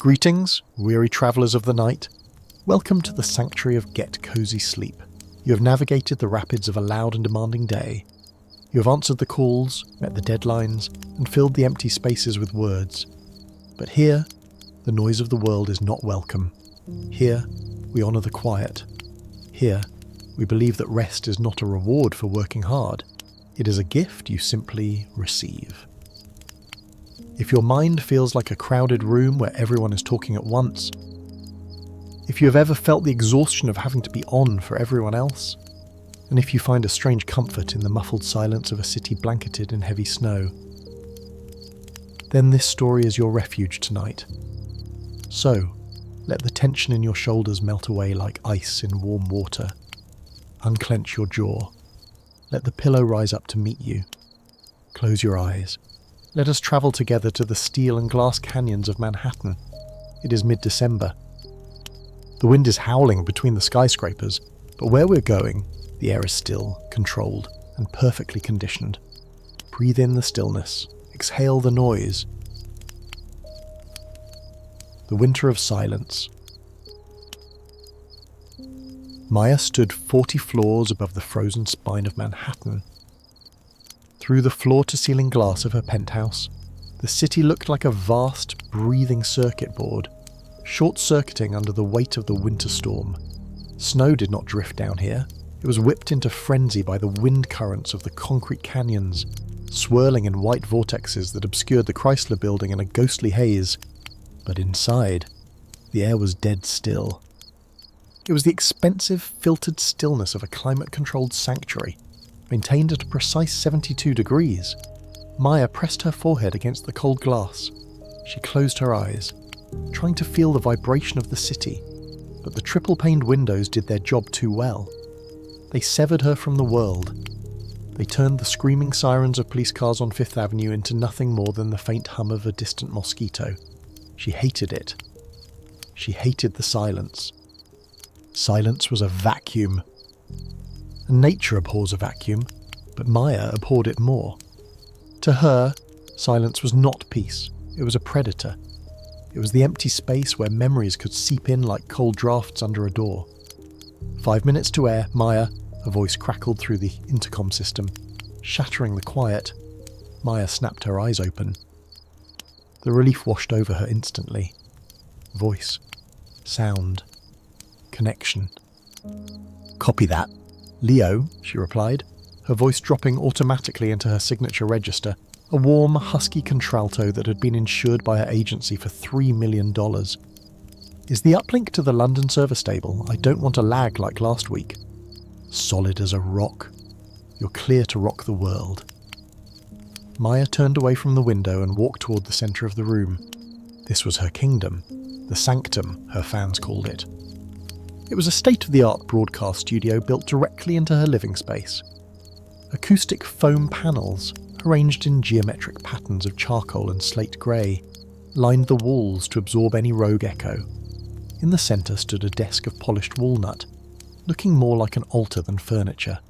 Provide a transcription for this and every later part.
Greetings, weary travellers of the night. Welcome to the sanctuary of Get Cozy Sleep. You have navigated the rapids of a loud and demanding day. You have answered the calls, met the deadlines, and filled the empty spaces with words. But here, the noise of the world is not welcome. Here, we honour the quiet. Here, we believe that rest is not a reward for working hard. It is a gift you simply receive. If your mind feels like a crowded room where everyone is talking at once, if you have ever felt the exhaustion of having to be on for everyone else, and if you find a strange comfort in the muffled silence of a city blanketed in heavy snow, then this story is your refuge tonight. So, let the tension in your shoulders melt away like ice in warm water. Unclench your jaw. Let the pillow rise up to meet you. Close your eyes. Let us travel together to the steel and glass canyons of Manhattan. It is mid-December. The wind is howling between the skyscrapers, but where we're going, the air is still, controlled, and perfectly conditioned. Breathe in the stillness. Exhale the noise. The winter of silence. Maya stood 40 floors above the frozen spine of Manhattan. Through the floor-to-ceiling glass of her penthouse, the city looked like a vast, breathing circuit board, short-circuiting under the weight of the winter storm. Snow did not drift down here. It was whipped into frenzy by the wind currents of the concrete canyons, swirling in white vortexes that obscured the Chrysler Building in a ghostly haze. But inside, the air was dead still. It was the expensive, filtered stillness of a climate-controlled sanctuary, maintained at a precise 72 degrees. Maya pressed her forehead against the cold glass. She closed her eyes, trying to feel the vibration of the city, but the triple-paned windows did their job too well. They severed her from the world. They turned the screaming sirens of police cars on Fifth Avenue into nothing more than the faint hum of a distant mosquito. She hated it. She hated the silence. Silence was a vacuum. Nature abhors a vacuum, but Maya abhorred it more. To her, silence was not peace. It was a predator. It was the empty space where memories could seep in like cold drafts under a door. 5 minutes to air, Maya, a voice crackled through the intercom system, shattering the quiet. Maya snapped her eyes open. The relief washed over her instantly. Voice. Sound. Connection. Copy that. Leo, she replied, her voice dropping automatically into her signature register, a warm, husky contralto that had been insured by her agency for $3 million. Is the uplink to the London server stable? I don't want a lag like last week. Solid as a rock. You're clear to rock the world. Maya turned away from the window and walked toward the centre of the room. This was her kingdom. The sanctum, her fans called it. It was a state-of-the-art broadcast studio built directly into her living space. Acoustic foam panels, arranged in geometric patterns of charcoal and slate grey, lined the walls to absorb any rogue echo. In the centre stood a desk of polished walnut, looking more like an altar than furniture.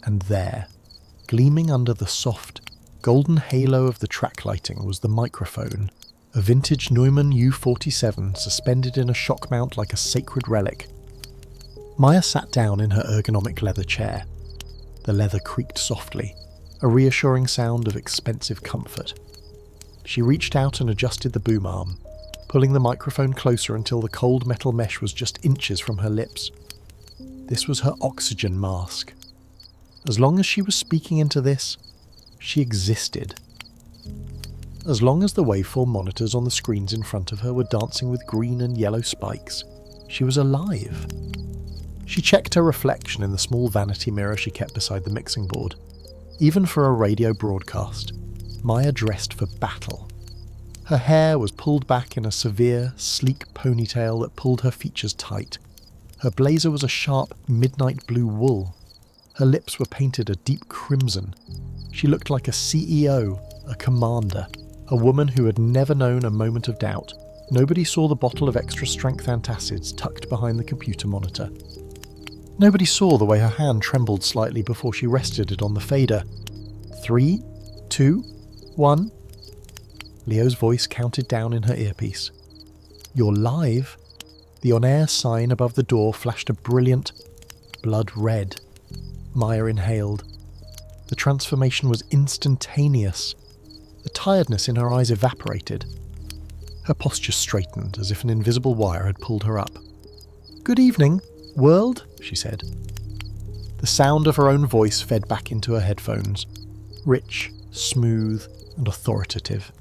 And there, gleaming under the soft, golden halo of the track lighting, was the microphone, a vintage Neumann U47 suspended in a shock mount like a sacred relic. Maya sat down in her ergonomic leather chair. The leather creaked softly, a reassuring sound of expensive comfort. She reached out and adjusted the boom arm, pulling the microphone closer until the cold metal mesh was just inches from her lips. This was her oxygen mask. As long as she was speaking into this, she existed. As long as the waveform monitors on the screens in front of her were dancing with green and yellow spikes, she was alive. She checked her reflection in the small vanity mirror she kept beside the mixing board. Even for a radio broadcast, Maya dressed for battle. Her hair was pulled back in a severe, sleek ponytail that pulled her features tight. Her blazer was a sharp, midnight blue wool. Her lips were painted a deep crimson. She looked like a CEO, a commander, a woman who had never known a moment of doubt. Nobody saw the bottle of extra-strength antacids tucked behind the computer monitor. Nobody saw the way her hand trembled slightly before she rested it on the fader. 3, 2, 1. Leo's voice counted down in her earpiece. "You're live." The on-air sign above the door flashed a brilliant blood red. Maya inhaled. The transformation was instantaneous. The tiredness in her eyes evaporated. Her posture straightened as if an invisible wire had pulled her up. "Good evening, world," she said. The sound of her own voice fed back into her headphones, rich, smooth, and authoritative.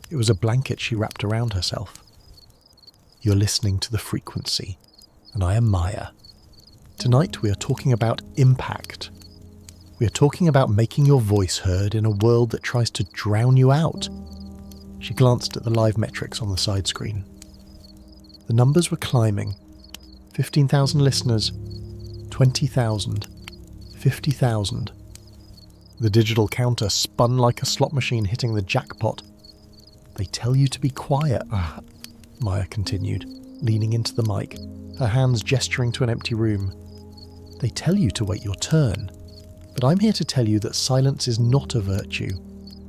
It was a blanket she wrapped around herself. "You're listening to The Frequency, and I am Maya. Tonight we are talking about impact. We are talking about making your voice heard in a world that tries to drown you out." She glanced at the live metrics on the side screen. The numbers were climbing. 15,000 listeners, 20,000, 50,000. The digital counter spun like a slot machine hitting the jackpot. "They tell you to be quiet," Maya continued, leaning into the mic, her hands gesturing to an empty room. "They tell you to wait your turn. But I'm here to tell you that silence is not a virtue.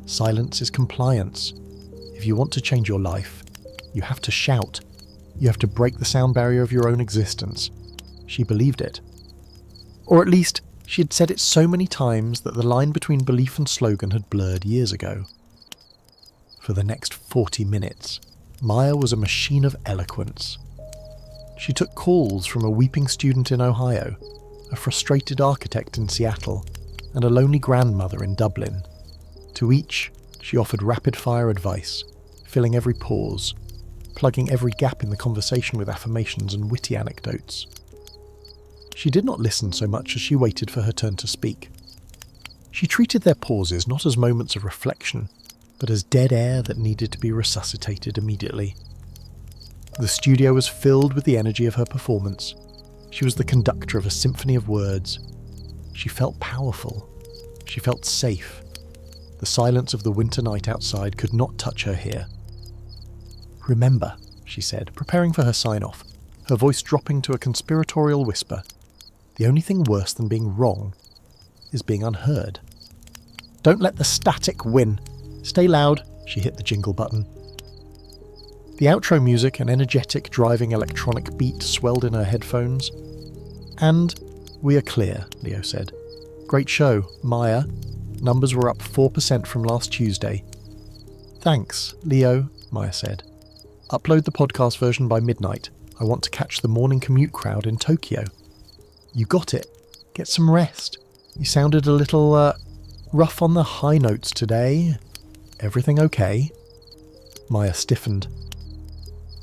Silence is compliance. If you want to change your life, you have to shout. You have to break the sound barrier of your own existence." She believed it. Or at least, she had said it so many times that the line between belief and slogan had blurred years ago. For the next 40 minutes, Maya was a machine of eloquence. She took calls from a weeping student in Ohio, a frustrated architect in Seattle, and a lonely grandmother in Dublin. To each, she offered rapid-fire advice, filling every pause, plugging every gap in the conversation with affirmations and witty anecdotes. She did not listen so much as she waited for her turn to speak. She treated their pauses not as moments of reflection, but as dead air that needed to be resuscitated immediately. The studio was filled with the energy of her performance. She was the conductor of a symphony of words. She felt powerful. She felt safe. The silence of the winter night outside could not touch her here. "Remember," she said, preparing for her sign-off, her voice dropping to a conspiratorial whisper, "the only thing worse than being wrong is being unheard. Don't let the static win. Stay loud." She hit the jingle button. The outro music, an energetic, driving electronic beat, swelled in her headphones. "And we are clear," Leo said. "Great show, Maya. Numbers were up 4% from last Tuesday." "Thanks, Leo," Maya said. "Upload the podcast version by midnight. I want to catch the morning commute crowd in Tokyo." "You got it. Get some rest. You sounded a little, rough on the high notes today. Everything okay?" Maya stiffened.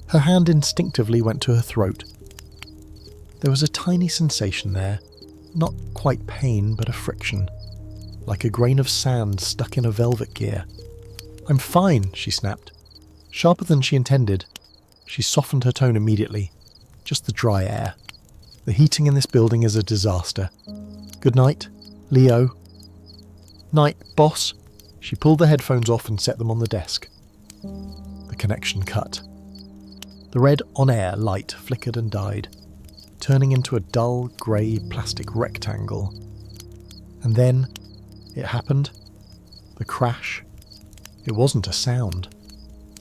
Her hand instinctively went to her throat. There was a tiny sensation there, not quite pain, but a friction, like a grain of sand stuck in a velvet gear. "I'm fine," she snapped. Sharper than she intended, she softened her tone immediately. "Just the dry air. The heating in this building is a disaster. Good night, Leo." "Night, boss." She pulled the headphones off and set them on the desk. The connection cut. The red on-air light flickered and died, turning into a dull, grey plastic rectangle. And then, it happened. The crash. It wasn't a sound.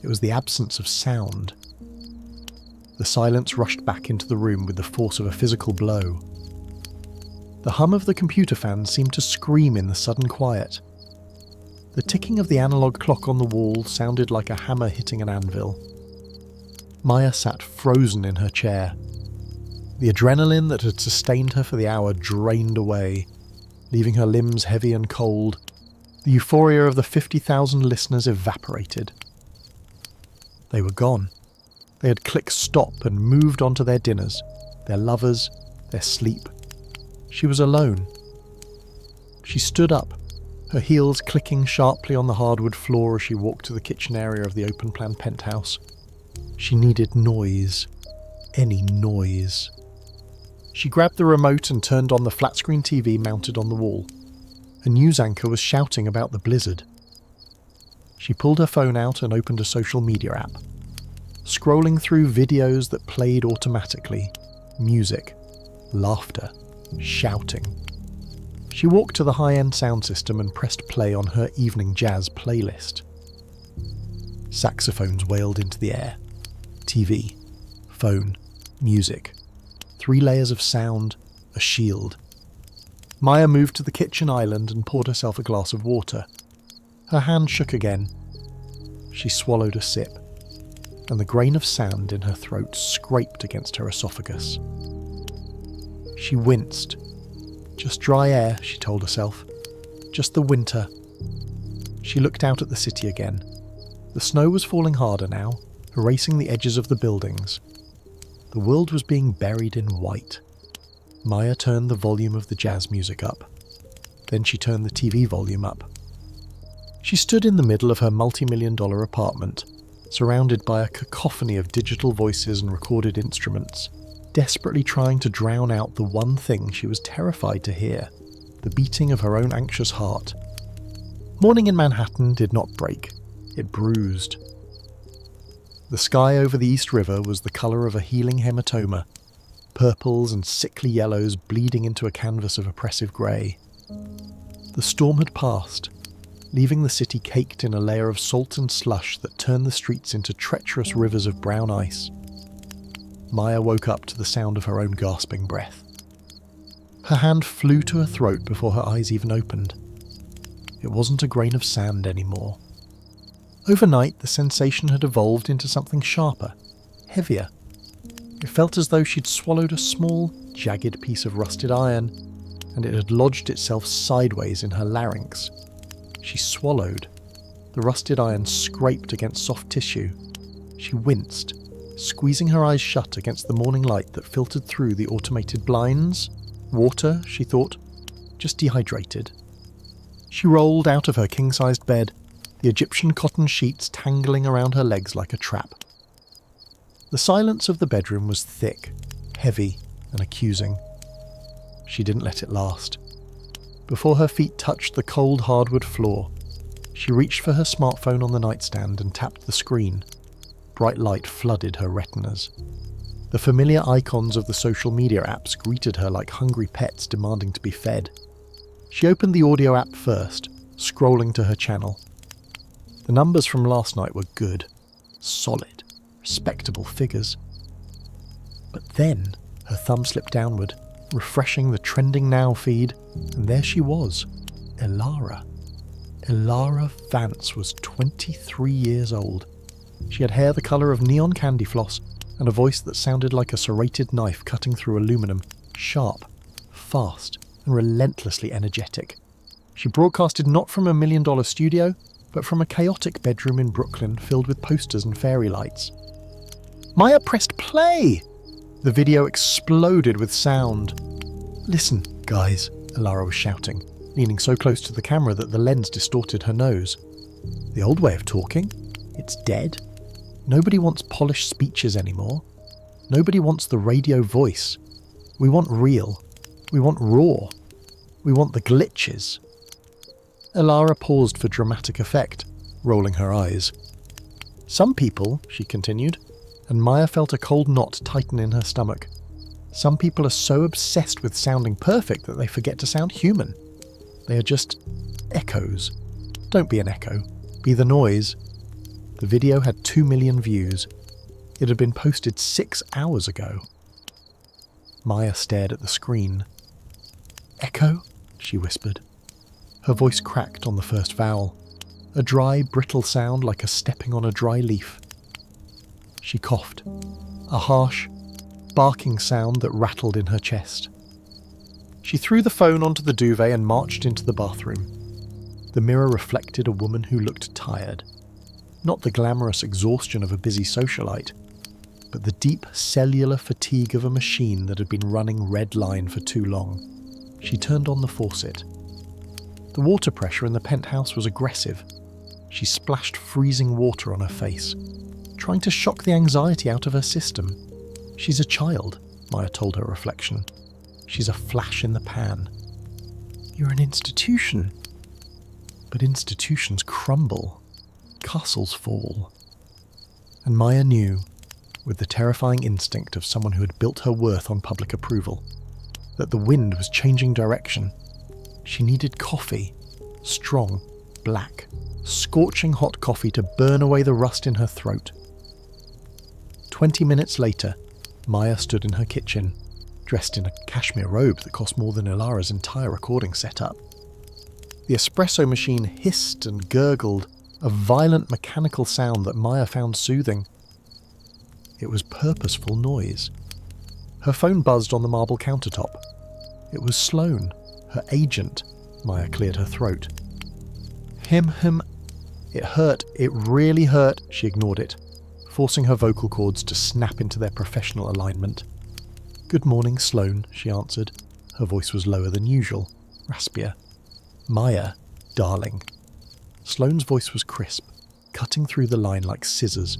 It was the absence of sound. The silence rushed back into the room with the force of a physical blow. The hum of the computer fan seemed to scream in the sudden quiet. The ticking of the analog clock on the wall sounded like a hammer hitting an anvil. Maya sat frozen in her chair. The adrenaline that had sustained her for the hour drained away, leaving her limbs heavy and cold. The euphoria of the 50,000 listeners evaporated. They were gone. They had clicked stop and moved on to their dinners, their lovers, their sleep. She was alone. She stood up, her heels clicking sharply on the hardwood floor as she walked to the kitchen area of the open-plan penthouse. She needed noise. Any noise. She grabbed the remote and turned on the flat-screen TV mounted on the wall. A news anchor was shouting about the blizzard. She pulled her phone out and opened a social media app. Scrolling through videos that played automatically. Music. Laughter. Shouting. She walked to the high-end sound system and pressed play on her evening jazz playlist. Saxophones wailed into the air. TV, phone, music, 3 layers of sound, a shield. Maya moved to the kitchen island and poured herself a glass of water. Her hand shook again. She swallowed a sip, and the grain of sand in her throat scraped against her esophagus. She winced. Just dry air, she told herself. Just the winter. She looked out at the city again. The snow was falling harder now, erasing the edges of the buildings. The world was being buried in white. Maya turned the volume of the jazz music up. Then she turned the TV volume up. She stood in the middle of her multi-million-dollar apartment, surrounded by a cacophony of digital voices and recorded instruments, desperately trying to drown out the one thing she was terrified to hear, the beating of her own anxious heart. Morning in Manhattan did not break. It bruised. The sky over the East River was the colour of a healing hematoma, purples and sickly yellows bleeding into a canvas of oppressive grey. The storm had passed, leaving the city caked in a layer of salt and slush that turned the streets into treacherous rivers of brown ice. Maya woke up to the sound of her own gasping breath. Her hand flew to her throat before her eyes even opened. It wasn't a grain of sand anymore. Overnight, the sensation had evolved into something sharper, heavier. It felt as though she'd swallowed a small, jagged piece of rusted iron, and it had lodged itself sideways in her larynx. She swallowed. The rusted iron scraped against soft tissue. She winced, squeezing her eyes shut against the morning light that filtered through the automated blinds. Water, she thought, just dehydrated. She rolled out of her king-sized bed, the Egyptian cotton sheets tangling around her legs like a trap. The silence of the bedroom was thick, heavy, and accusing. She didn't let it last. Before her feet touched the cold hardwood floor, she reached for her smartphone on the nightstand and tapped the screen. Bright light flooded her retinas. The familiar icons of the social media apps greeted her like hungry pets demanding to be fed. She opened the audio app first, scrolling to her channel. The numbers from last night were good, solid, respectable figures. But then her thumb slipped downward, refreshing the Trending Now feed, and there she was, Elara. Elara Vance was 23 years old. She had hair the colour of neon candy floss and a voice that sounded like a serrated knife cutting through aluminum, sharp, fast, and relentlessly energetic. She broadcasted not from a $1 million studio, but from a chaotic bedroom in Brooklyn filled with posters and fairy lights. Maya pressed play! The video exploded with sound. "Listen, guys," Elara was shouting, leaning so close to the camera that the lens distorted her nose. "The old way of talking? It's dead. Nobody wants polished speeches anymore. Nobody wants the radio voice. We want real. We want raw. We want the glitches." Elara paused for dramatic effect, rolling her eyes. "Some people," she continued, and Maya felt a cold knot tighten in her stomach. "Some people are so obsessed with sounding perfect that they forget to sound human. They are just echoes. Don't be an echo. Be the noise." The video had 2 million views. It had been posted 6 hours ago. Maya stared at the screen. "Echo?" she whispered. Her voice cracked on the first vowel, a dry, brittle sound like a stepping on a dry leaf. She coughed, a harsh, barking sound that rattled in her chest. She threw the phone onto the duvet and marched into the bathroom. The mirror reflected a woman who looked tired. Not the glamorous exhaustion of a busy socialite, but the deep cellular fatigue of a machine that had been running red line for too long. She turned on the faucet. The water pressure in the penthouse was aggressive. She splashed freezing water on her face, trying to shock the anxiety out of her system. "She's a child," Maya told her reflection. "She's a flash in the pan. You're an institution." But institutions crumble. Castles fall. And Maya knew, with the terrifying instinct of someone who had built her worth on public approval, that the wind was changing direction. She needed coffee, strong, black, scorching hot coffee to burn away the rust in her throat. 20 minutes later, Maya stood in her kitchen, dressed in a cashmere robe that cost more than Ilara's entire recording setup. The espresso machine hissed and gurgled, a violent mechanical sound that Maya found soothing. It was purposeful noise. Her phone buzzed on the marble countertop. It was Sloane, her agent. Maya cleared her throat. Him. It hurt. It really hurt. She ignored it, forcing her vocal cords to snap into their professional alignment. Good morning, Sloane, she answered. Her voice was lower than usual, raspier. Maya, darling. Sloane's voice was crisp, cutting through the line like scissors.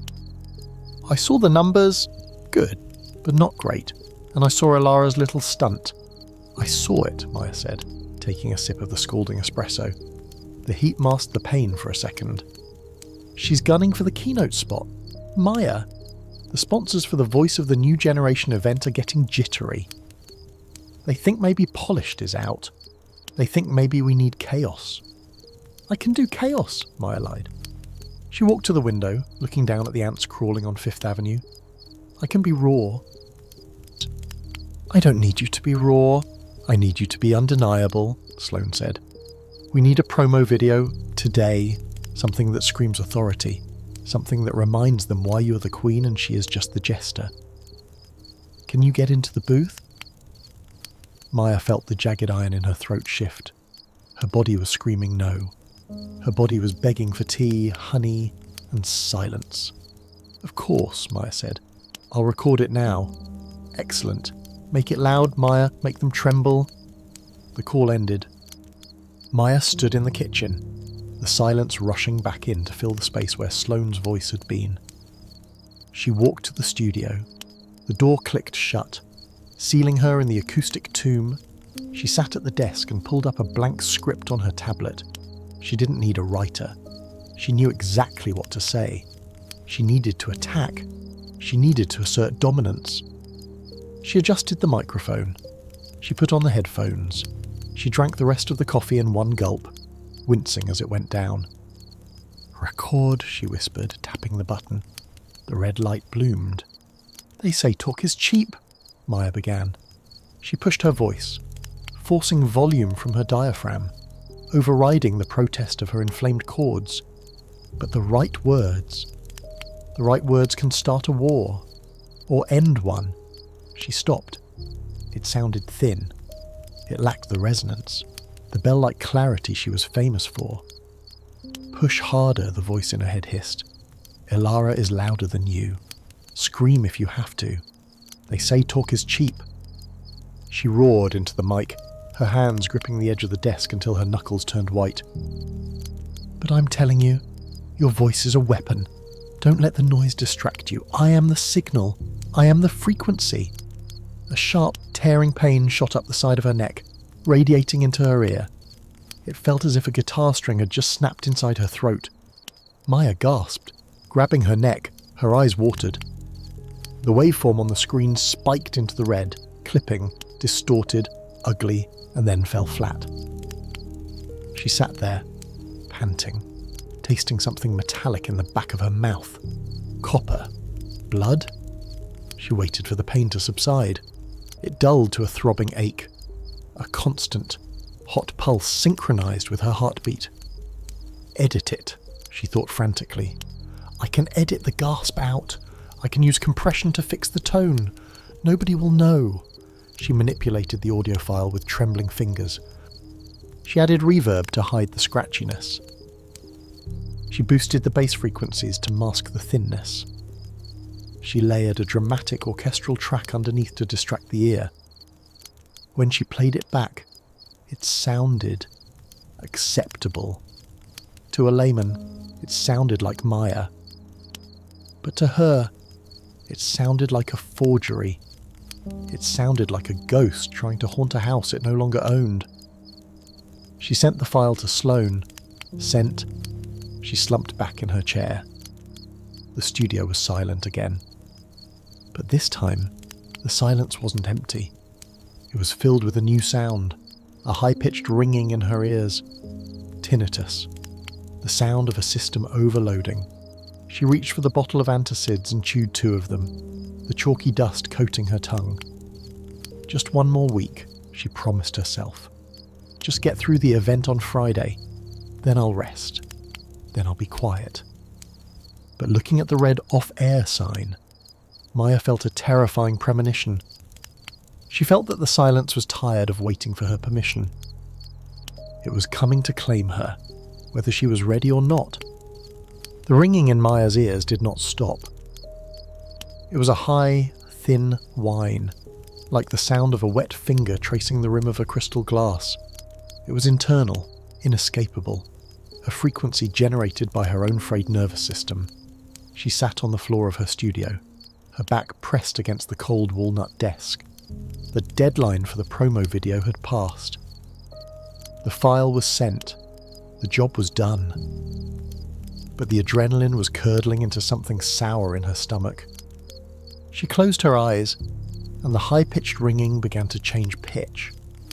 I saw the numbers. Good, but not great. And I saw Ilara's little stunt. I saw it, Maya said, taking a sip of the scalding espresso. The heat masked the pain for a second. She's gunning for the keynote spot. Maya, the sponsors for the Voice of the New Generation event are getting jittery. They think maybe Polished is out. They think maybe we need chaos. I can do chaos, Maya lied. She walked to the window, looking down at the ants crawling on Fifth Avenue. I can be raw. I don't need you to be raw. I need you to be undeniable, Sloane said. We need a promo video, today, something that screams authority, something that reminds them why you're the queen and she is just the jester. Can you get into the booth? Maya felt the jagged iron in her throat shift. Her body was screaming no. Her body was begging for tea, honey, and silence. Of course, Maya said. I'll record it now. Excellent. Make it loud, Maya. Make them tremble. The call ended. Maya stood in the kitchen, the silence rushing back in to fill the space where Sloane's voice had been. She walked to the studio. The door clicked shut, sealing her in the acoustic tomb. She sat at the desk and pulled up a blank script on her tablet. She didn't need a writer. She knew exactly what to say. She needed to attack. She needed to assert dominance. She adjusted the microphone. She put on the headphones. She drank the rest of the coffee in one gulp, wincing as it went down. Record, she whispered, tapping the button. The red light bloomed. They say talk is cheap, Maya began. She pushed her voice, forcing volume from her diaphragm, overriding the protest of her inflamed cords. But the right words can start a war, or end one. She stopped. It sounded thin. It lacked the resonance, the bell-like clarity she was famous for. Push harder, the voice in her head hissed. Ilara is louder than you. Scream if you have to. They say talk is cheap. She roared into the mic, her hands gripping the edge of the desk until her knuckles turned white. But I'm telling you, your voice is a weapon. Don't let the noise distract you. I am the signal. I am the frequency. A sharp, tearing pain shot up the side of her neck, radiating into her ear. It felt as if a guitar string had just snapped inside her throat. Maya gasped, grabbing her neck, her eyes watered. The waveform on the screen spiked into the red, clipping, distorted, ugly, and then fell flat. She sat there, panting, tasting something metallic in the back of her mouth. Copper. Blood? She waited for the pain to subside. It dulled to a throbbing ache. A constant, hot pulse synchronized with her heartbeat. Edit it, she thought frantically. I can edit the gasp out. I can use compression to fix the tone. Nobody will know. She manipulated the audio file with trembling fingers. She added reverb to hide the scratchiness. She boosted the bass frequencies to mask the thinness. She layered a dramatic orchestral track underneath to distract the ear. When she played it back, it sounded acceptable. To a layman, it sounded like Maya. But to her, it sounded like a forgery. It sounded like a ghost trying to haunt a house it no longer owned. She sent the file to Sloane. Sent. She slumped back in her chair. The studio was silent again. But this time, the silence wasn't empty. It was filled with a new sound, a high-pitched ringing in her ears. Tinnitus. The sound of a system overloading. She reached for the bottle of antacids and chewed 2 of them, the chalky dust coating her tongue. Just 1 more week, she promised herself. Just get through the event on Friday, then I'll rest. Then I'll be quiet. But looking at the red off-air sign, Maya felt a terrifying premonition. She felt that the silence was tired of waiting for her permission. It was coming to claim her, whether she was ready or not. The ringing in Maya's ears did not stop. It was a high, thin whine, like the sound of a wet finger tracing the rim of a crystal glass. It was internal, inescapable, a frequency generated by her own frayed nervous system. She sat on the floor of her studio, her back pressed against the cold walnut desk. The deadline for the promo video had passed. The file was sent. The job was done. But the adrenaline was curdling into something sour in her stomach. She closed her eyes, and the high-pitched ringing began to change pitch.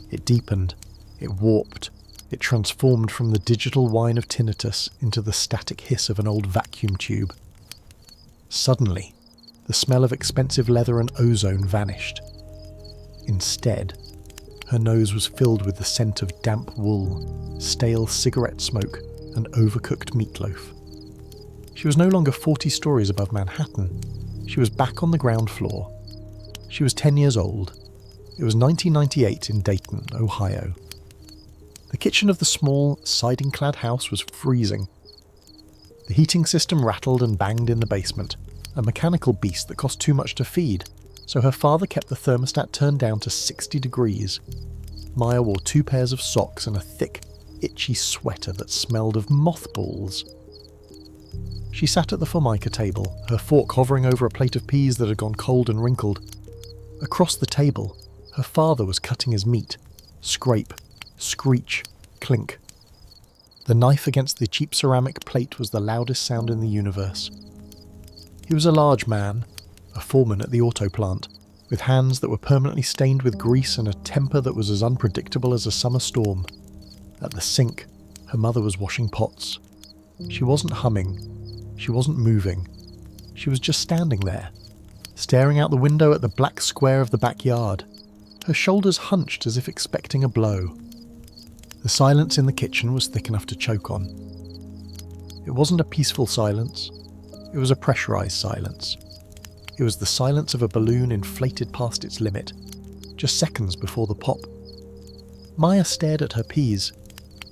It deepened. It warped. It transformed from the digital whine of tinnitus into the static hiss of an old vacuum tube. Suddenly, the smell of expensive leather and ozone vanished. Instead, her nose was filled with the scent of damp wool, stale cigarette smoke, and overcooked meatloaf. She was no longer 40 stories above Manhattan. She was back on the ground floor. She was 10 years old. It was 1998 in Dayton, Ohio. The kitchen of the small, siding-clad house was freezing. The heating system rattled and banged in the basement, a mechanical beast that cost too much to feed, so her father kept the thermostat turned down to 60 degrees. Maya wore 2 pairs of socks and a thick, itchy sweater that smelled of mothballs. She sat at the formica table, her fork hovering over a plate of peas that had gone cold and wrinkled. Across the table, her father was cutting his meat. Scrape, screech, clink. The knife against the cheap ceramic plate was the loudest sound in the universe. He was a large man, a foreman at the auto plant, with hands that were permanently stained with grease and a temper that was as unpredictable as a summer storm. At the sink, her mother was washing pots. She wasn't humming. She wasn't moving. She was just standing there, staring out the window at the black square of the backyard, her shoulders hunched as if expecting a blow. The silence in the kitchen was thick enough to choke on. It wasn't a peaceful silence. It was a pressurized silence. It was the silence of a balloon inflated past its limit, just seconds before the pop. Maya stared at her peas.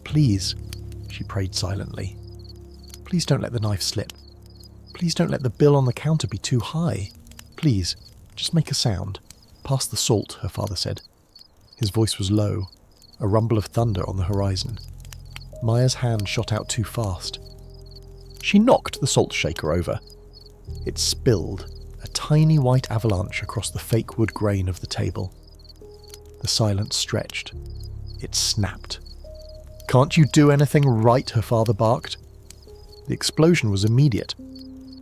"Please," she prayed silently. "Please don't let the knife slip. Please don't let the bill on the counter be too high. Please, just make a sound. Pass the salt," her father said. His voice was low, a rumble of thunder on the horizon. Maya's hand shot out too fast. She knocked the salt shaker over. It spilled, a tiny white avalanche across the fake wood grain of the table. The silence stretched. It snapped. "Can't you do anything right?" her father barked. The explosion was immediate.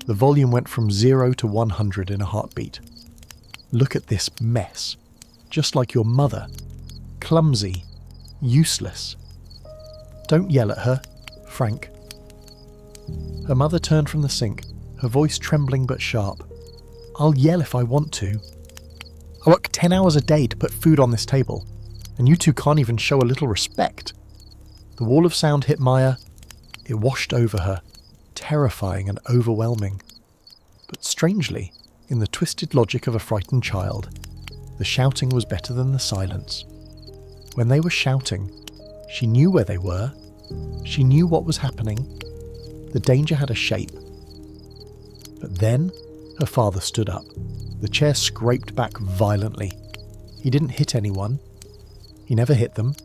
The volume went from 0 to 100 in a heartbeat. "Look at this mess. Just like your mother. Clumsy. Useless. Don't yell at her, Frank." Her mother turned from the sink, her voice trembling but sharp. "I'll yell if I want to. I work 10 hours a day to put food on this table, and you two can't even show a little respect." The wall of sound hit Maya. It washed over her, terrifying and overwhelming. But strangely, in the twisted logic of a frightened child, the shouting was better than the silence. When they were shouting, she knew where they were. She knew what was happening. The danger had a shape. But then, her father stood up. The chair scraped back violently. He didn't hit anyone. He never hit them.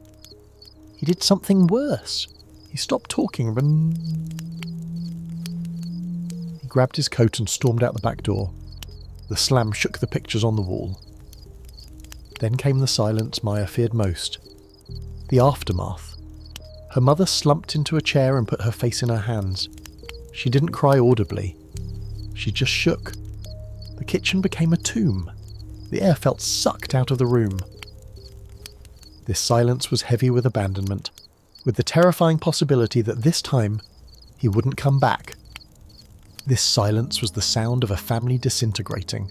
He did something worse. He stopped talking and... He grabbed his coat and stormed out the back door. The slam shook the pictures on the wall. Then came the silence Maya feared most. The aftermath. Her mother slumped into a chair and put her face in her hands. She didn't cry audibly. She just shook. The kitchen became a tomb. The air felt sucked out of the room. This silence was heavy with abandonment, with the terrifying possibility that this time he wouldn't come back. This silence was the sound of a family disintegrating.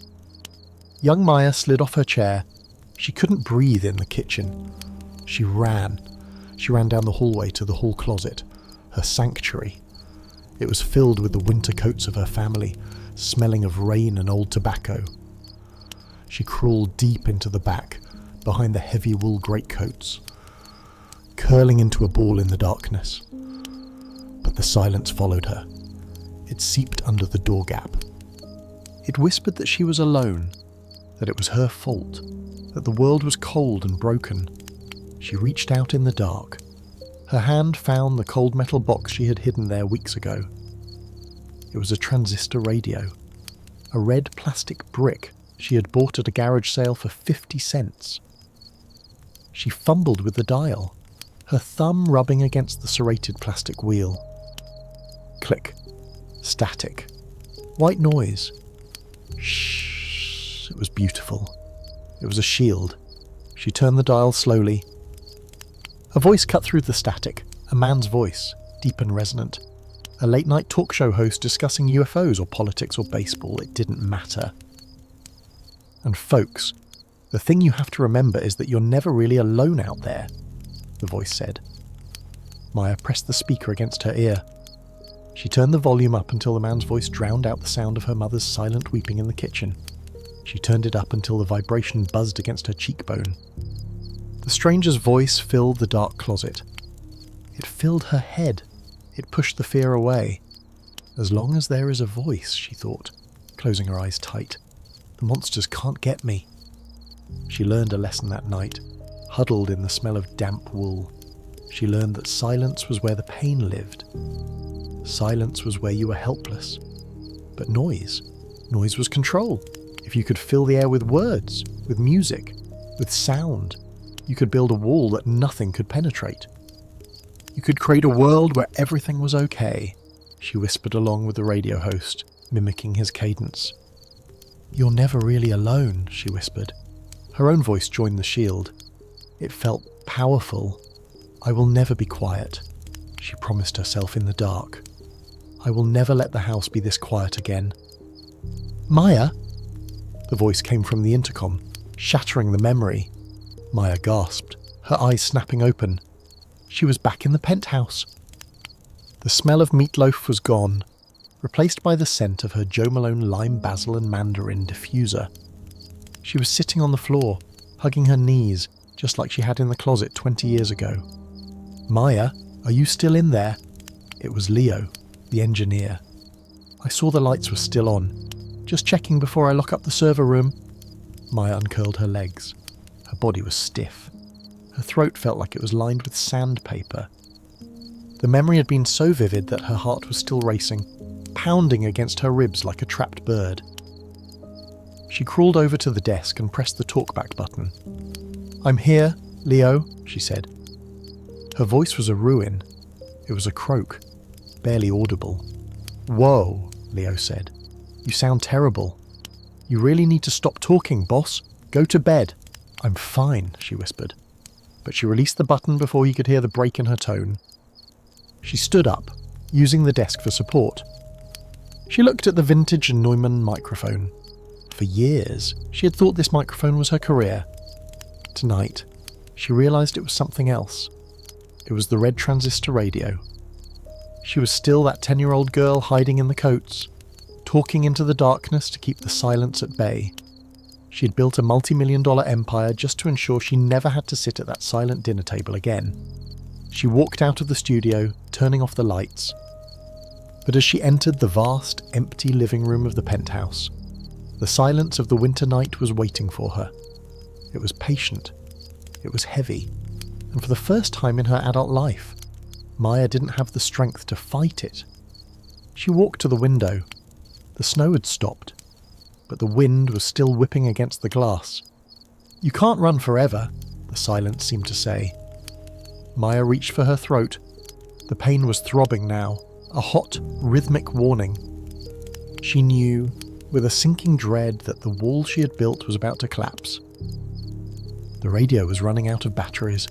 Young Maya slid off her chair. She couldn't breathe in the kitchen. She ran. She ran down the hallway to the hall closet, her sanctuary. It was filled with the winter coats of her family, smelling of rain and old tobacco. She crawled deep into the back, behind the heavy wool greatcoats, curling into a ball in the darkness. But the silence followed her. It seeped under the door gap. It whispered that she was alone, that it was her fault, that the world was cold and broken. She reached out in the dark. Her hand found the cold metal box she had hidden there weeks ago. It was a transistor radio, a red plastic brick she had bought at a garage sale for 50 cents. She fumbled with the dial, her thumb rubbing against the serrated plastic wheel. Click. Static. White noise. Shh. It was beautiful. It was a shield. She turned the dial slowly. A voice cut through the static, a man's voice, deep and resonant. A late-night talk show host discussing UFOs or politics or baseball, it didn't matter. And folks, the thing you have to remember is that you're never really alone out there, the voice said. Maya pressed the speaker against her ear. She turned the volume up until the man's voice drowned out the sound of her mother's silent weeping in the kitchen. She turned it up until the vibration buzzed against her cheekbone. The stranger's voice filled the dark closet. It filled her head. It pushed the fear away. As long as there is a voice, she thought, closing her eyes tight, the monsters can't get me. She learned a lesson that night, huddled in the smell of damp wool. She learned that silence was where the pain lived. Silence was where you were helpless. But noise was control. If you could fill the air with words, with music, with sound, you could build a wall that nothing could penetrate. You could create a world where everything was okay, she whispered along with the radio host, mimicking his cadence. You're never really alone, she whispered. Her own voice joined the shield. It felt powerful. I will never be quiet, she promised herself in the dark. I will never let the house be this quiet again. Maya? The voice came from the intercom, shattering the memory. Maya gasped, her eyes snapping open. She was back in the penthouse. The smell of meatloaf was gone, replaced by the scent of her Jo Malone lime basil and mandarin diffuser. She was sitting on the floor, hugging her knees, just like she had in the closet 20 years ago. Maya, are you still in there? It was Leo, the engineer. I saw the lights were still on. Just checking before I lock up the server room. Maya uncurled her legs. Her body was stiff. Her throat felt like it was lined with sandpaper. The memory had been so vivid that her heart was still racing, pounding against her ribs like a trapped bird. She crawled over to the desk and pressed the talkback button. I'm here, Leo, she said. Her voice was a ruin. It was a croak, barely audible. Whoa, Leo said. You sound terrible. You really need to stop talking, boss. Go to bed. I'm fine, she whispered. But she released the button before he could hear the break in her tone. She stood up, using the desk for support. She looked at the vintage Neumann microphone. For years, she had thought this microphone was her career. Tonight, she realised it was something else. It was the red transistor radio. She was still that 10-year-old girl hiding in the coats, talking into the darkness to keep the silence at bay. She had built a multi-million-dollar empire just to ensure she never had to sit at that silent dinner table again. She walked out of the studio, turning off the lights. But as she entered the vast, empty living room of the penthouse, the silence of the winter night was waiting for her. It was patient. It was heavy. And for the first time in her adult life, Maya didn't have the strength to fight it. She walked to the window. The snow had stopped, but the wind was still whipping against the glass. You can't run forever, the silence seemed to say. Maya reached for her throat. The pain was throbbing now, a hot, rhythmic warning. She knew, with a sinking dread, that the wall she had built was about to collapse. The radio was running out of batteries,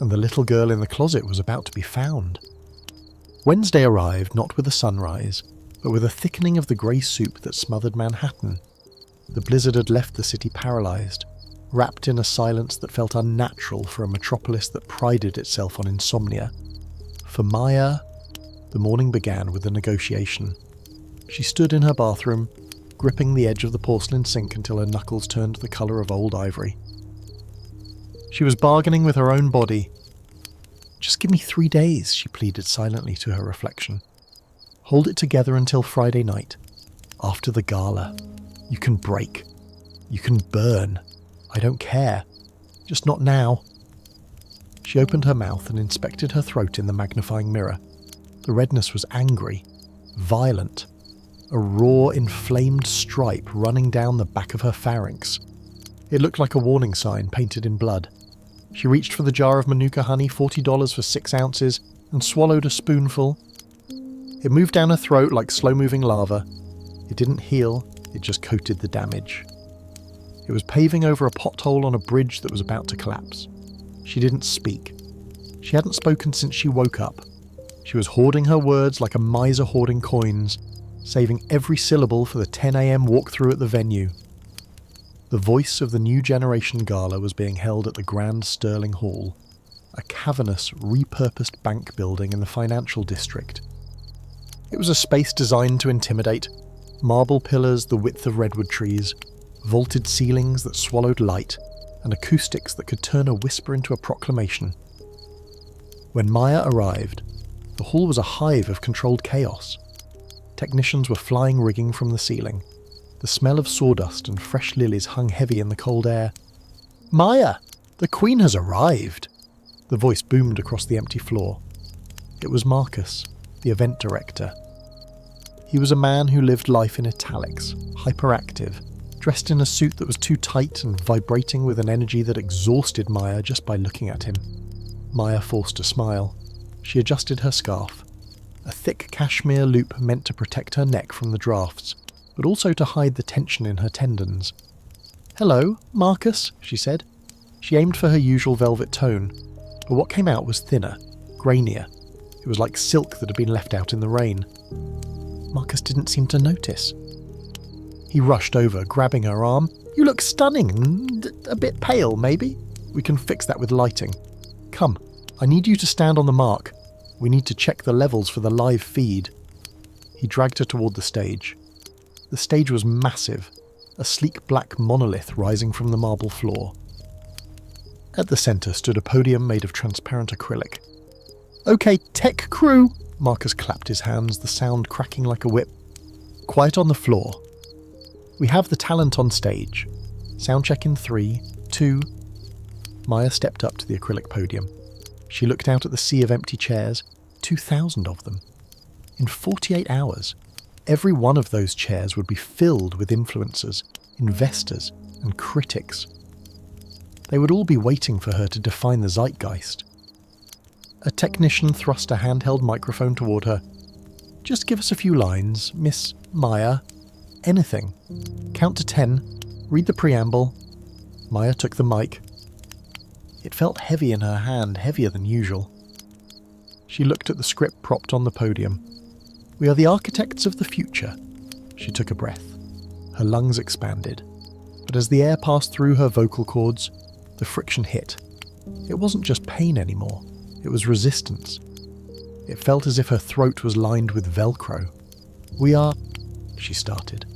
and the little girl in the closet was about to be found. Wednesday arrived not with a sunrise, but with a thickening of the grey soup that smothered Manhattan. The blizzard had left the city paralysed, wrapped in a silence that felt unnatural for a metropolis that prided itself on insomnia. For Maya, the morning began with a negotiation. She stood in her bathroom, gripping the edge of the porcelain sink until her knuckles turned the colour of old ivory. She was bargaining with her own body. "Just give me 3 days," she pleaded silently to her reflection. "Hold it together until Friday night. After the gala. You can break. You can burn. I don't care. Just not now." She opened her mouth and inspected her throat in the magnifying mirror. The redness was angry, violent, a raw, inflamed stripe running down the back of her pharynx. It looked like a warning sign painted in blood. She reached for the jar of Manuka honey, $40 for 6 ounces, and swallowed a spoonful. It moved down her throat like slow-moving lava. It didn't heal, it just coated the damage. It was paving over a pothole on a bridge that was about to collapse. She didn't speak. She hadn't spoken since she woke up. She was hoarding her words like a miser hoarding coins, saving every syllable for the 10 a.m. walkthrough at the venue. The voice of the New Generation Gala was being held at the Grand Sterling Hall, a cavernous, repurposed bank building in the financial district. It was a space designed to intimidate. Marble pillars the width of redwood trees, vaulted ceilings that swallowed light, and acoustics that could turn a whisper into a proclamation. When Maya arrived, the hall was a hive of controlled chaos. Technicians were flying rigging from the ceiling. The smell of sawdust and fresh lilies hung heavy in the cold air. "Maya, the Queen has arrived!" The voice boomed across the empty floor. It was Marcus, the event director. He was a man who lived life in italics, hyperactive, dressed in a suit that was too tight and vibrating with an energy that exhausted Maya just by looking at him. Maya forced a smile. She adjusted her scarf. A thick cashmere loop meant to protect her neck from the drafts, but also to hide the tension in her tendons. "Hello, Marcus," she said. She aimed for her usual velvet tone, but what came out was thinner, grainier. It was like silk that had been left out in the rain. Marcus didn't seem to notice. He rushed over, grabbing her arm. "You look stunning. A bit pale, maybe? We can fix that with lighting. Come, I need you to stand on the mark. We need to check the levels for the live feed." He dragged her toward the stage. The stage was massive, a sleek black monolith rising from the marble floor. At the centre stood a podium made of transparent acrylic. "Okay, tech crew!" Marcus clapped his hands, the sound cracking like a whip. "Quiet on the floor. We have the talent on stage. Sound check in 3, 2... Maya stepped up to the acrylic podium. She looked out at the sea of empty chairs, 2,000 of them. In 48 hours, every one of those chairs would be filled with influencers, investors, and critics. They would all be waiting for her to define the zeitgeist. A technician thrust a handheld microphone toward her. "Just give us a few lines, Miss Maya. Anything. Count to 10. Read the preamble." Maya took the mic. It felt heavy in her hand, heavier than usual. She looked at the script propped on the podium. "We are the architects of the future." She took a breath. Her lungs expanded. But as the air passed through her vocal cords, the friction hit. It wasn't just pain anymore. It was resistance. It felt as if her throat was lined with Velcro. "We are..." she started.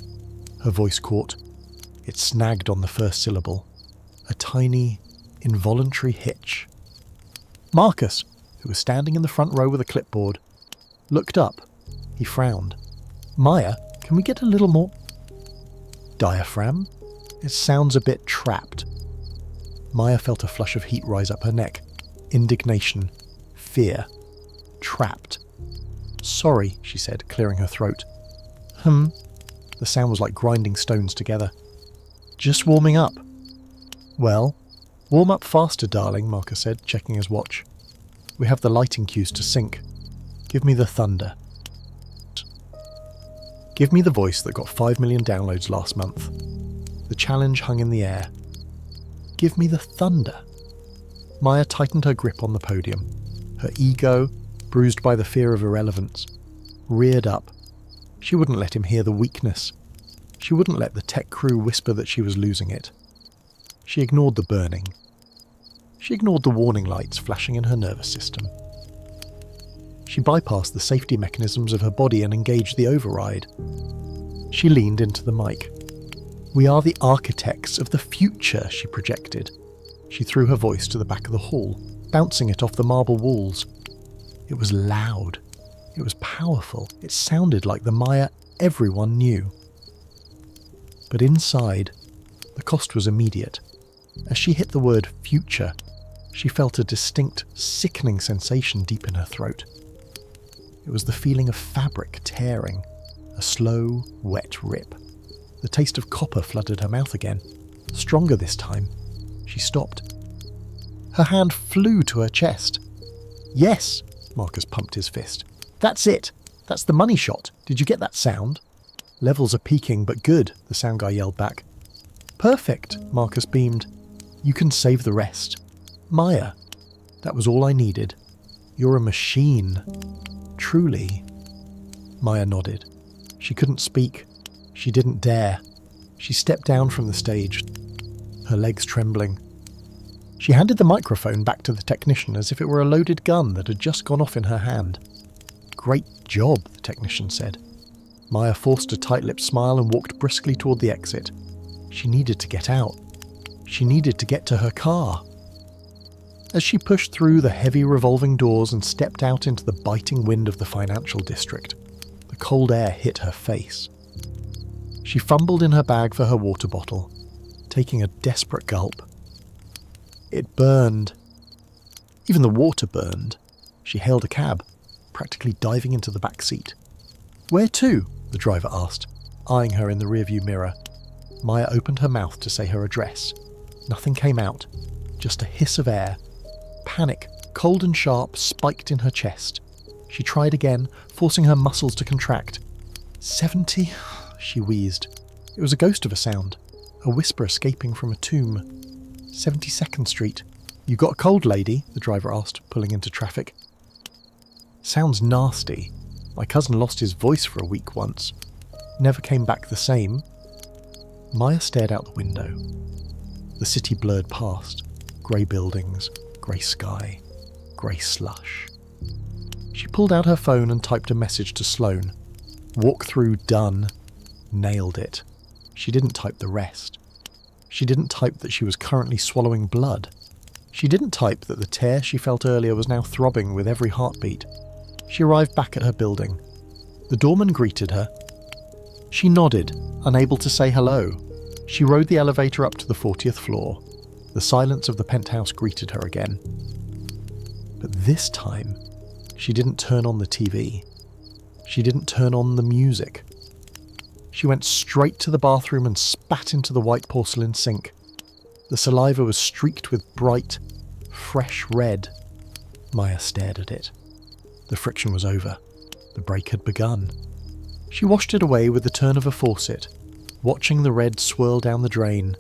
Her voice caught. It snagged on the first syllable. A tiny, involuntary hitch. Marcus, who was standing in the front row with a clipboard, looked up. He frowned. "Maya, can we get a little more..." "Diaphragm? It sounds a bit trapped." Maya felt a flush of heat rise up her neck. Indignation. Fear. Trapped. "Sorry," she said, clearing her throat. The sound was like grinding stones together. "Just warming up." "Well, warm up faster, darling," Marcus said, checking his watch. "We have the lighting cues to sync. Give me the thunder." Give me the voice that got 5 million downloads last month. The challenge hung in the air. Give me the thunder. Maya tightened her grip on the podium. Her ego, bruised by the fear of irrelevance, reared up. She wouldn't let him hear the weakness. She wouldn't let the tech crew whisper that she was losing it. She ignored the burning. She ignored the warning lights flashing in her nervous system. She bypassed the safety mechanisms of her body and engaged the override. She leaned into the mic. "We are the architects of the future," she projected. She threw her voice to the back of the hall, bouncing it off the marble walls. It was loud. It was powerful. It sounded like the Maya everyone knew. But inside, the cost was immediate. As she hit the word future, she felt a distinct, sickening sensation deep in her throat. It was the feeling of fabric tearing, a slow, wet rip. The taste of copper flooded her mouth again, stronger this time. She stopped. Her hand flew to her chest. "Yes," Marcus pumped his fist. "That's it. That's the money shot. Did you get that sound?" "Levels are peaking, but good," the sound guy yelled back. "Perfect," Marcus beamed. "You can save the rest." "Maya, that was all I needed. You're a machine. Truly." Maya nodded. She couldn't speak. She didn't dare. She stepped down from the stage, her legs trembling. She handed the microphone back to the technician as if it were a loaded gun that had just gone off in her hand. "Great job," the technician said. Maya forced a tight-lipped smile and walked briskly toward the exit. She needed to get out. She needed to get to her car. As she pushed through the heavy revolving doors and stepped out into the biting wind of the financial district, the cold air hit her face. She fumbled in her bag for her water bottle, taking a desperate gulp. It burned. Even the water burned. She hailed a cab, practically diving into the back seat. "Where to?" the driver asked, eyeing her in the rearview mirror. Maya opened her mouth to say her address. Nothing came out, just a hiss of air. Panic, cold and sharp, spiked in her chest. She tried again, forcing her muscles to contract. 70? She wheezed. It was a ghost of a sound, a whisper escaping from a tomb. 72nd Street. "You got a cold, lady?" the driver asked, pulling into traffic. "Sounds nasty. My cousin lost his voice for a week once. Never came back the same." Maya stared out the window. The city blurred past. Grey buildings, grey sky, grey slush. She pulled out her phone and typed a message to Sloane. "Walk through done." Nailed it. She didn't type the rest. She didn't type that she was currently swallowing blood. She didn't type that the tear she felt earlier was now throbbing with every heartbeat. She arrived back at her building. The doorman greeted her. She nodded, unable to say hello. She rode the elevator up to the 40th floor. The silence of the penthouse greeted her again. But this time, she didn't turn on the TV. She didn't turn on the music. She went straight to the bathroom and spat into the white porcelain sink. The saliva was streaked with bright, fresh red. Maya stared at it. The friction was over. The break had begun. She washed it away with the turn of a faucet, watching the red swirl down the drain.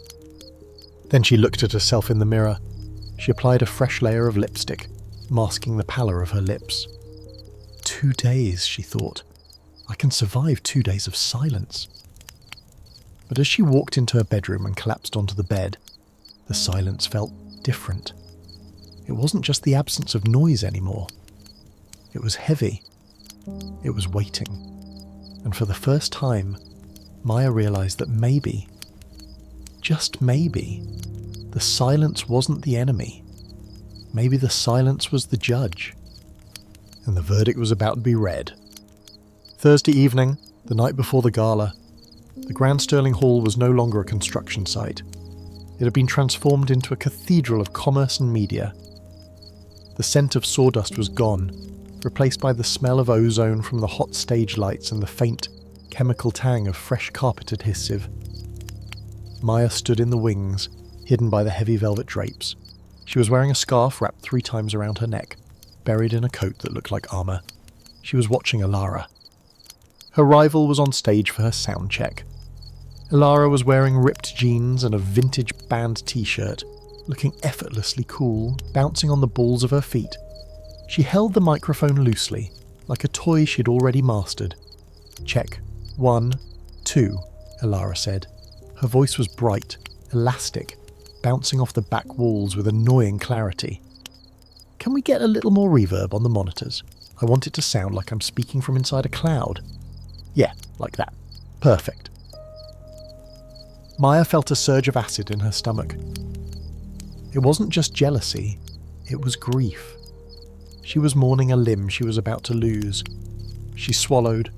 Then she looked at herself in the mirror. She applied a fresh layer of lipstick, masking the pallor of her lips. 2 days, she thought. I can survive 2 days of silence. But as she walked into her bedroom and collapsed onto the bed, the silence felt different. It wasn't just the absence of noise anymore. It was heavy. It was waiting. And for the first time, Maya realized that maybe, just maybe, the silence wasn't the enemy. Maybe the silence was the judge. And the verdict was about to be read. Thursday evening, the night before the gala, the Grand Sterling Hall was no longer a construction site. It had been transformed into a cathedral of commerce and media. The scent of sawdust was gone, replaced by the smell of ozone from the hot stage lights and the faint, chemical tang of fresh carpet adhesive. Maya stood in the wings, hidden by the heavy velvet drapes. She was wearing a scarf wrapped 3 times around her neck, buried in a coat that looked like armour. She was watching Alara. Her rival was on stage for her sound check. Alara was wearing ripped jeans and a vintage band t-shirt, looking effortlessly cool, bouncing on the balls of her feet. She held the microphone loosely, like a toy she'd already mastered. Check, 1, 2, Alara said. Her voice was bright, elastic, bouncing off the back walls with annoying clarity. Can we get a little more reverb on the monitors? I want it to sound like I'm speaking from inside a cloud. Yeah, like that. Perfect. Maya felt a surge of acid in her stomach. It wasn't just jealousy, it was grief. She was mourning a limb she was about to lose. She swallowed.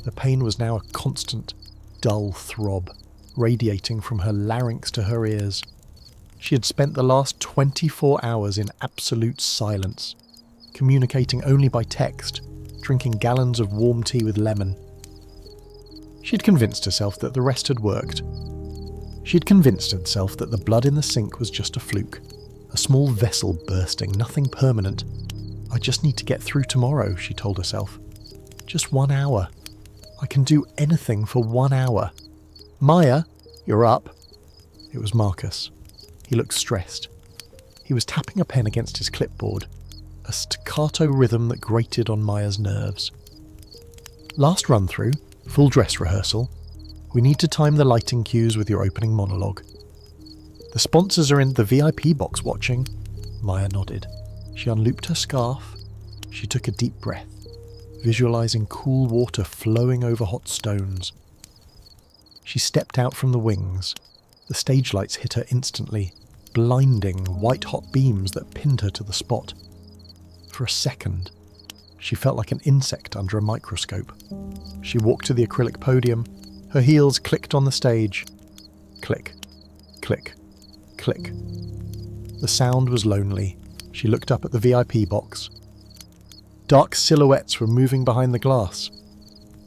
The pain was now a constant, dull throb, radiating from her larynx to her ears. She had spent the last 24 hours in absolute silence, communicating only by text, drinking gallons of warm tea with lemon. She'd convinced herself that the rest had worked. She'd convinced herself that the blood in the sink was just a fluke, a small vessel bursting, nothing permanent. I just need to get through tomorrow, she told herself. Just 1 hour. I can do anything for 1 hour. Maya, you're up. It was Marcus. He looked stressed. He was tapping a pen against his clipboard, a staccato rhythm that grated on Maya's nerves. Last run-through, full dress rehearsal. We need to time the lighting cues with your opening monologue. The sponsors are in the VIP box watching. Maya nodded. She unlooped her scarf. She took a deep breath, visualizing cool water flowing over hot stones. She stepped out from the wings. The stage lights hit her instantly, blinding, white-hot beams that pinned her to the spot. For a second, she felt like an insect under a microscope. She walked to the acrylic podium. Her heels clicked on the stage. Click, click, click. The sound was lonely. She looked up at the VIP box. Dark silhouettes were moving behind the glass.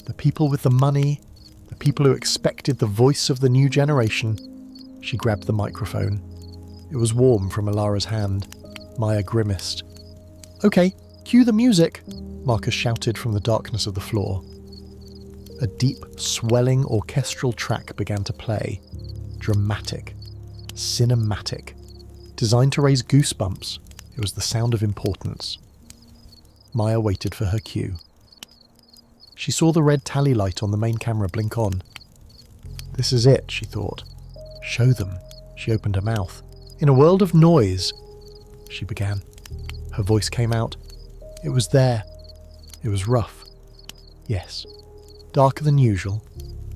The people with the money, the people who expected the voice of the new generation. She grabbed the microphone. It was warm from Alara's hand. Maya grimaced. Okay, cue the music, Marcus shouted from the darkness of the floor. A deep, swelling orchestral track began to play. Dramatic, cinematic, designed to raise goosebumps. It was the sound of importance. Maya waited for her cue. She saw the red tally light on the main camera blink on. This is it, she thought. Show them. She opened her mouth. In a world of noise, she began. Her voice came out. It was there. It was rough. Yes. Darker than usual,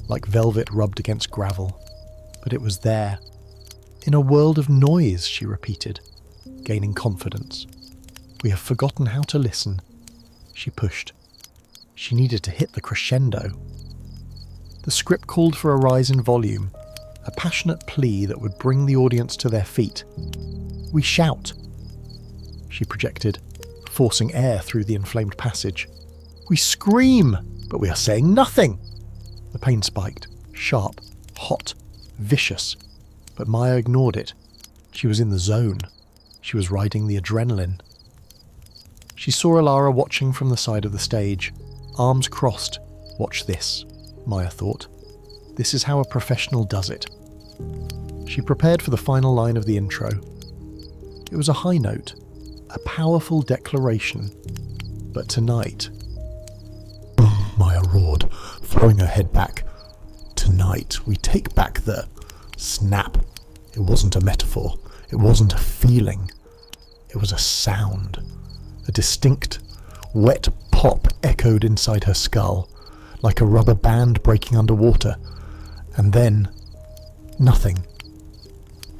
like velvet rubbed against gravel. But it was there. In a world of noise, she repeated, gaining confidence. We have forgotten how to listen. She pushed. She needed to hit the crescendo. The script called for a rise in volume, a passionate plea that would bring the audience to their feet. We shout. She projected, forcing air through the inflamed passage. We scream, but we are saying nothing. The pain spiked, sharp, hot, vicious, but Maya ignored it. She was in the zone. She was riding the adrenaline. She saw Alara watching from the side of the stage, arms crossed. Watch this, Maya thought. This is how a professional does it. She prepared for the final line of the intro. It was a high note, a powerful declaration. But tonight... Maya roared, throwing her head back. Tonight we take back the... Snap. It wasn't a metaphor. It wasn't a feeling. It was a sound. A distinct, wet pop echoed inside her skull, like a rubber band breaking underwater. And then... nothing.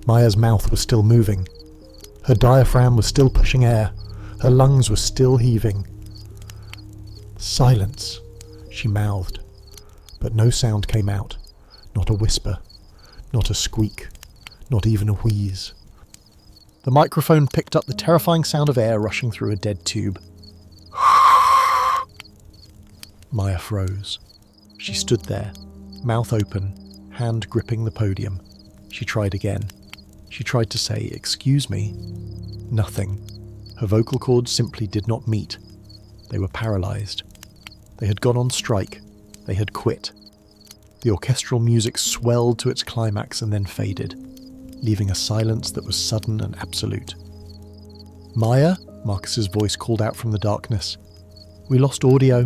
Maya's mouth was still moving. Her diaphragm was still pushing air. Her lungs were still heaving. Silence, she mouthed. But no sound came out. Not a whisper. Not a squeak. Not even a wheeze. The microphone picked up the terrifying sound of air rushing through a dead tube. Maya froze. She stood there, mouth open, hand gripping the podium. She tried again. She tried to say, "Excuse me." Nothing. Her vocal cords simply did not meet. They were paralysed. They had gone on strike. They had quit. The orchestral music swelled to its climax and then faded, leaving a silence that was sudden and absolute. "Maya?" Marcus's voice called out from the darkness. "We lost audio."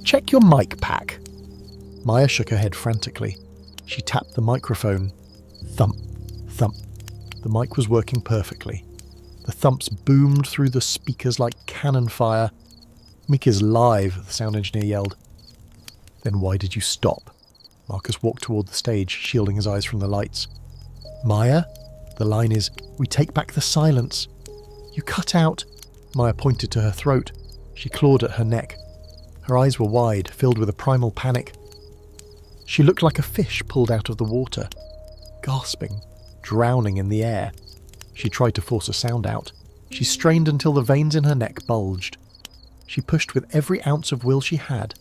"Check your mic pack." Maya shook her head frantically. She tapped the microphone. Thump, thump. The mic was working perfectly. The thumps boomed through the speakers like cannon fire. "Mick is live," the sound engineer yelled. "Then why did you stop?" Marcus walked toward the stage, shielding his eyes from the lights. "Maya?" The line is, "We take back the silence." "You cut out." Maya pointed to her throat. She clawed at her neck. Her eyes were wide, filled with a primal panic. She looked like a fish pulled out of the water, gasping, drowning in the air. She tried to force a sound out. She strained until the veins in her neck bulged. She pushed with every ounce of will she had.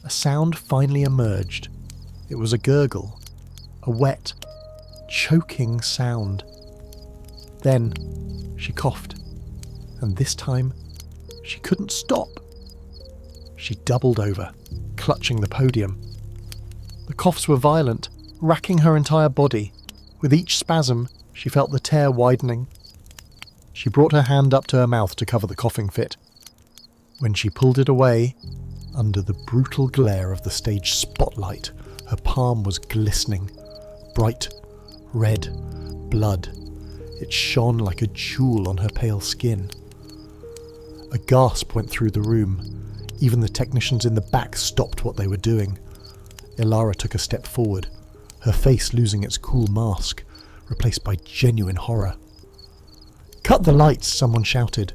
A sound finally emerged. It was a gurgle, a wet, choking sound. Then she coughed, and this time she couldn't stop. She doubled over, clutching the podium. The coughs were violent, racking her entire body. With each spasm, she felt the tear widening. She brought her hand up to her mouth to cover the coughing fit. When she pulled it away, under the brutal glare of the stage spotlight, her palm was glistening. Bright, red blood. It shone like a jewel on her pale skin. A gasp went through the room. Even the technicians in the back stopped what they were doing. Ilara took a step forward, her face losing its cool mask, replaced by genuine horror. "Cut the lights," someone shouted.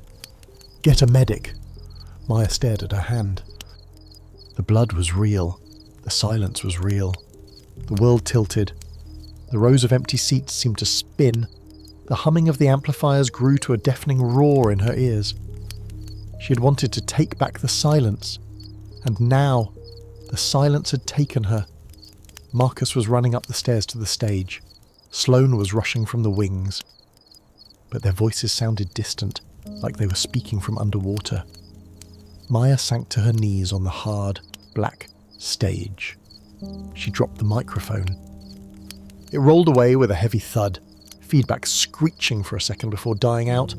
"Get a medic." Maya stared at her hand. The blood was real. The silence was real. The world tilted. The rows of empty seats seemed to spin. The humming of the amplifiers grew to a deafening roar in her ears. She had wanted to take back the silence, and now the silence had taken her. Marcus was running up the stairs to the stage. Sloane was rushing from the wings. But their voices sounded distant, like they were speaking from underwater. Maya sank to her knees on the hard, black stage. She dropped the microphone. It rolled away with a heavy thud, feedback screeching for a second before dying out.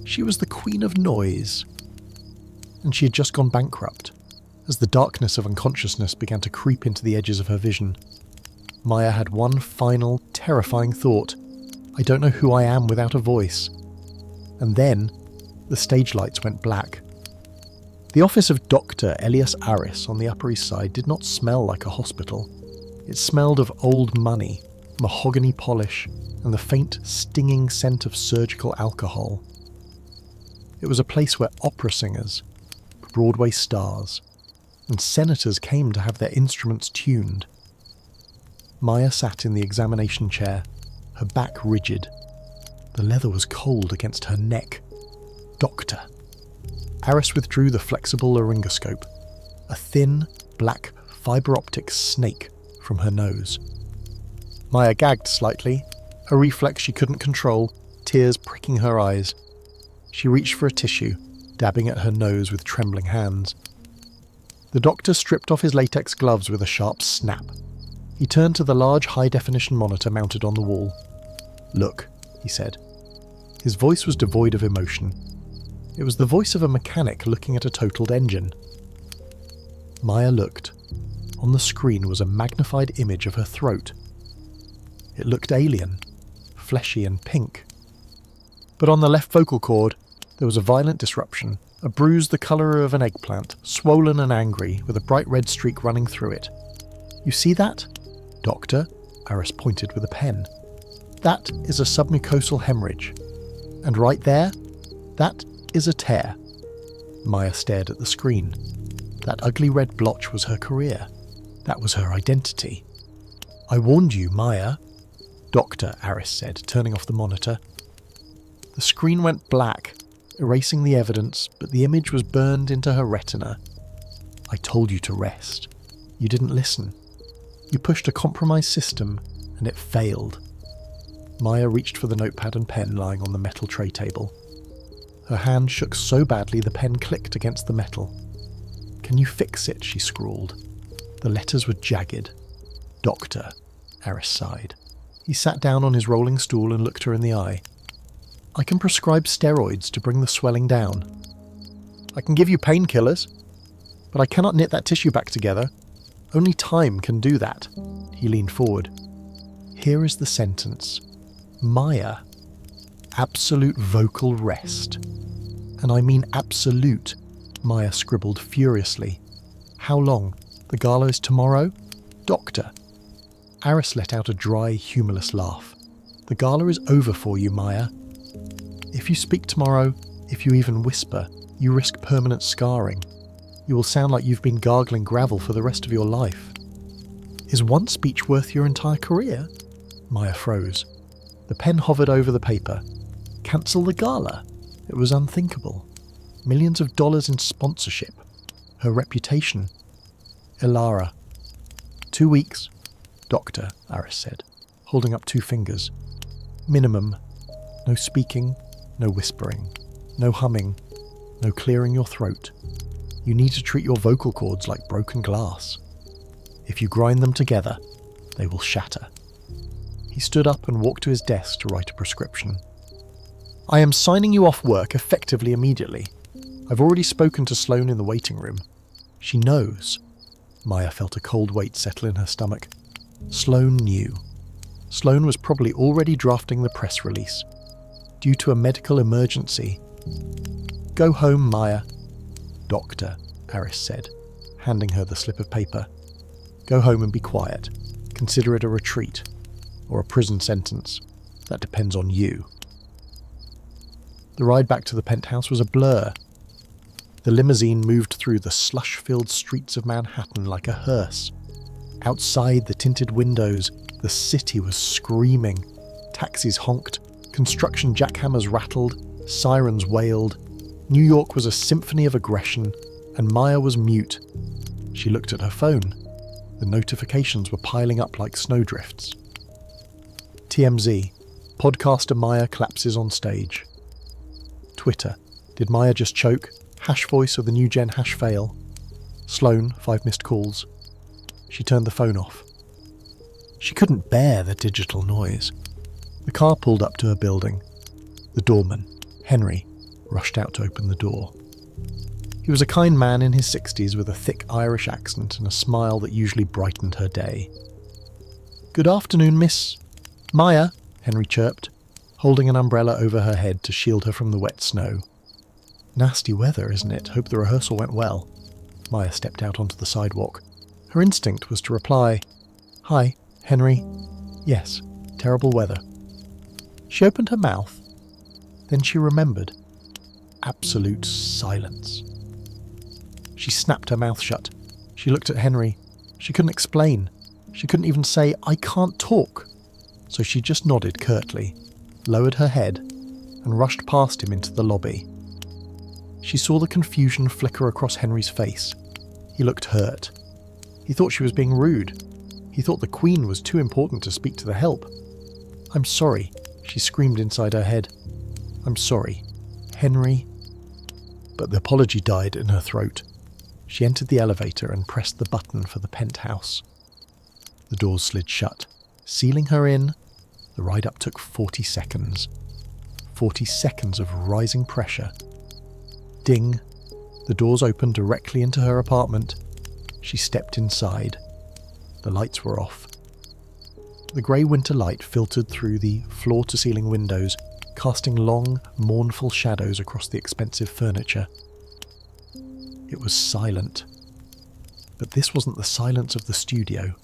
She was the queen of noise. And she had just gone bankrupt. As the darkness of unconsciousness began to creep into the edges of her vision, Maya had one final, terrifying thought. I don't know who I am without a voice. And then, the stage lights went black. The office of Dr. Elias Aris on the Upper East Side did not smell like a hospital. It smelled of old money, mahogany polish, and the faint, stinging scent of surgical alcohol. It was a place where opera singers, Broadway stars, and senators came to have their instruments tuned. Maya sat in the examination chair, her back rigid. The leather was cold against her neck. Doctor. Aris withdrew the flexible laryngoscope, a thin, black, fibre-optic snake from her nose. Maya gagged slightly, a reflex she couldn't control, tears pricking her eyes. She reached for a tissue, dabbing at her nose with trembling hands. The doctor stripped off his latex gloves with a sharp snap. He turned to the large high-definition monitor mounted on the wall. "Look," he said. His voice was devoid of emotion. It was the voice of a mechanic looking at a totaled engine. Maya looked. On the screen was a magnified image of her throat. It looked alien, fleshy and pink. But on the left vocal cord, there was a violent disruption, a bruise the colour of an eggplant, swollen and angry, with a bright red streak running through it. "You see that?" "Doctor," Aris pointed with a pen. "That is a submucosal hemorrhage. And right there, that is a tear." Maya stared at the screen. That ugly red blotch was her career. That was her identity. "I warned you, Maya." "Doctor," Aris said, turning off the monitor. The screen went black, erasing the evidence, but the image was burned into her retina. "I told you to rest. You didn't listen. You pushed a compromised system, and it failed." Maya reached for the notepad and pen lying on the metal tray table. Her hand shook so badly the pen clicked against the metal. "Can you fix it?" she scrawled. The letters were jagged. "Doctor," Aris sighed. He sat down on his rolling stool and looked her in the eye. "I can prescribe steroids to bring the swelling down. I can give you painkillers, but I cannot knit that tissue back together. Only time can do that. He leaned forward. Here is the sentence. Maya. Absolute vocal rest. And I mean absolute, Maya scribbled furiously. How long? The gala is tomorrow? Doctor. Aris let out a dry, humourless laugh. The gala is over for you, Maya. If you speak tomorrow, if you even whisper, you risk permanent scarring. You will sound like you've been gargling gravel for the rest of your life. Is one speech worth your entire career? Maya froze. The pen hovered over the paper. Cancel the gala? It was unthinkable. Millions of dollars in sponsorship. Her reputation. Elara. 2 weeks. Doctor, Aris said, holding up 2 fingers. Minimum. No speaking, no whispering, no humming, no clearing your throat. You need to treat your vocal cords like broken glass. If you grind them together, they will shatter. He stood up and walked to his desk to write a prescription. I am signing you off work effectively immediately. I've already spoken to Sloane in the waiting room. She knows. Maya felt a cold weight settle in her stomach. Sloane knew. Sloane was probably already drafting the press release. Due to a medical emergency. Go home, Maya. Doctor, Aris said, handing her the slip of paper. Go home and be quiet. Consider it a retreat. Or a prison sentence. That depends on you. The ride back to the penthouse was a blur. The limousine moved through the slush-filled streets of Manhattan like a hearse. Outside the tinted windows, the city was screaming. Taxis honked, construction jackhammers rattled, sirens wailed. New York was a symphony of aggression, and Maya was mute. She looked at her phone. The notifications were piling up like snowdrifts. TMZ. Podcaster Maya collapses on stage. Twitter. Did Maya just choke? Hash voice or the new gen hash fail? Sloane, 5 missed calls. She turned the phone off. She couldn't bear the digital noise. The car pulled up to her building. The doorman, Henry, rushed out to open the door. He was a kind man in his 60s with a thick Irish accent and a smile that usually brightened her day. Good afternoon, Miss... Maya, Henry chirped, holding an umbrella over her head to shield her from the wet snow. Nasty weather, isn't it? Hope the rehearsal went well. Maya stepped out onto the sidewalk. Her instinct was to reply, Hi, Henry. Yes, terrible weather. She opened her mouth. Then she remembered. Absolute silence. She snapped her mouth shut. She looked at Henry. She couldn't explain. She couldn't even say, I can't talk. So she just nodded curtly, lowered her head, and rushed past him into the lobby. She saw the confusion flicker across Henry's face. He looked hurt. He thought she was being rude. He thought the Queen was too important to speak to the help. I'm sorry, she screamed inside her head. I'm sorry, Henry. But the apology died in her throat. She entered the elevator and pressed the button for the penthouse. The doors slid shut. Sealing her in, the ride up took 40 seconds. 40 seconds of rising pressure. Ding. The doors opened directly into her apartment. She stepped inside. The lights were off. The grey winter light filtered through the floor-to-ceiling windows, casting long, mournful shadows across the expensive furniture. It was silent. But this wasn't the silence of the studio.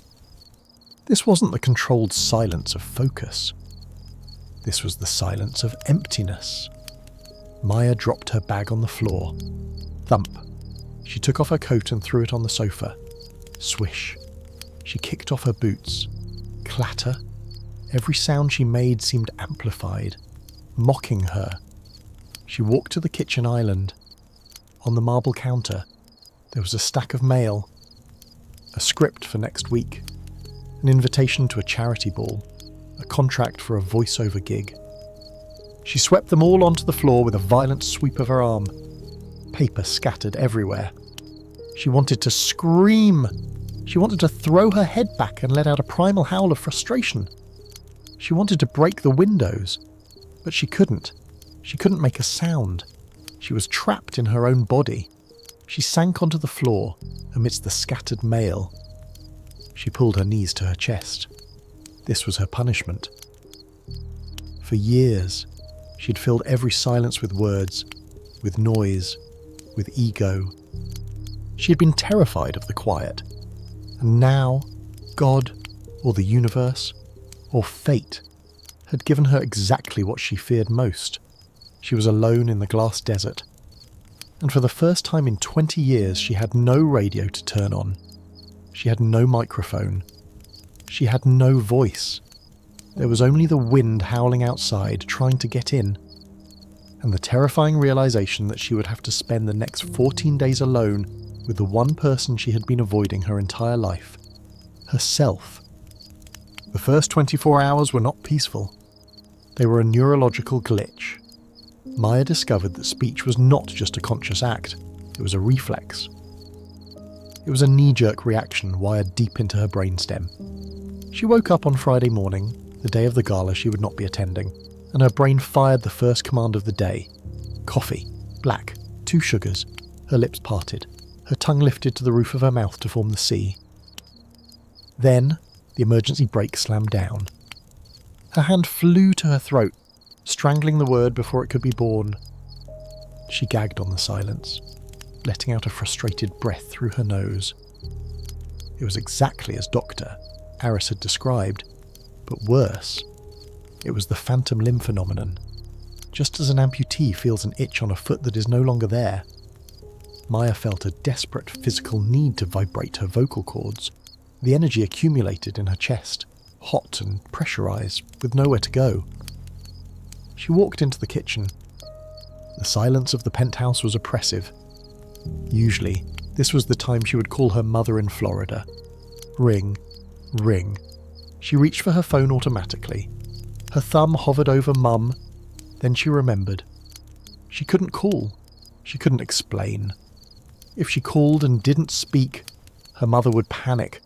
This wasn't the controlled silence of focus. This was the silence of emptiness. Maya dropped her bag on the floor. Thump. She took off her coat and threw it on the sofa. Swish. She kicked off her boots. Clatter. Every sound she made seemed amplified, mocking her. She walked to the kitchen island. On the marble counter, there was a stack of mail. A script for next week. An invitation to a charity ball, a contract for a voiceover gig. She swept them all onto the floor with a violent sweep of her arm. Paper scattered everywhere. She wanted to scream. She wanted to throw her head back and let out a primal howl of frustration. She wanted to break the windows, but she couldn't. She couldn't make a sound. She was trapped in her own body. She sank onto the floor amidst the scattered mail. She pulled her knees to her chest. This was her punishment. For years, she'd filled every silence with words, with noise, with ego. She had been terrified of the quiet. And now, God, or the universe, or fate, had given her exactly what she feared most. She was alone in the glass desert. And for the first time in 20 years, she had no radio to turn on. She had no microphone. She had no voice. There was only the wind howling outside, trying to get in. And the terrifying realization that she would have to spend the next 14 days alone with the one person she had been avoiding her entire life. Herself. The first 24 hours were not peaceful. They were a neurological glitch. Maya discovered that speech was not just a conscious act, it was a reflex. It was a knee-jerk reaction wired deep into her brainstem. She woke up on Friday morning, the day of the gala she would not be attending, and her brain fired the first command of the day. Coffee. Black. 2 sugars. Her lips parted. Her tongue lifted to the roof of her mouth to form the C. Then, the emergency brake slammed down. Her hand flew to her throat, strangling the word before it could be born. She gagged on the silence, letting out a frustrated breath through her nose. It was exactly as Dr. Aris had described, but worse. It was the phantom limb phenomenon. Just as an amputee feels an itch on a foot that is no longer there, Maya felt a desperate physical need to vibrate her vocal cords. The energy accumulated in her chest, hot and pressurized, with nowhere to go. She walked into the kitchen. The silence of the penthouse was oppressive. Usually, this was the time she would call her mother in Florida. Ring, ring. She reached for her phone automatically. Her thumb hovered over Mum. Then she remembered. She couldn't call. She couldn't explain. If she called and didn't speak, her mother would panic,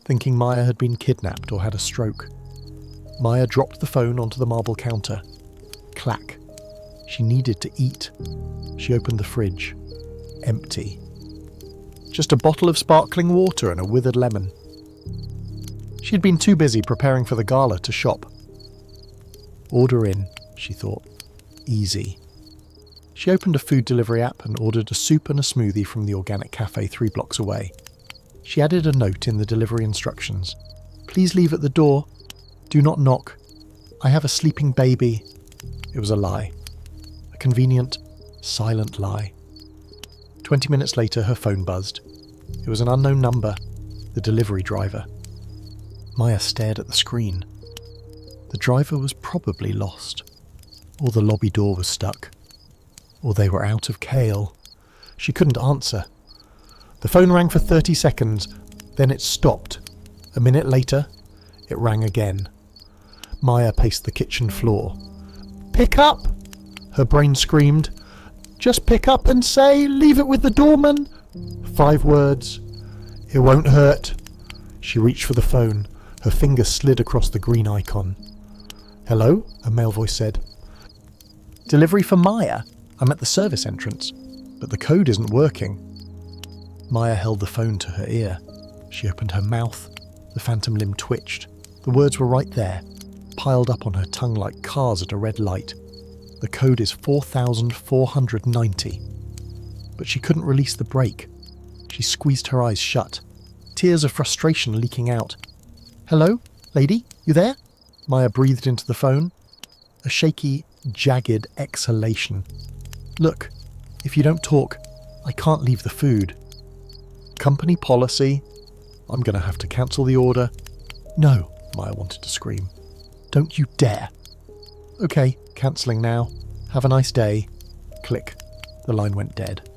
thinking Maya had been kidnapped or had a stroke. Maya dropped the phone onto the marble counter. Clack. She needed to eat. She opened the fridge. Empty. Just a bottle of sparkling water and a withered lemon. She'd been too busy preparing for the gala to shop. Order in, she thought. Easy. She opened a food delivery app and ordered a soup and a smoothie from the organic cafe 3 blocks away. She added a note in the delivery instructions. Please leave at the door. Do not knock. I have a sleeping baby. It was a lie. A convenient, silent lie. 20 minutes later, her phone buzzed. It was an unknown number. The delivery driver. Maya stared at the screen. The driver was probably lost. Or the lobby door was stuck. Or they were out of kale. She couldn't answer. The phone rang for 30 seconds, then it stopped. A minute later, it rang again. Maya paced the kitchen floor. Pick up! Her brain screamed. Just pick up and say, leave it with the doorman. 5 words. It won't hurt. She reached for the phone. Her finger slid across the green icon. Hello? A male voice said. Delivery for Maya. I'm at the service entrance, but the code isn't working. Maya held the phone to her ear. She opened her mouth. The phantom limb twitched. The words were right there, piled up on her tongue like cars at a red light. The code is 4,490. But she couldn't release the brake. She squeezed her eyes shut, tears of frustration leaking out. Hello? Lady? You there? Maya breathed into the phone. A shaky, jagged exhalation. Look, if you don't talk, I can't leave the food. Company policy. I'm going to have to cancel the order. No, Maya wanted to scream. Don't you dare. Okay, cancelling now. Have a nice day. Click. The line went dead.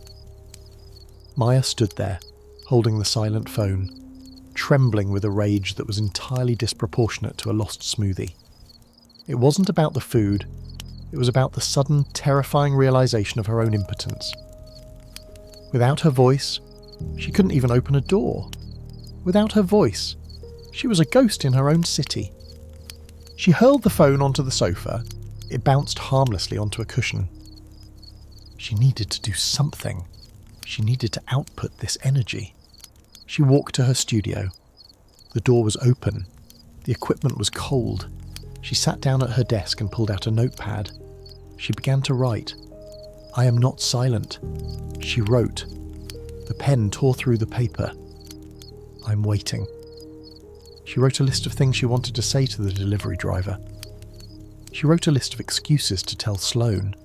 Maya stood there, holding the silent phone, trembling with a rage that was entirely disproportionate to a lost smoothie. It wasn't about the food. It was about the sudden, terrifying realization of her own impotence. Without her voice, she couldn't even open a door. Without her voice, she was a ghost in her own city. She hurled the phone onto the sofa. It bounced harmlessly onto a cushion. She needed to do something. She needed to output this energy. She walked to her studio. The door was open. The equipment was cold. She sat down at her desk and pulled out a notepad. She began to write. "I am not silent." She wrote. The pen tore through the paper. "I'm waiting." She wrote a list of things she wanted to say to the delivery driver. She wrote a list of excuses to tell Sloane.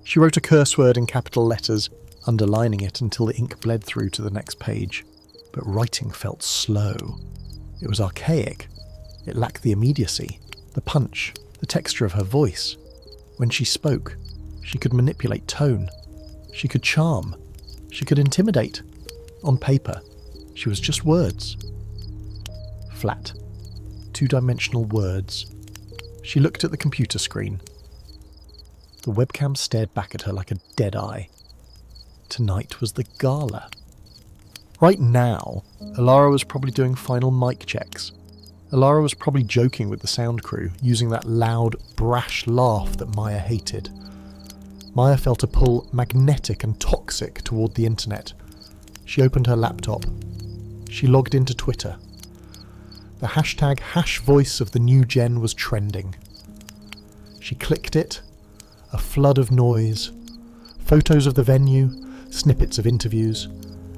She wrote a curse word in capital letters, underlining it until the ink bled through to the next page. But writing felt slow. It was archaic. It lacked the immediacy, the punch, the texture of her voice. When she spoke, she could manipulate tone. She could charm. She could intimidate. On paper, she was just words. Flat, two-dimensional words. She looked at the computer screen. The webcam stared back at her like a dead eye. Tonight was the gala. Right now, Alara was probably doing final mic checks. Alara was probably joking with the sound crew, using that loud, brash laugh that Maya hated. Maya felt a pull magnetic and toxic toward the internet. She opened her laptop. She logged into Twitter. The hashtag #voice of the new gen was trending. She clicked it. A flood of noise. Photos of the venue, snippets of interviews.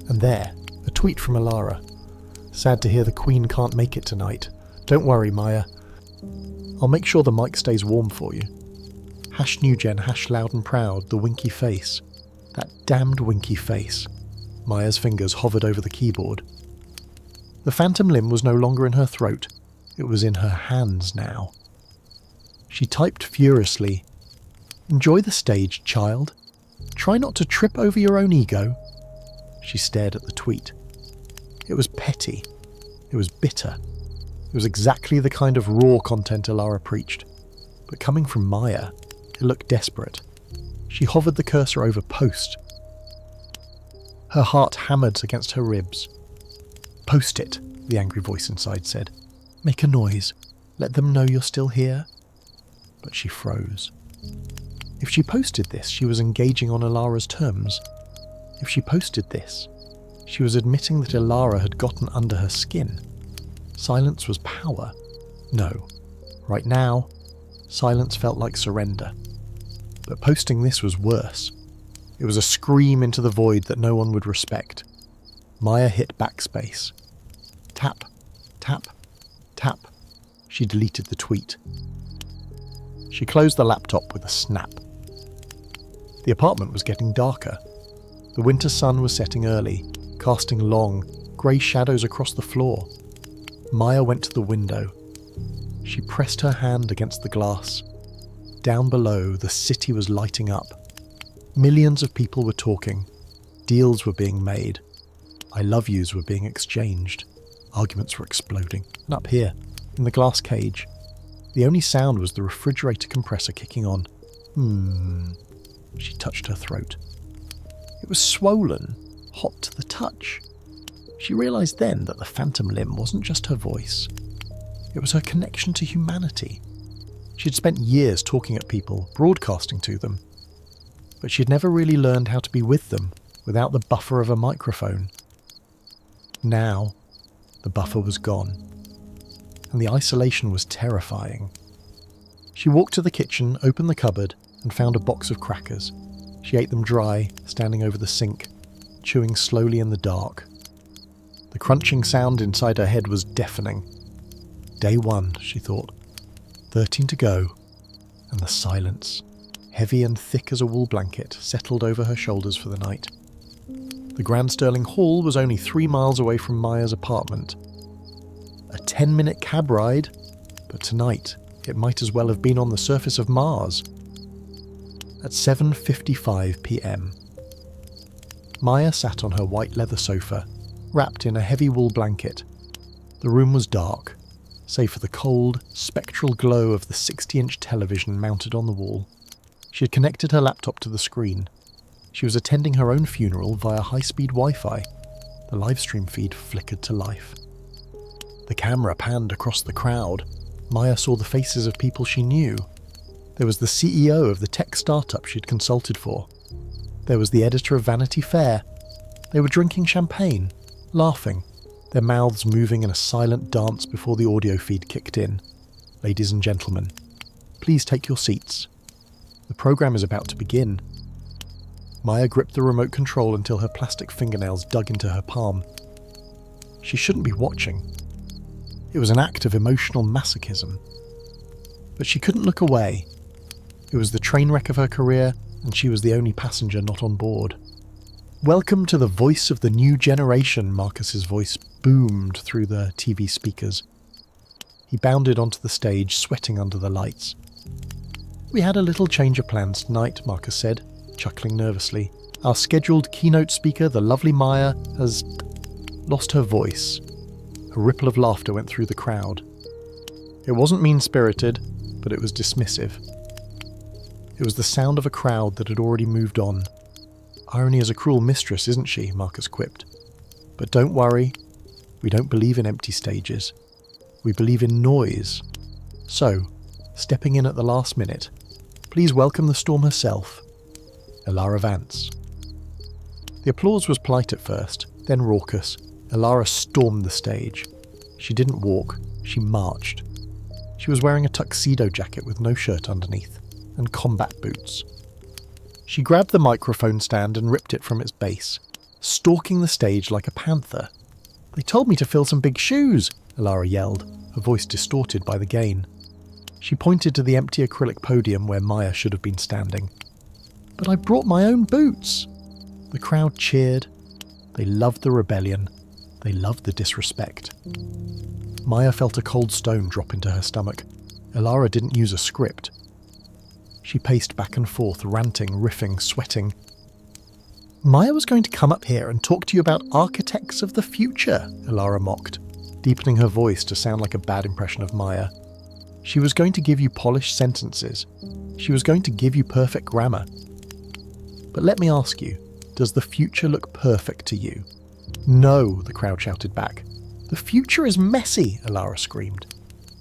And there, a tweet from Alara. "Sad to hear the Queen can't make it tonight. Don't worry, Maya. I'll make sure the mic stays warm for you." #newgen, #loud and proud, the winky face. That damned winky face. Maya's fingers hovered over the keyboard. The phantom limb was no longer in her throat. It was in her hands now. She typed furiously. "Enjoy the stage, child. Try not to trip over your own ego." She stared at the tweet. It was petty. It was bitter. It was exactly the kind of raw content Alara preached. But coming from Maya, it looked desperate. She hovered the cursor over post. Her heart hammered against her ribs. "Post it," the angry voice inside said. "Make a noise. Let them know you're still here." But she froze. If she posted this, she was engaging on Alara's terms. If she posted this, she was admitting that Alara had gotten under her skin. Silence was power. No. Right now, silence felt like surrender. But posting this was worse. It was a scream into the void that no one would respect. Maya hit backspace. Tap, tap, tap. She deleted the tweet. She closed the laptop with a snap. The apartment was getting darker. The winter sun was setting early, casting long, grey shadows across the floor. Maya went to the window. She pressed her hand against the glass. Down below, the city was lighting up. Millions of people were talking. Deals were being made. I love yous were being exchanged. Arguments were exploding. And up here, in the glass cage, the only sound was the refrigerator compressor kicking on. She touched her throat. It was swollen, hot to the touch. She realised then that the phantom limb wasn't just her voice. It was her connection to humanity. She had spent years talking at people, broadcasting to them. But she had never really learned how to be with them without the buffer of a microphone. Now, the buffer was gone. And the isolation was terrifying. She walked to the kitchen, opened the cupboard, and found a box of crackers. She ate them dry, standing over the sink, chewing slowly in the dark. The crunching sound inside her head was deafening. Day 1, she thought. 13 to go. And the silence, heavy and thick as a wool blanket, settled over her shoulders for the night. The Grand Sterling Hall was only 3 miles away from Maya's apartment. A 10-minute cab ride, but tonight it might as well have been on the surface of Mars. At 7:55 p.m. Maya sat on her white leather sofa, wrapped in a heavy wool blanket. The room was dark, save for the cold, spectral glow of the 60-inch television mounted on the wall. She had connected her laptop to the screen. She was attending her own funeral via high-speed Wi-Fi. The livestream feed flickered to life. The camera panned across the crowd. Maya saw the faces of people she knew. There was the CEO of the tech startup she'd consulted for. There was the editor of Vanity Fair. They were drinking champagne, laughing. their mouths moving in a silent dance before the audio feed kicked in. Ladies and gentlemen, please take your seats. The program is about to begin. Maya gripped the remote control until her plastic fingernails dug into her palm. She shouldn't be watching. It was an act of emotional masochism. But she couldn't look away. It was the train wreck of her career, and she was the only passenger not on board. "Welcome to the voice of the new generation," Marcus's voice boomed through the TV speakers. He bounded onto the stage, sweating under the lights. "We had a little change of plans tonight," Marcus said, chuckling nervously. "Our scheduled keynote speaker, the lovely Maya, has lost her voice." A ripple of laughter went through the crowd. It wasn't mean-spirited, but it was dismissive. It was the sound of a crowd that had already moved on. "Irony is a cruel mistress, isn't she?" Marcus quipped. "But don't worry, we don't believe in empty stages. We believe in noise. So, stepping in at the last minute, please welcome the storm herself, Elara Vance." The applause was polite at first, then raucous. Elara stormed the stage. She didn't walk, she marched. She was wearing a tuxedo jacket with no shirt underneath, and combat boots. She grabbed the microphone stand and ripped it from its base, stalking the stage like a panther. "They told me to fill some big shoes," Elara yelled, her voice distorted by the gain. She pointed to the empty acrylic podium where Maya should have been standing. "But I brought my own boots." The crowd cheered. They loved the rebellion. They loved the disrespect. Maya felt a cold stone drop into her stomach. Elara didn't use a script. She paced back and forth, ranting, riffing, sweating. "Maya was going to come up here and talk to you about architects of the future," Elara mocked, deepening her voice to sound like a bad impression of Maya. "She was going to give you polished sentences. She was going to give you perfect grammar. But let me ask you, does the future look perfect to you?" "No," the crowd shouted back. "The future is messy," Elara screamed.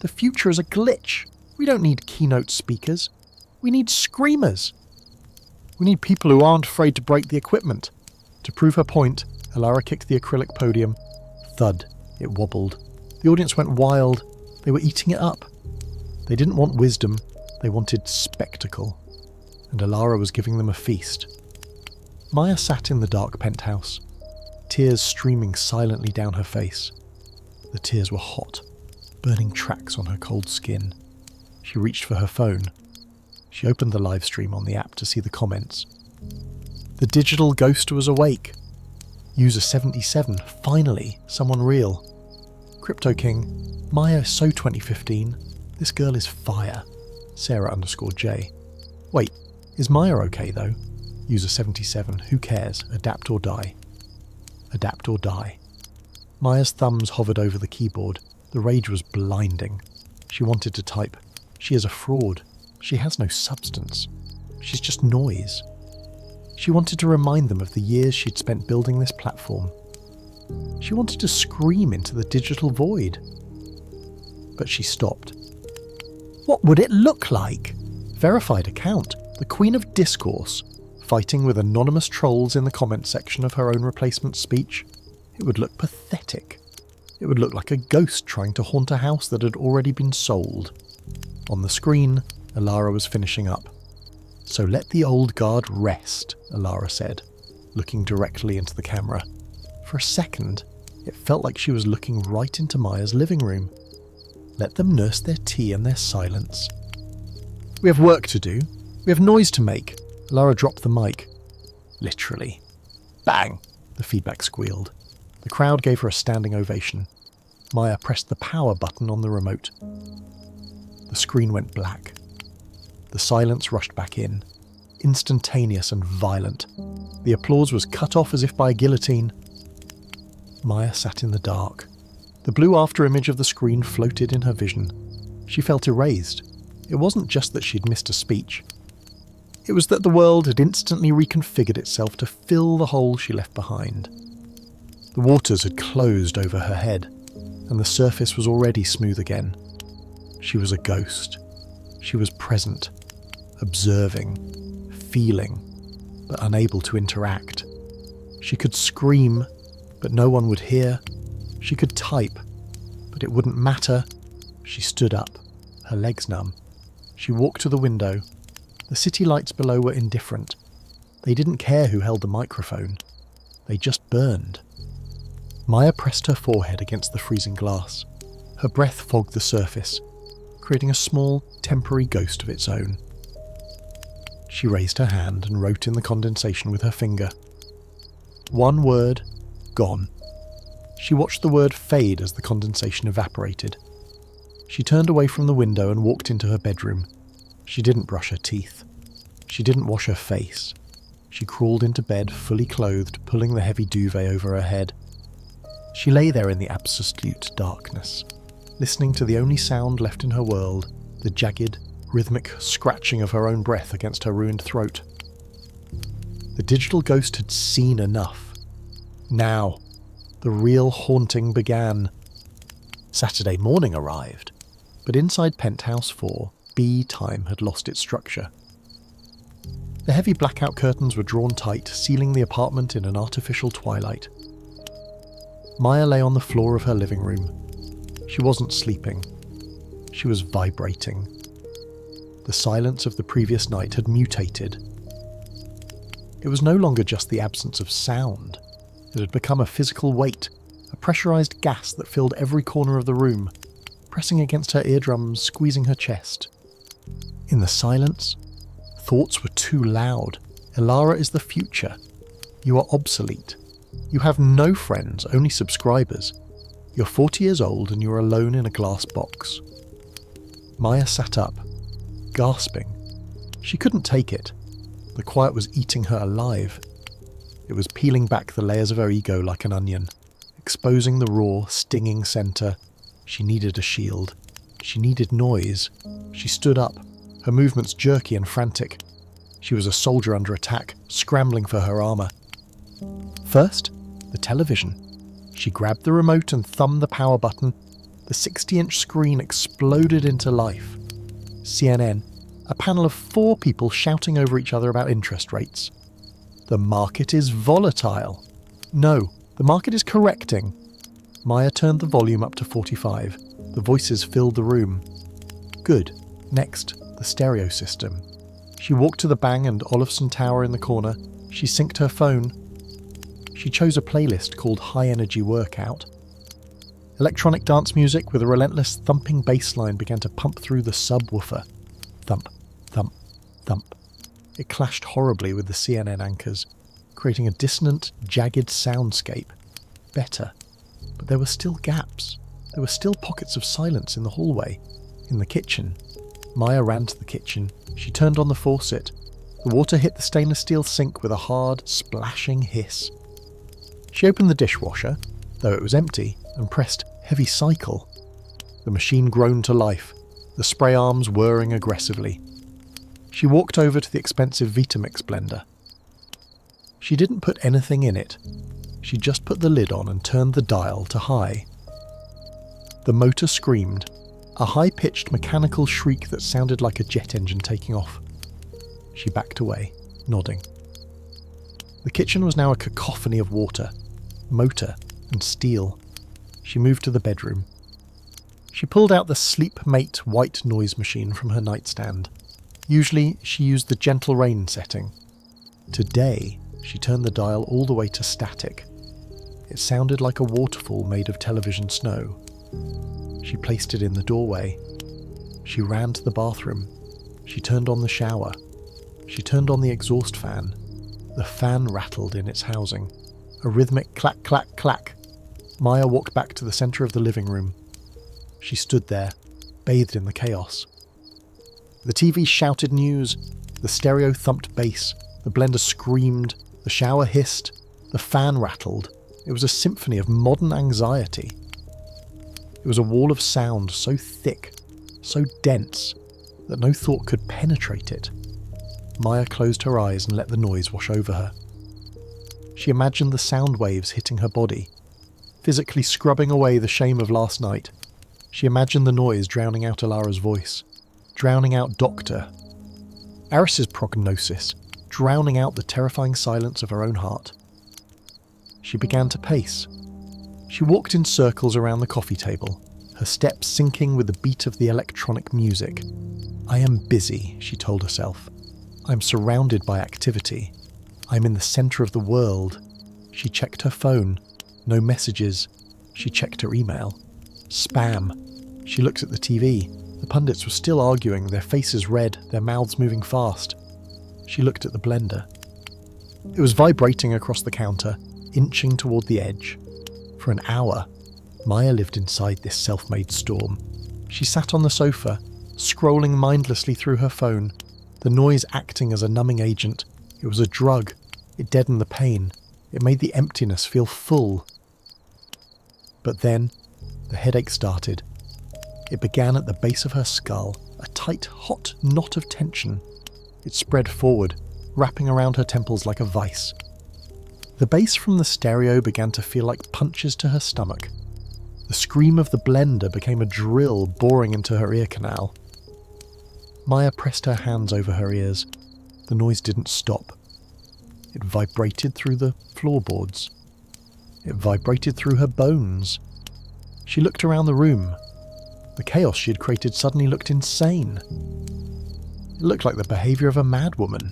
"The future is a glitch. We don't need keynote speakers. We need screamers. We need people who aren't afraid to break the equipment." To prove her point, Elara kicked the acrylic podium. Thud. It wobbled. The audience went wild. They were eating it up. They didn't want wisdom. They wanted spectacle. And Elara was giving them a feast. Maya sat in the dark penthouse, tears streaming silently down her face. The tears were hot, burning tracks on her cold skin. She reached for her phone. She opened the live stream on the app to see the comments. The digital ghost was awake. User 77, finally, someone real. Crypto King, Maya is so 2015. This girl is fire. Sarah_J. Wait, is Maya okay though? User 77, who cares? Adapt or die. Adapt or die. Maya's thumbs hovered over the keyboard. The rage was blinding. She wanted to type, "She is a fraud. She has no substance. She's just noise." She wanted to remind them of the years she'd spent building this platform. She wanted to scream into the digital void. But she stopped. What would it look like? Verified account, the Queen of Discourse, fighting with anonymous trolls in the comment section of her own replacement speech. It would look pathetic. It would look like a ghost trying to haunt a house that had already been sold. On the screen, Elara was finishing up. "So let the old guard rest," Elara said, looking directly into the camera. For a second, it felt like she was looking right into Maya's living room. Let them nurse their tea and their silence. "We have work to do. We have noise to make." Elara dropped the mic. Literally. Bang! The feedback squealed. The crowd gave her a standing ovation. Maya pressed the power button on the remote. The screen went black. The silence rushed back in, instantaneous and violent. The applause was cut off as if by a guillotine. Maya sat in the dark. The blue afterimage of the screen floated in her vision. She felt erased. It wasn't just that she'd missed a speech. It was that the world had instantly reconfigured itself to fill the hole she left behind. The waters had closed over her head, and the surface was already smooth again. She was a ghost. She was present, observing, feeling, but unable to interact. She could scream, but no one would hear. She could type, but it wouldn't matter. She stood up, her legs numb. She walked to the window. The city lights below were indifferent. They didn't care who held the microphone. They just burned. Maya pressed her forehead against the freezing glass. Her breath fogged the surface, creating a small, temporary ghost of its own. She raised her hand and wrote in the condensation with her finger. One word, gone. She watched the word fade as the condensation evaporated. She turned away from the window and walked into her bedroom. She didn't brush her teeth. She didn't wash her face. She crawled into bed, fully clothed, pulling the heavy duvet over her head. She lay there in the absolute darkness, listening to the only sound left in her world, the jagged, rhythmic scratching of her own breath against her ruined throat. The digital ghost had seen enough. Now, the real haunting began. Saturday morning arrived, but inside Penthouse 4, B time had lost its structure. The heavy blackout curtains were drawn tight, sealing the apartment in an artificial twilight. Maya lay on the floor of her living room. She wasn't sleeping. She was vibrating. The silence of the previous night had mutated. It was no longer just the absence of sound. It had become a physical weight, a pressurized gas that filled every corner of the room, pressing against her eardrums, squeezing her chest. In the silence, thoughts were too loud. Elara is the future. You are obsolete. You have no friends, only subscribers. You're 40 years old and you're alone in a glass box. Maya sat up, gasping. She couldn't take it. The quiet was eating her alive. It was peeling back the layers of her ego like an onion, exposing the raw, stinging centre. She needed a shield. She needed noise. She stood up, her movements jerky and frantic. She was a soldier under attack, scrambling for her armour. First, the television. She grabbed the remote and thumbed the power button. The 60-inch screen exploded into life. CNN, a panel of 4 people shouting over each other about interest rates. The market is volatile. No, the market is correcting. Maya turned the volume up to 45. The voices filled the room. Good. Next, the stereo system. She walked to the Bang & Olufsen Tower in the corner. She synced her phone. She chose a playlist called High Energy Workout. Electronic dance music with a relentless thumping bass line began to pump through the subwoofer. Thump, thump, thump. It clashed horribly with the CNN anchors, creating a dissonant, jagged soundscape. Better. But there were still gaps. There were still pockets of silence in the hallway, in the kitchen. Maya ran to the kitchen. She turned on the faucet. The water hit the stainless steel sink with a hard, splashing hiss. She opened the dishwasher, though it was empty, and pressed heavy cycle. The machine groaned to life, the spray arms whirring aggressively. She walked over to the expensive Vitamix blender. She didn't put anything in it. She just put the lid on and turned the dial to high. The motor screamed, a high-pitched mechanical shriek that sounded like a jet engine taking off. She backed away, nodding. The kitchen was now a cacophony of water, motor, and steel. She moved to the bedroom. She pulled out the Sleepmate white noise machine from her nightstand. Usually, she used the gentle rain setting. Today, she turned the dial all the way to static. It sounded like a waterfall made of television snow. She placed it in the doorway. She ran to the bathroom. She turned on the shower. She turned on the exhaust fan. The fan rattled in its housing. A rhythmic clack, clack, clack. Maya walked back to the centre of the living room. She stood there, bathed in the chaos. The TV shouted news. The stereo thumped bass. The blender screamed. The shower hissed. The fan rattled. It was a symphony of modern anxiety. It was a wall of sound so thick, so dense, that no thought could penetrate it. Maya closed her eyes and let the noise wash over her. She imagined the sound waves hitting her body, physically scrubbing away the shame of last night. She imagined the noise drowning out Elara's voice, drowning out Doctor, Aris's prognosis, drowning out the terrifying silence of her own heart. She began to pace. She walked in circles around the coffee table, her steps syncing with the beat of the electronic music. I am busy, she told herself. I'm surrounded by activity. I'm in the center of the world. She checked her phone. No messages. She checked her email. Spam. She looked at the TV. The pundits were still arguing, their faces red, their mouths moving fast. She looked at the blender. It was vibrating across the counter, inching toward the edge. For an hour, Maya lived inside this self-made storm. She sat on the sofa, scrolling mindlessly through her phone, the noise acting as a numbing agent. It was a drug. It deadened the pain. It made the emptiness feel full. But then, the headache started. It began at the base of her skull, a tight, hot knot of tension. It spread forward, wrapping around her temples like a vice. The bass from the stereo began to feel like punches to her stomach. The scream of the blender became a drill boring into her ear canal. Maya pressed her hands over her ears. The noise didn't stop. It vibrated through the floorboards. It vibrated through her bones. She looked around the room. The chaos she had created suddenly looked insane. It looked like the behavior of a madwoman.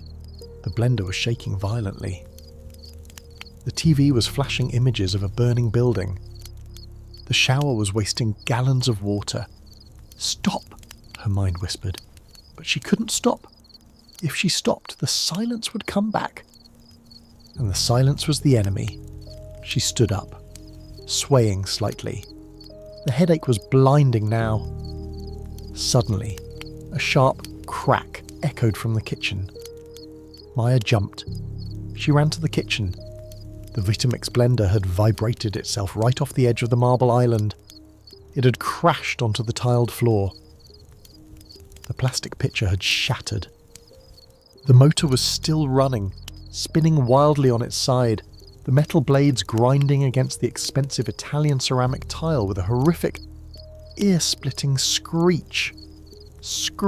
The blender was shaking violently. The TV was flashing images of a burning building. The shower was wasting gallons of water. Stop, her mind whispered. But she couldn't stop. If she stopped, the silence would come back. And the silence was the enemy. She stood up, swaying slightly. The headache was blinding now. Suddenly, a sharp crack echoed from the kitchen. Maya jumped. She ran to the kitchen. The Vitamix blender had vibrated itself right off the edge of the marble island. It had crashed onto the tiled floor. The plastic pitcher had shattered. The motor was still running, spinning wildly on its side, the metal blades grinding against the expensive Italian ceramic tile with a horrific, ear-splitting screech. Screech!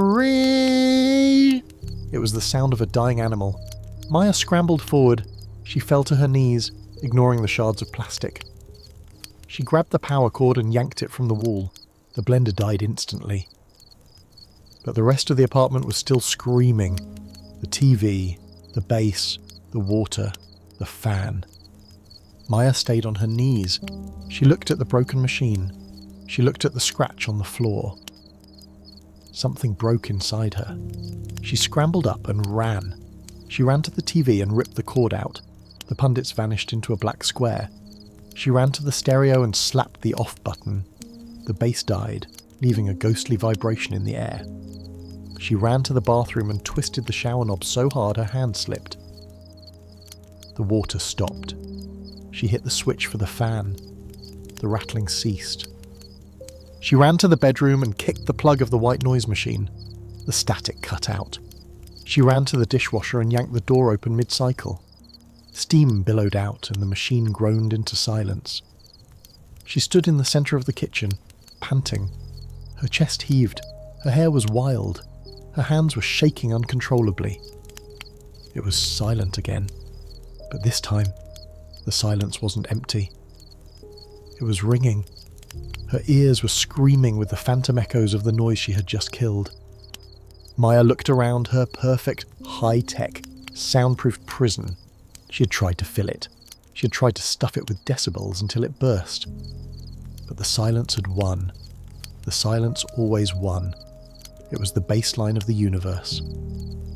It was the sound of a dying animal. Maya scrambled forward. She fell to her knees, ignoring the shards of plastic. She grabbed the power cord and yanked it from the wall. The blender died instantly. But the rest of the apartment was still screaming. The TV, the bass, the water, the fan. Maya stayed on her knees. She looked at the broken machine. She looked at the scratch on the floor. Something broke inside her. She scrambled up and ran. She ran to the TV and ripped the cord out. The pundits vanished into a black square. She ran to the stereo and slapped the off button. The bass died, leaving a ghostly vibration in the air. She ran to the bathroom and twisted the shower knob so hard her hand slipped. The water stopped. She hit the switch for the fan. The rattling ceased. She ran to the bedroom and kicked the plug of the white noise machine. The static cut out. She ran to the dishwasher and yanked the door open mid-cycle. Steam billowed out and the machine groaned into silence. She stood in the centre of the kitchen, panting. Her chest heaved. Her hair was wild. Her hands were shaking uncontrollably. It was silent again. But this time, the silence wasn't empty. It was ringing. Her ears were screaming with the phantom echoes of the noise she had just killed. Maya looked around her perfect, high-tech, soundproof prison. She had tried to fill it. She had tried to stuff it with decibels until it burst. But the silence had won. The silence always won. It was the baseline of the universe.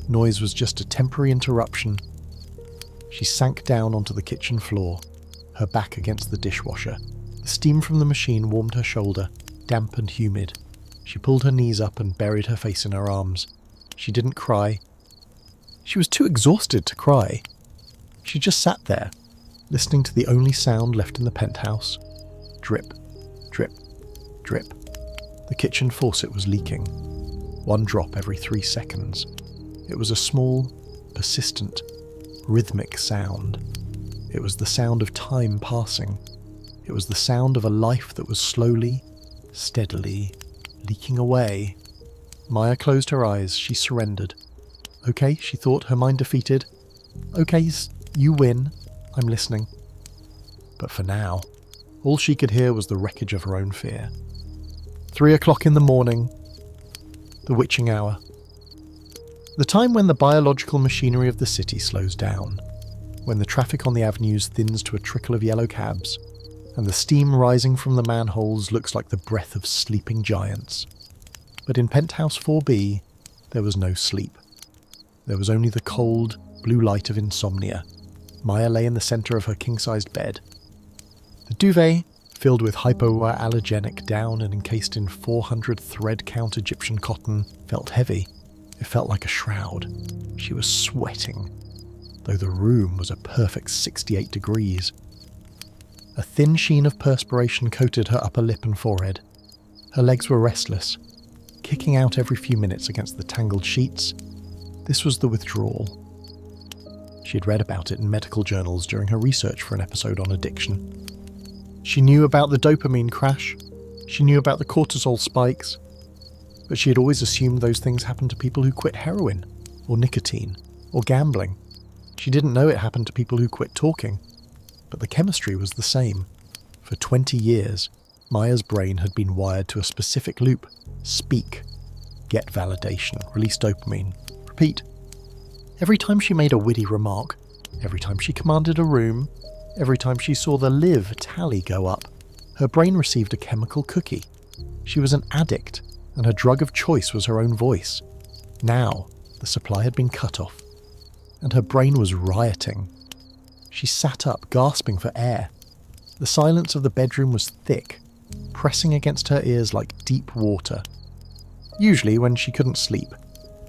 Noise was just a temporary interruption. She sank down onto the kitchen floor, her back against the dishwasher. The steam from the machine warmed her shoulder, damp and humid. She pulled her knees up and buried her face in her arms. She didn't cry. She was too exhausted to cry. She just sat there, listening to the only sound left in the penthouse. Drip, drip, drip. The kitchen faucet was leaking. One drop every 3 seconds. It was a small, persistent, rhythmic sound. It was the sound of time passing. It was the sound of a life that was slowly, steadily, leaking away. Maya closed her eyes. She surrendered. Okay, she thought, her mind defeated. Okay, you win. I'm listening. But for now, All she could hear was the wreckage of her own fear. 3 o'clock in the morning, the witching hour. The time when the biological machinery of the city slows down, when the traffic on the avenues thins to a trickle of yellow cabs, and the steam rising from the manholes looks like the breath of sleeping giants. But in penthouse 4B, there was no sleep. There was only the cold, blue light of insomnia. Maya lay in the centre of her king-sized bed. The duvet, filled with hypoallergenic down and encased in 400 thread-count Egyptian cotton, felt heavy. It felt like a shroud. She was sweating, though the room was a perfect 68 degrees. A thin sheen of perspiration coated her upper lip and forehead. Her legs were restless, kicking out every few minutes against the tangled sheets. This was the withdrawal. She had read about it in medical journals during her research for an episode on addiction. She knew about the dopamine crash. She knew about the cortisol spikes. But she had always assumed those things happened to people who quit heroin, or nicotine, or gambling. She didn't know it happened to people who quit talking. But the chemistry was the same. For 20 years, Maya's brain had been wired to a specific loop. Speak. Get validation. Release dopamine. Repeat. Every time she made a witty remark, every time she commanded a room, every time she saw the live tally go up, her brain received a chemical cookie. She was an addict, and her drug of choice was her own voice. Now, the supply had been cut off, and her brain was rioting. She sat up, gasping for air. The silence of the bedroom was thick, pressing against her ears like deep water. Usually, when she couldn't sleep,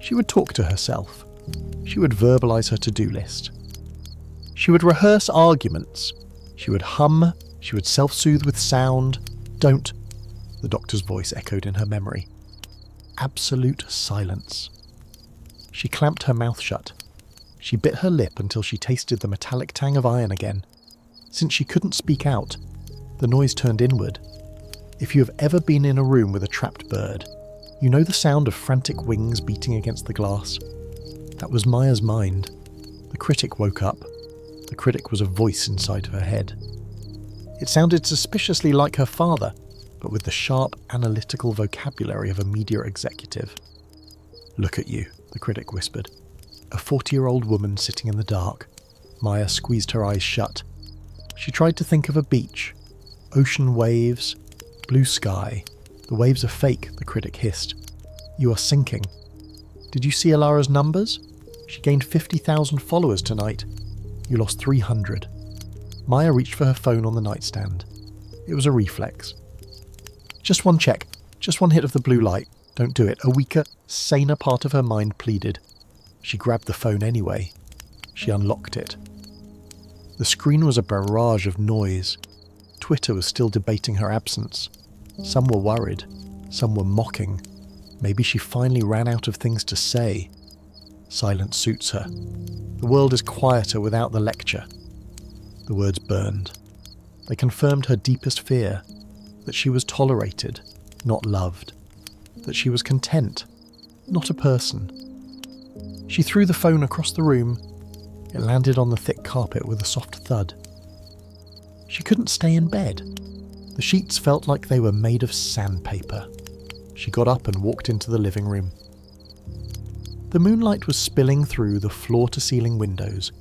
she would talk to herself. She would verbalise her to-do list. She would rehearse arguments. She would hum. She would self-soothe with sound. Don't. The doctor's voice echoed in her memory. Absolute silence. She clamped her mouth shut. She bit her lip until she tasted the metallic tang of iron again. Since she couldn't speak out, the noise turned inward. If you have ever been in a room with a trapped bird, you know the sound of frantic wings beating against the glass. That was Maya's mind. The critic woke up. The critic was a voice inside her head. It sounded suspiciously like her father, but with the sharp, analytical vocabulary of a media executive. "Look at you," the critic whispered. A 40-year-old woman sitting in the dark. Maya squeezed her eyes shut. She tried to think of a beach. Ocean waves, blue sky. The waves are fake, the critic hissed. You are sinking. Did you see Alara's numbers? She gained 50,000 followers tonight. You lost 300. Maya reached for her phone on the nightstand. It was a reflex. Just one check. Just one hit of the blue light. Don't do it. A weaker, saner part of her mind pleaded. She grabbed the phone anyway. She unlocked it. The screen was a barrage of noise. Twitter was still debating her absence. Some were worried. Some were mocking. Maybe she finally ran out of things to say. Silence suits her. The world is quieter without the lecture. The words burned. They confirmed her deepest fear, that she was tolerated, not loved. That she was content, not a person. She threw the phone across the room. It landed on the thick carpet with a soft thud. She couldn't stay in bed. The sheets felt like they were made of sandpaper. She got up and walked into the living room. The moonlight was spilling through the floor-to-ceiling windows,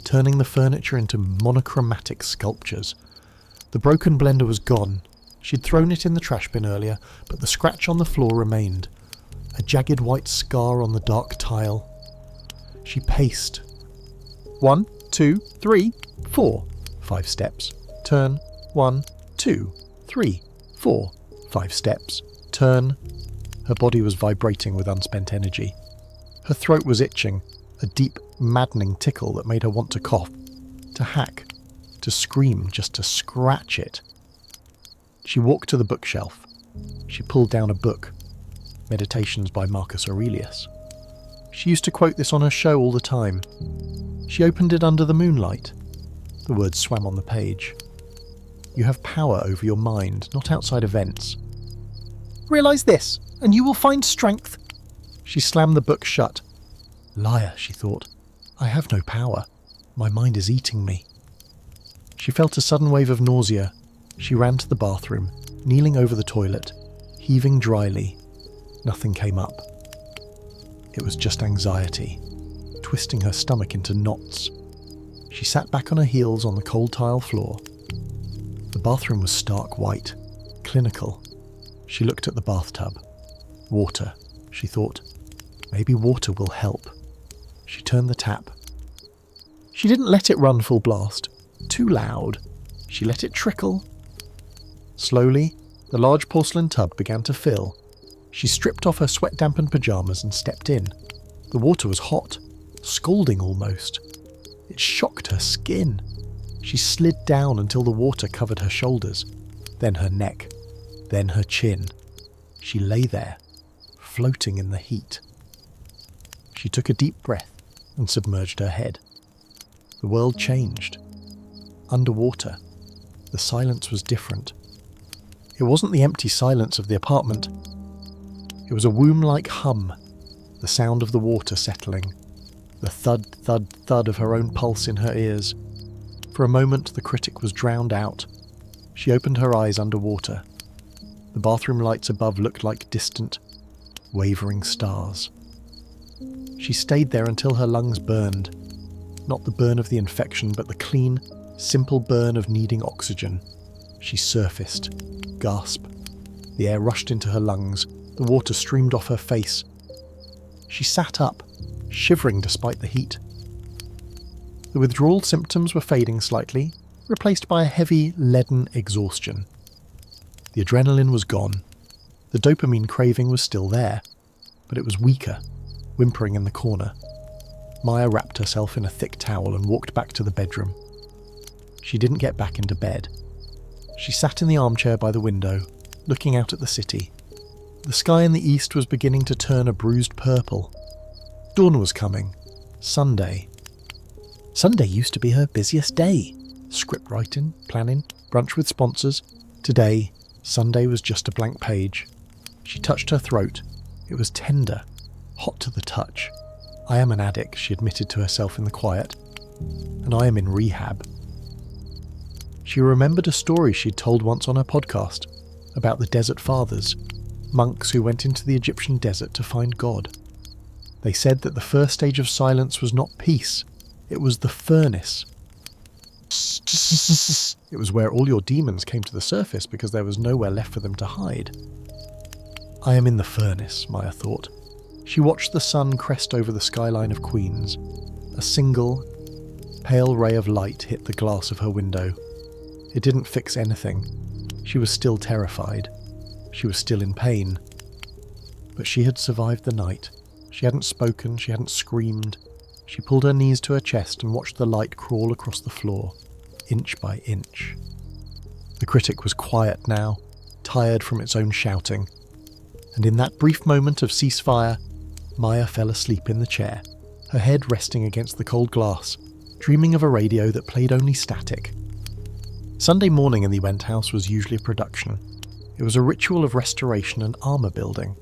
turning the furniture into monochromatic sculptures. The broken blender was gone. She'd thrown it in the trash bin earlier, but the scratch on the floor remained, a jagged white scar on the dark tile. She paced. 1, 2, 3, 4. 5 steps. Turn. 1, 2, 3, 4. 5 steps. Turn. Her body was vibrating with unspent energy. Her throat was itching, a deep, maddening tickle that made her want to cough, to hack, to scream, just to scratch it. She walked to the bookshelf. She pulled down a book, Meditations by Marcus Aurelius. She used to quote this on her show all the time. She opened it under the moonlight. The words swam on the page. You have power over your mind, not outside events. Realise this, and you will find strength. She slammed the book shut. Liar, she thought. I have no power. My mind is eating me. She felt a sudden wave of nausea. She ran to the bathroom, kneeling over the toilet, heaving dryly. Nothing came up. It was just anxiety, twisting her stomach into knots. She sat back on her heels on the cold tile floor. The bathroom was stark white, clinical. She looked at the bathtub. Water, she thought. Maybe water will help. She turned the tap. She didn't let it run full blast. Too loud. She let it trickle. Slowly, the large porcelain tub began to fill. She stripped off her sweat-dampened pyjamas and stepped in. The water was hot, scalding almost. It shocked her skin. She slid down until the water covered her shoulders, then her neck, then her chin. She lay there, floating in the heat. She took a deep breath and submerged her head. The world changed. Underwater, the silence was different. It wasn't the empty silence of the apartment. It was a womb-like hum, the sound of the water settling, the thud, thud, thud of her own pulse in her ears. For a moment, the critic was drowned out. She opened her eyes underwater. The bathroom lights above looked like distant, wavering stars. She stayed there until her lungs burned. Not the burn of the infection, but the clean, simple burn of needing oxygen. She surfaced. Gasp. The air rushed into her lungs. The water streamed off her face. She sat up, shivering despite the heat. The withdrawal symptoms were fading slightly, replaced by a heavy, leaden exhaustion. The adrenaline was gone. The dopamine craving was still there, but it was weaker, whimpering in the corner. Maya wrapped herself in a thick towel and walked back to the bedroom. She didn't get back into bed. She sat in the armchair by the window, looking out at the city. The sky in the east was beginning to turn a bruised purple. Dawn was coming. Sunday. Sunday used to be her busiest day. Script writing, planning, brunch with sponsors. Today, Sunday was just a blank page. She touched her throat. It was tender, hot to the touch. I am an addict, she admitted to herself in the quiet. And I am in rehab. She remembered a story she'd told once on her podcast about the Desert Fathers, monks who went into the Egyptian desert to find God. They said that the first stage of silence was not peace, it was the furnace. It was where all your demons came to the surface because there was nowhere left for them to hide. I am in the furnace, Maya thought. She watched the sun crest over the skyline of Queens. A single, pale ray of light hit the glass of her window. It didn't fix anything. She was still terrified. She was still in pain. But she had survived the night. She hadn't spoken, she hadn't screamed. She pulled her knees to her chest and watched the light crawl across the floor, inch by inch. The critic was quiet now, tired from its own shouting. And in that brief moment of ceasefire, Maya fell asleep in the chair, her head resting against the cold glass, dreaming of a radio that played only static. Sunday morning in the Went House was usually a production. It was a ritual of restoration and armour building.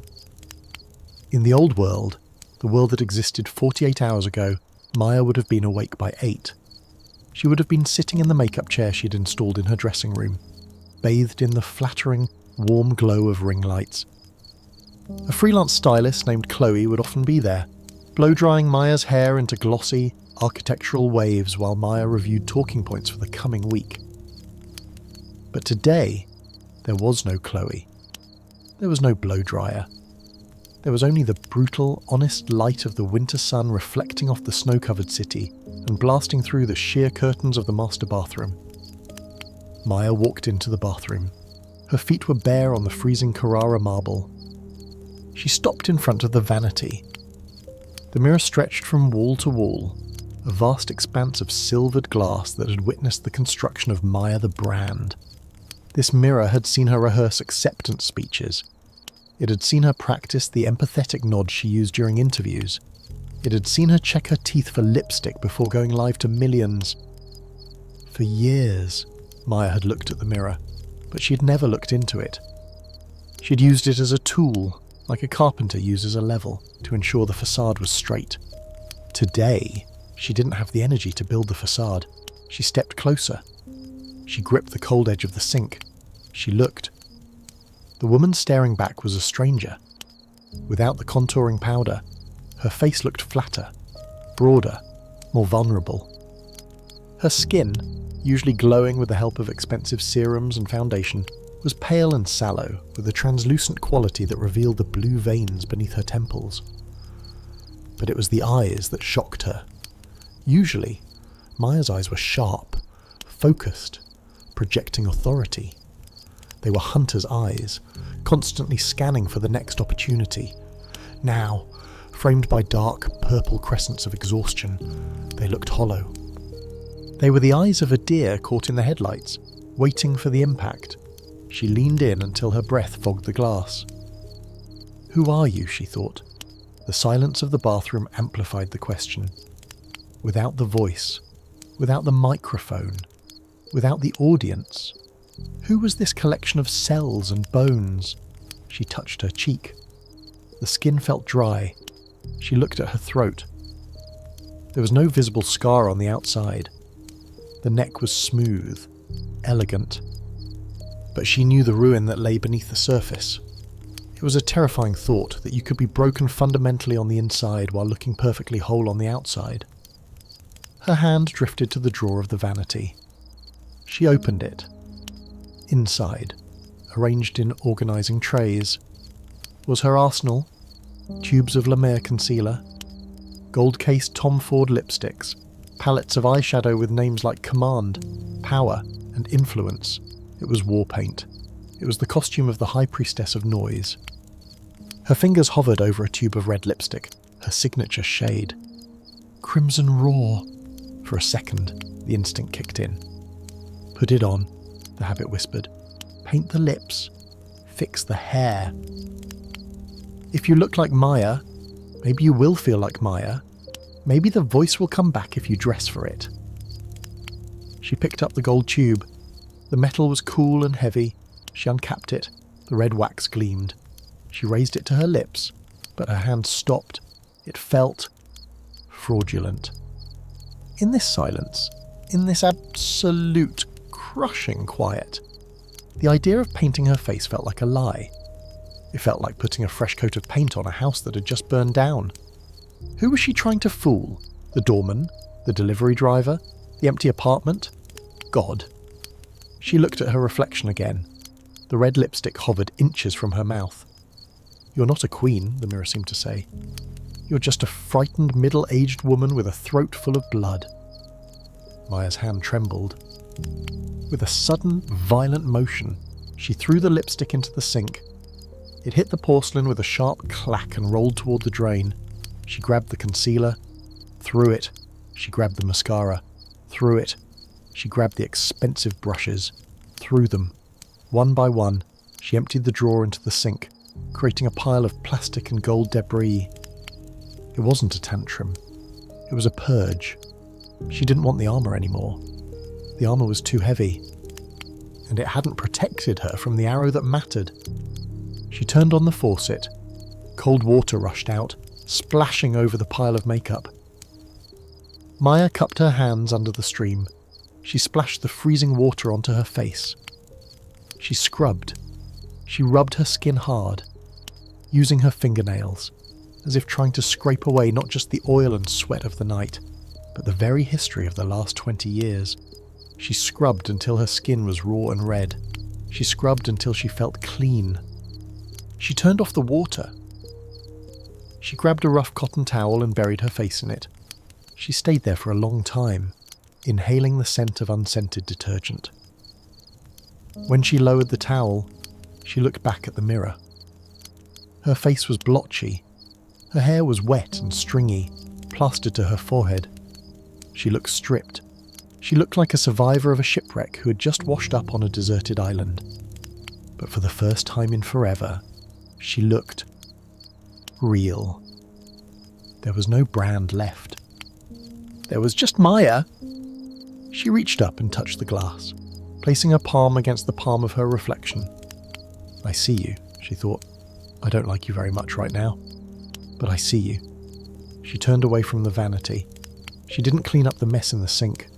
In the old world, the world that existed 48 hours ago, Maya would have been awake by 8. She would have been sitting in the makeup chair she'd installed in her dressing room, bathed in the flattering, warm glow of ring lights. A freelance stylist named Chloe would often be there, blow-drying Maya's hair into glossy, architectural waves while Maya reviewed talking points for the coming week. But today, there was no Chloe. There was no blow-dryer. There was only the brutal, honest light of the winter sun reflecting off the snow-covered city and blasting through the sheer curtains of the master bathroom. Maya walked into the bathroom. Her feet were bare on the freezing Carrara marble. She stopped in front of the vanity. The mirror stretched from wall to wall, a vast expanse of silvered glass that had witnessed the construction of Maya the brand. This mirror had seen her rehearse acceptance speeches. It had seen her practice the empathetic nod she used during interviews. It had seen her check her teeth for lipstick before going live to millions. For years, Maya had looked at the mirror, but she had never looked into it. She'd used it as a tool, like a carpenter uses a level, to ensure the facade was straight. Today, she didn't have the energy to build the facade. She stepped closer. She gripped the cold edge of the sink. She looked. The woman staring back was a stranger. Without the contouring powder, her face looked flatter, broader, more vulnerable. Her skin, usually glowing with the help of expensive serums and foundation, was pale and sallow, with a translucent quality that revealed the blue veins beneath her temples. But it was the eyes that shocked her. Usually, Maya's eyes were sharp, focused, projecting authority. They were hunter's eyes, constantly scanning for the next opportunity. Now, framed by dark, purple crescents of exhaustion, they looked hollow. They were the eyes of a deer caught in the headlights, waiting for the impact. She leaned in until her breath fogged the glass. "Who are you?" she thought. The silence of the bathroom amplified the question. Without the voice, without the microphone, without the audience, who was this collection of cells and bones? She touched her cheek. The skin felt dry. She looked at her throat. There was no visible scar on the outside. The neck was smooth, elegant. But she knew the ruin that lay beneath the surface. It was a terrifying thought that you could be broken fundamentally on the inside while looking perfectly whole on the outside. Her hand drifted to the drawer of the vanity. She opened it. Inside, arranged in organising trays, was her arsenal, tubes of La Mer concealer, gold-cased Tom Ford lipsticks, palettes of eyeshadow with names like Command, Power, and Influence. It was war paint. It was the costume of the High Priestess of Noise. Her fingers hovered over a tube of red lipstick, her signature shade. Crimson Raw. For a second, the instinct kicked in. Put it on, the habit whispered. Paint the lips. Fix the hair. If you look like Maya, maybe you will feel like Maya. Maybe the voice will come back if you dress for it. She picked up the gold tube. The metal was cool and heavy. She uncapped it. The red wax gleamed. She raised it to her lips, but her hand stopped. It felt fraudulent. In this silence, in this absolute, crushing quiet, the idea of painting her face felt like a lie. It felt like putting a fresh coat of paint on a house that had just burned down. Who was she trying to fool? The doorman? The delivery driver? The empty apartment? God. She looked at her reflection again. The red lipstick hovered inches from her mouth. "You're not a queen," the mirror seemed to say. "You're just a frightened middle-aged woman with a throat full of blood." Maya's hand trembled. With a sudden, violent motion, she threw the lipstick into the sink. It hit the porcelain with a sharp clack and rolled toward the drain. She grabbed the concealer, threw it. She grabbed the mascara, threw it. She grabbed the expensive brushes, threw them. One by one, she emptied the drawer into the sink, creating a pile of plastic and gold debris. It wasn't a tantrum. It was a purge. She didn't want the armour anymore. The armour was too heavy, and it hadn't protected her from the arrow that mattered. She turned on the faucet. Cold water rushed out, splashing over the pile of makeup. Maya cupped her hands under the stream. She splashed the freezing water onto her face. She scrubbed. She rubbed her skin hard, using her fingernails, as if trying to scrape away not just the oil and sweat of the night, but the very history of the last 20 years. She scrubbed until her skin was raw and red. She scrubbed until she felt clean. She turned off the water. She grabbed a rough cotton towel and buried her face in it. She stayed there for a long time, inhaling the scent of unscented detergent. When she lowered the towel, she looked back at the mirror. Her face was blotchy. Her hair was wet and stringy, plastered to her forehead. She looked stripped. She looked like a survivor of a shipwreck who had just washed up on a deserted island. But for the first time in forever, she looked real. There was no brand left. There was just Maya. She reached up and touched the glass, placing her palm against the palm of her reflection. "I see you," she thought. "I don't like you very much right now, but I see you." She turned away from the vanity. She didn't clean up the mess in the sink.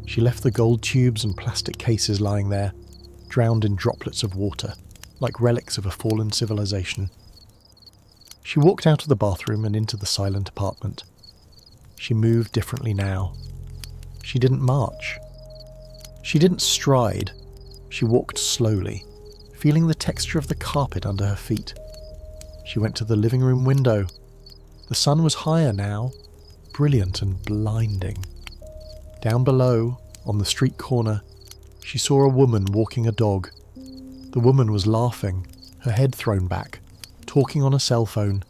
She left the gold tubes and plastic cases lying there, drowned in droplets of water, like relics of a fallen civilization. She walked out of the bathroom and into the silent apartment. She moved differently now. She didn't march. She didn't stride. She walked slowly, feeling the texture of the carpet under her feet. She went to the living room window. The sun was higher now, brilliant and blinding. Down below, on the street corner, she saw a woman walking a dog. The woman was laughing, her head thrown back, talking on a cell phone.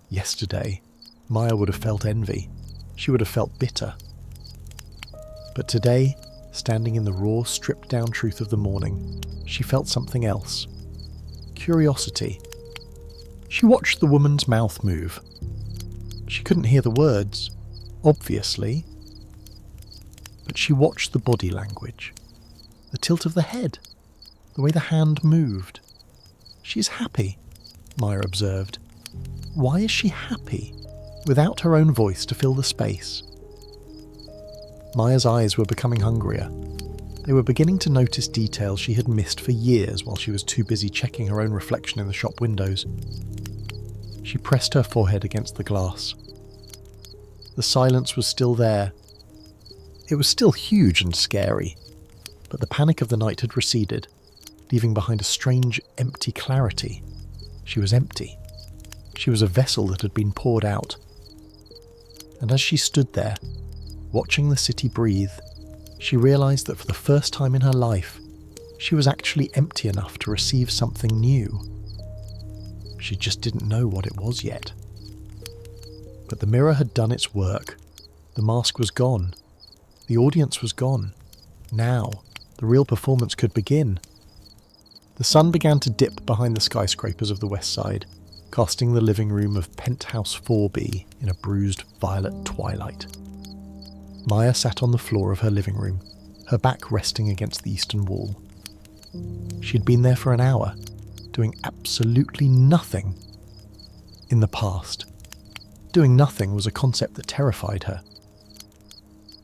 Yesterday, Maya would have felt envy. She would have felt bitter. But today, standing in the raw, stripped-down truth of the morning, she felt something else. Curiosity. She watched the woman's mouth move. She couldn't hear the words, obviously, but she watched the body language, the tilt of the head, the way the hand moved. She's happy, Maya observed. Why is she happy, without her own voice to fill the space? Maya's eyes were becoming hungrier. They were beginning to notice details she had missed for years while she was too busy checking her own reflection in the shop windows. She pressed her forehead against the glass. The silence was still there. It was still huge and scary, but the panic of the night had receded, leaving behind a strange, empty clarity. She was empty. She was a vessel that had been poured out. And as she stood there, watching the city breathe, she realized that for the first time in her life, she was actually empty enough to receive something new. She just didn't know what it was yet. But the mirror had done its work. The mask was gone. The audience was gone. Now, the real performance could begin. The sun began to dip behind the skyscrapers of the west side, casting the living room of penthouse 4B in a bruised violet twilight. Maya sat on the floor of her living room, her back resting against the eastern wall. She'd been there for an hour, doing absolutely nothing. In the past, doing nothing was a concept that terrified her.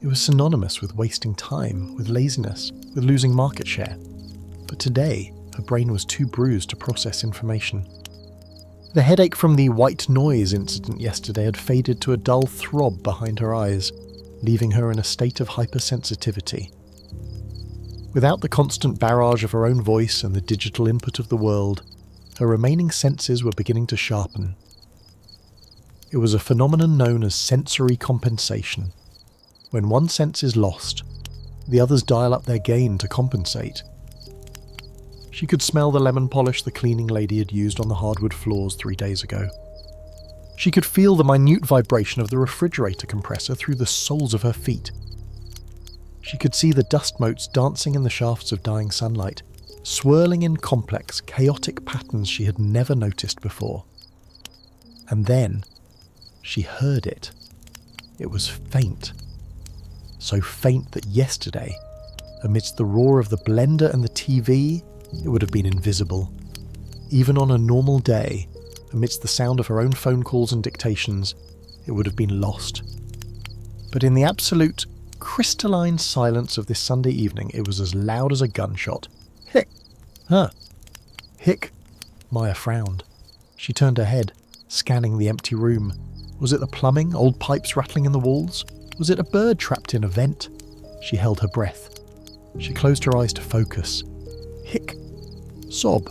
It was synonymous with wasting time, with laziness, with losing market share. But today, her brain was too bruised to process information. The headache from the white noise incident yesterday had faded to a dull throb behind her eyes, leaving her in a state of hypersensitivity. Without the constant barrage of her own voice and the digital input of the world, her remaining senses were beginning to sharpen. It was a phenomenon known as sensory compensation. When one sense is lost, the others dial up their gain to compensate. She could smell the lemon polish the cleaning lady had used on the hardwood floors 3 days ago. She could feel the minute vibration of the refrigerator compressor through the soles of her feet. She could see the dust motes dancing in the shafts of dying sunlight, swirling in complex, chaotic patterns she had never noticed before. And then, she heard it. It was faint. So faint that yesterday, amidst the roar of the blender and the TV, it would have been invisible. Even on a normal day, amidst the sound of her own phone calls and dictations, it would have been lost. But in the absolute, crystalline silence of this Sunday evening, it was as loud as a gunshot. Hick! Huh. Hick! Maya frowned. She turned her head, scanning the empty room. Was it the plumbing, old pipes rattling in the walls? Was it a bird trapped in a vent? She held her breath. She closed her eyes to focus. Hick! Sob.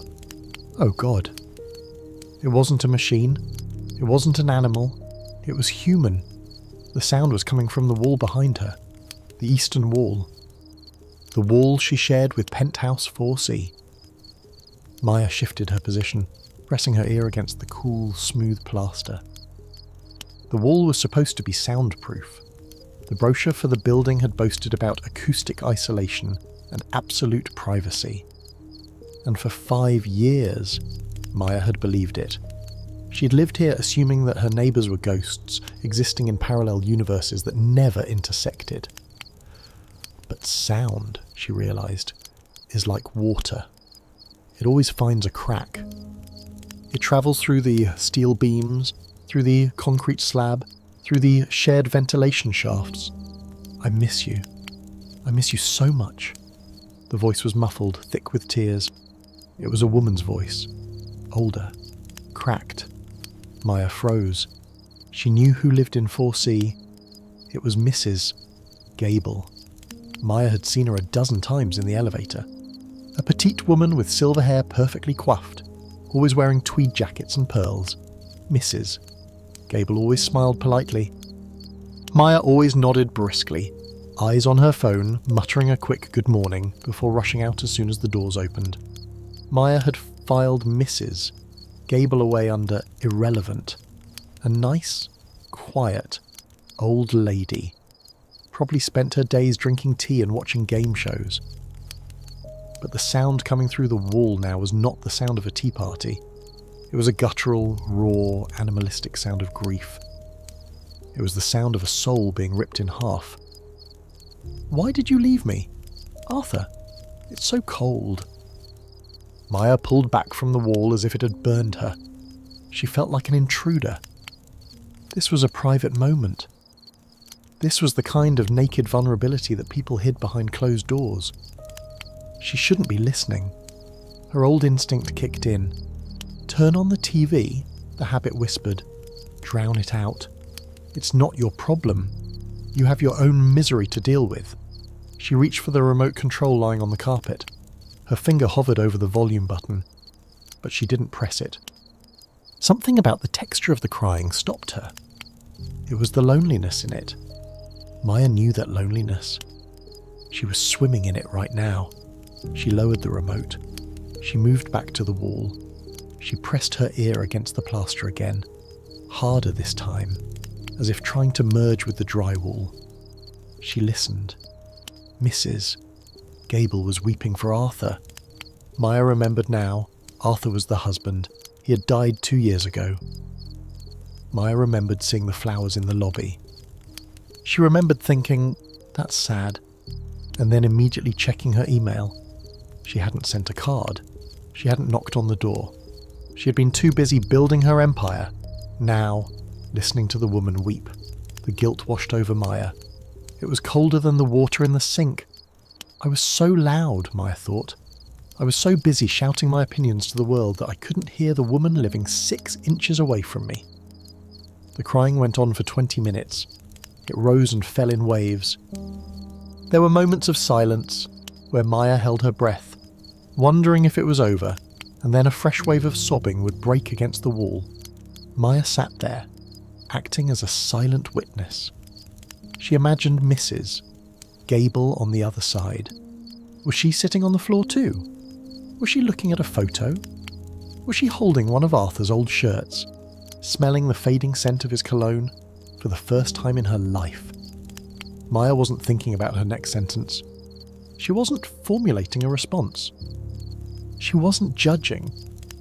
Oh God. It wasn't a machine. It wasn't an animal. It was human. The sound was coming from the wall behind her. The eastern wall. The wall she shared with penthouse 4C. Maya shifted her position, pressing her ear against the cool, smooth plaster. The wall was supposed to be soundproof. The brochure for the building had boasted about acoustic isolation and absolute privacy. And for 5 years, Maya had believed it. She'd lived here assuming that her neighbours were ghosts, existing in parallel universes that never intersected. But sound, she realised, is like water. It always finds a crack. It travels through the steel beams, through the concrete slab, through the shared ventilation shafts. I miss you. I miss you so much." The voice was muffled, thick with tears. It was a woman's voice. Older. Cracked. Maya froze. She knew who lived in 4C. It was Mrs. Gable. Maya had seen her a dozen times in the elevator. A petite woman with silver hair perfectly coiffed, always wearing tweed jackets and pearls. Mrs. Gable always smiled politely. Maya always nodded briskly, eyes on her phone, muttering a quick good morning before rushing out as soon as the doors opened. Maya had filed Mrs. Gable away under irrelevant. A nice, quiet, old lady. Probably spent her days drinking tea and watching game shows. But the sound coming through the wall now was not the sound of a tea party. It was a guttural, raw, animalistic sound of grief. It was the sound of a soul being ripped in half. "Why did you leave me? Arthur, it's so cold." Maya pulled back from the wall as if it had burned her. She felt like an intruder. This was a private moment. This was the kind of naked vulnerability that people hid behind closed doors. She shouldn't be listening. Her old instinct kicked in. "Turn on the TV," the habit whispered. "Drown it out. It's not your problem. You have your own misery to deal with." She reached for the remote control lying on the carpet. Her finger hovered over the volume button, but she didn't press it. Something about the texture of the crying stopped her. It was the loneliness in it. Maya knew that loneliness. She was swimming in it right now. She lowered the remote. She moved back to the wall. She pressed her ear against the plaster again, harder this time, as if trying to merge with the drywall. She listened. Mrs. Gable was weeping for Arthur. Maya remembered now. Arthur was the husband. He had died 2 years ago. Maya remembered seeing the flowers in the lobby. She remembered thinking, "That's sad," and then immediately checking her email. She hadn't sent a card. She hadn't knocked on the door. She had been too busy building her empire. Now, listening to the woman weep, the guilt washed over Maya. It was colder than the water in the sink. I was so loud, Maya thought. I was so busy shouting my opinions to the world that I couldn't hear the woman living 6 inches away from me. The crying went on for 20 minutes. It rose and fell in waves. There were moments of silence where Maya held her breath, wondering if it was over, and then a fresh wave of sobbing would break against the wall. Maya sat there, acting as a silent witness. She imagined Mrs. Gable on the other side. Was she sitting on the floor too? Was she looking at a photo? Was she holding one of Arthur's old shirts, smelling the fading scent of his cologne for the first time in her life? Maya wasn't thinking about her next sentence. She wasn't formulating a response. She wasn't judging.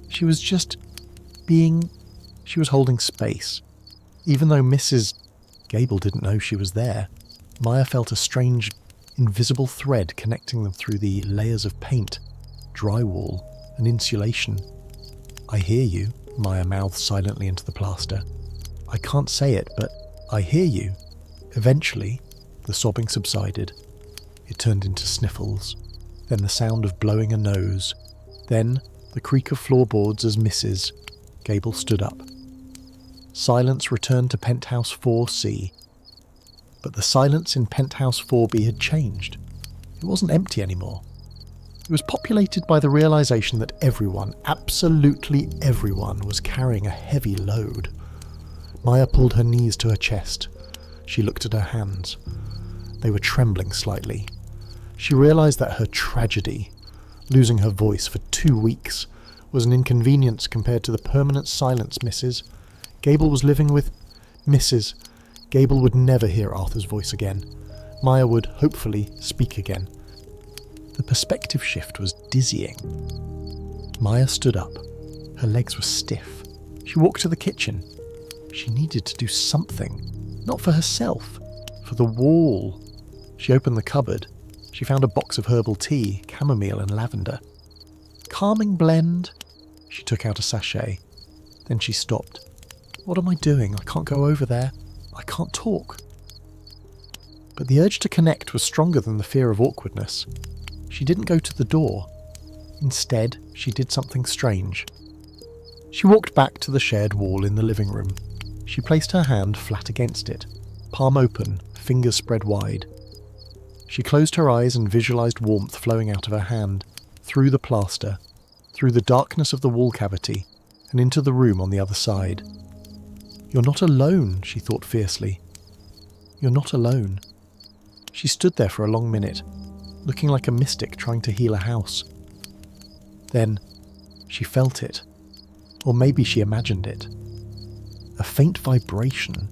She was just being... She was holding space. Even though Mrs. Gable didn't know she was there, Maya felt a strange, invisible thread connecting them through the layers of paint, drywall, and insulation. "I hear you," Maya mouthed silently into the plaster. "I can't say it, but I hear you." Eventually, the sobbing subsided. It turned into sniffles, then the sound of blowing a nose, then the creak of floorboards as Mrs. Gable stood up. Silence returned to Penthouse 4C. But the silence in Penthouse 4B had changed. It wasn't empty anymore. It was populated by the realization that everyone, absolutely everyone, was carrying a heavy load. Maya pulled her knees to her chest. She looked at her hands. They were trembling slightly. She realized that her tragedy, losing her voice for 2 weeks, was an inconvenience compared to the permanent silence Mrs. Gable was living with. Mrs. Gable would never hear Arthur's voice again. Maya would, hopefully, speak again. The perspective shift was dizzying. Maya stood up. Her legs were stiff. She walked to the kitchen. She needed to do something. Not for herself. For the wall. She opened the cupboard. She found a box of herbal tea, chamomile and lavender. Calming blend. She took out a sachet. Then she stopped. What am I doing? I can't go over there. I can't talk. But the urge to connect was stronger than the fear of awkwardness. She didn't go to the door. Instead, she did something strange. She walked back to the shared wall in the living room. She placed her hand flat against it, palm open, fingers spread wide. She closed her eyes and visualized warmth flowing out of her hand, through the plaster, through the darkness of the wall cavity, and into the room on the other side. "You're not alone," she thought fiercely. "You're not alone." She stood there for a long minute, looking like a mystic trying to heal a house. Then, she felt it. Or maybe she imagined it. A faint vibration.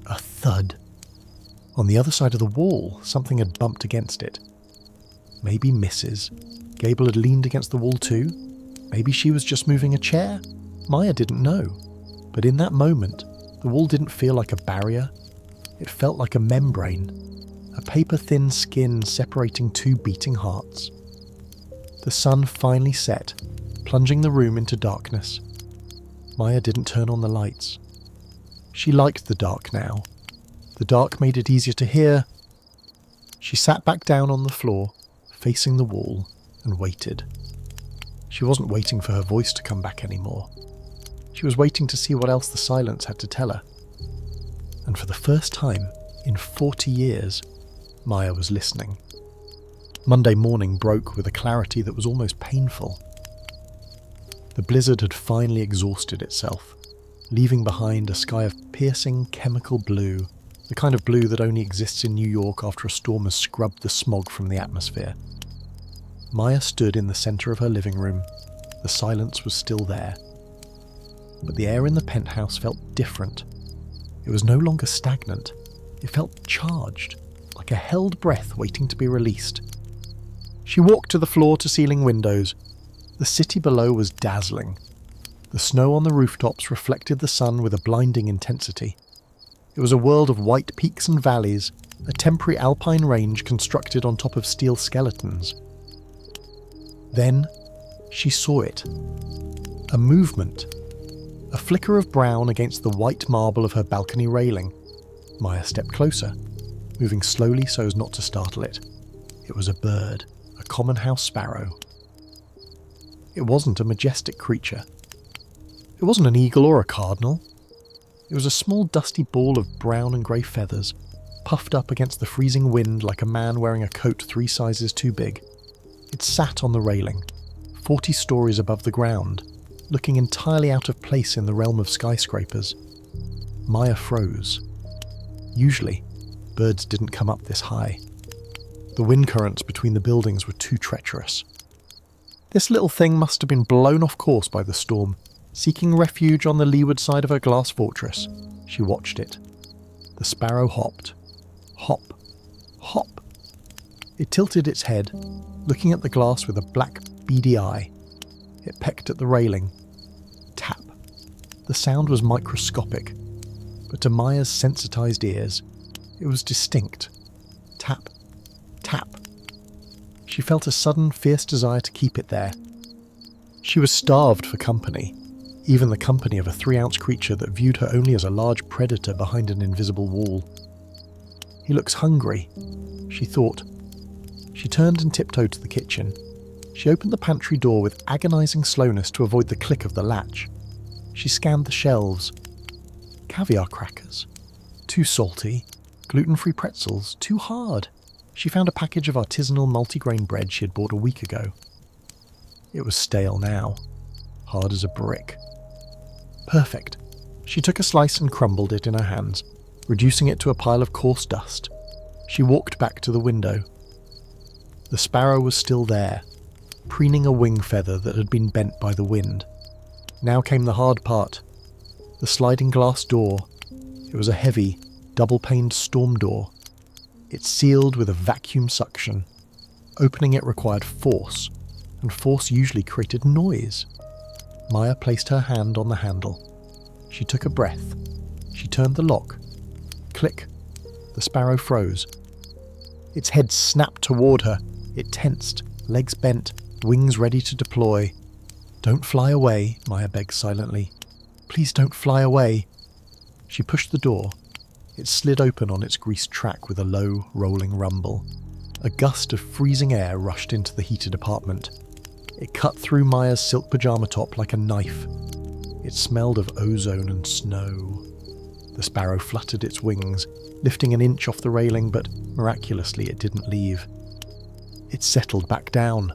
A thud. On the other side of the wall, something had bumped against it. Maybe Mrs. Gable had leaned against the wall too. Maybe she was just moving a chair. Maya didn't know. But in that moment, the wall didn't feel like a barrier. It felt like a membrane. A paper-thin skin separating two beating hearts. The sun finally set, plunging the room into darkness. Maya didn't turn on the lights. She liked the dark now. The dark made it easier to hear. She sat back down on the floor, facing the wall, and waited. She wasn't waiting for her voice to come back anymore. She was waiting to see what else the silence had to tell her. And for the first time in 40 years, Maya was listening. Monday morning broke with a clarity that was almost painful. The blizzard had finally exhausted itself, leaving behind a sky of piercing chemical blue, the kind of blue that only exists in New York after a storm has scrubbed the smog from the atmosphere. Maya stood in the centre of her living room. The silence was still there. But the air in the penthouse felt different. It was no longer stagnant. It felt charged, like a held breath waiting to be released. She walked to the floor-to-ceiling windows. The city below was dazzling. The snow on the rooftops reflected the sun with a blinding intensity. It was a world of white peaks and valleys, a temporary alpine range constructed on top of steel skeletons. Then, she saw it. A movement. A flicker of brown against the white marble of her balcony railing. Maya stepped closer, moving slowly so as not to startle it. It was a bird, a common house sparrow. It wasn't a majestic creature. It wasn't an eagle or a cardinal. It was a small dusty ball of brown and grey feathers, puffed up against the freezing wind like a man wearing a coat 3 sizes too big. It sat on the railing, 40 stories above the ground, looking entirely out of place in the realm of skyscrapers. Maya froze. Usually, birds didn't come up this high. The wind currents between the buildings were too treacherous. This little thing must have been blown off course by the storm, seeking refuge on the leeward side of her glass fortress. She watched it. The sparrow hopped. Hop. Hop. It tilted its head, looking at the glass with a black, beady eye. It pecked at the railing. Tap. The sound was microscopic, but to Maya's sensitized ears, it was distinct. Tap. Tap. She felt a sudden, fierce desire to keep it there. She was starved for company, even the company of a 3-ounce creature that viewed her only as a large predator behind an invisible wall. He looks hungry, she thought. She turned and tiptoed to the kitchen. She opened the pantry door with agonizing slowness to avoid the click of the latch. She scanned the shelves. Caviar crackers. Too salty. Gluten-free pretzels. Too hard. She found a package of artisanal multigrain bread she had bought a week ago. It was stale now. Hard as a brick. Perfect. She took a slice and crumbled it in her hands, reducing it to a pile of coarse dust. She walked back to the window. The sparrow was still there, preening a wing feather that had been bent by the wind. Now came the hard part. The sliding glass door. It was a heavy, double-paned storm door. It sealed with a vacuum suction. Opening it required force, and force usually created noise. Maya placed her hand on the handle. She took a breath. She turned the lock. Click. The sparrow froze. Its head snapped toward her. It tensed, legs bent, wings ready to deploy. "Don't fly away," Maya begged silently. "Please don't fly away." She pushed the door. It slid open on its greased track with a low, rolling rumble. A gust of freezing air rushed into the heated apartment. It cut through Maya's silk pajama top like a knife. It smelled of ozone and snow. The sparrow fluttered its wings, lifting an inch off the railing, but miraculously it didn't leave. It settled back down,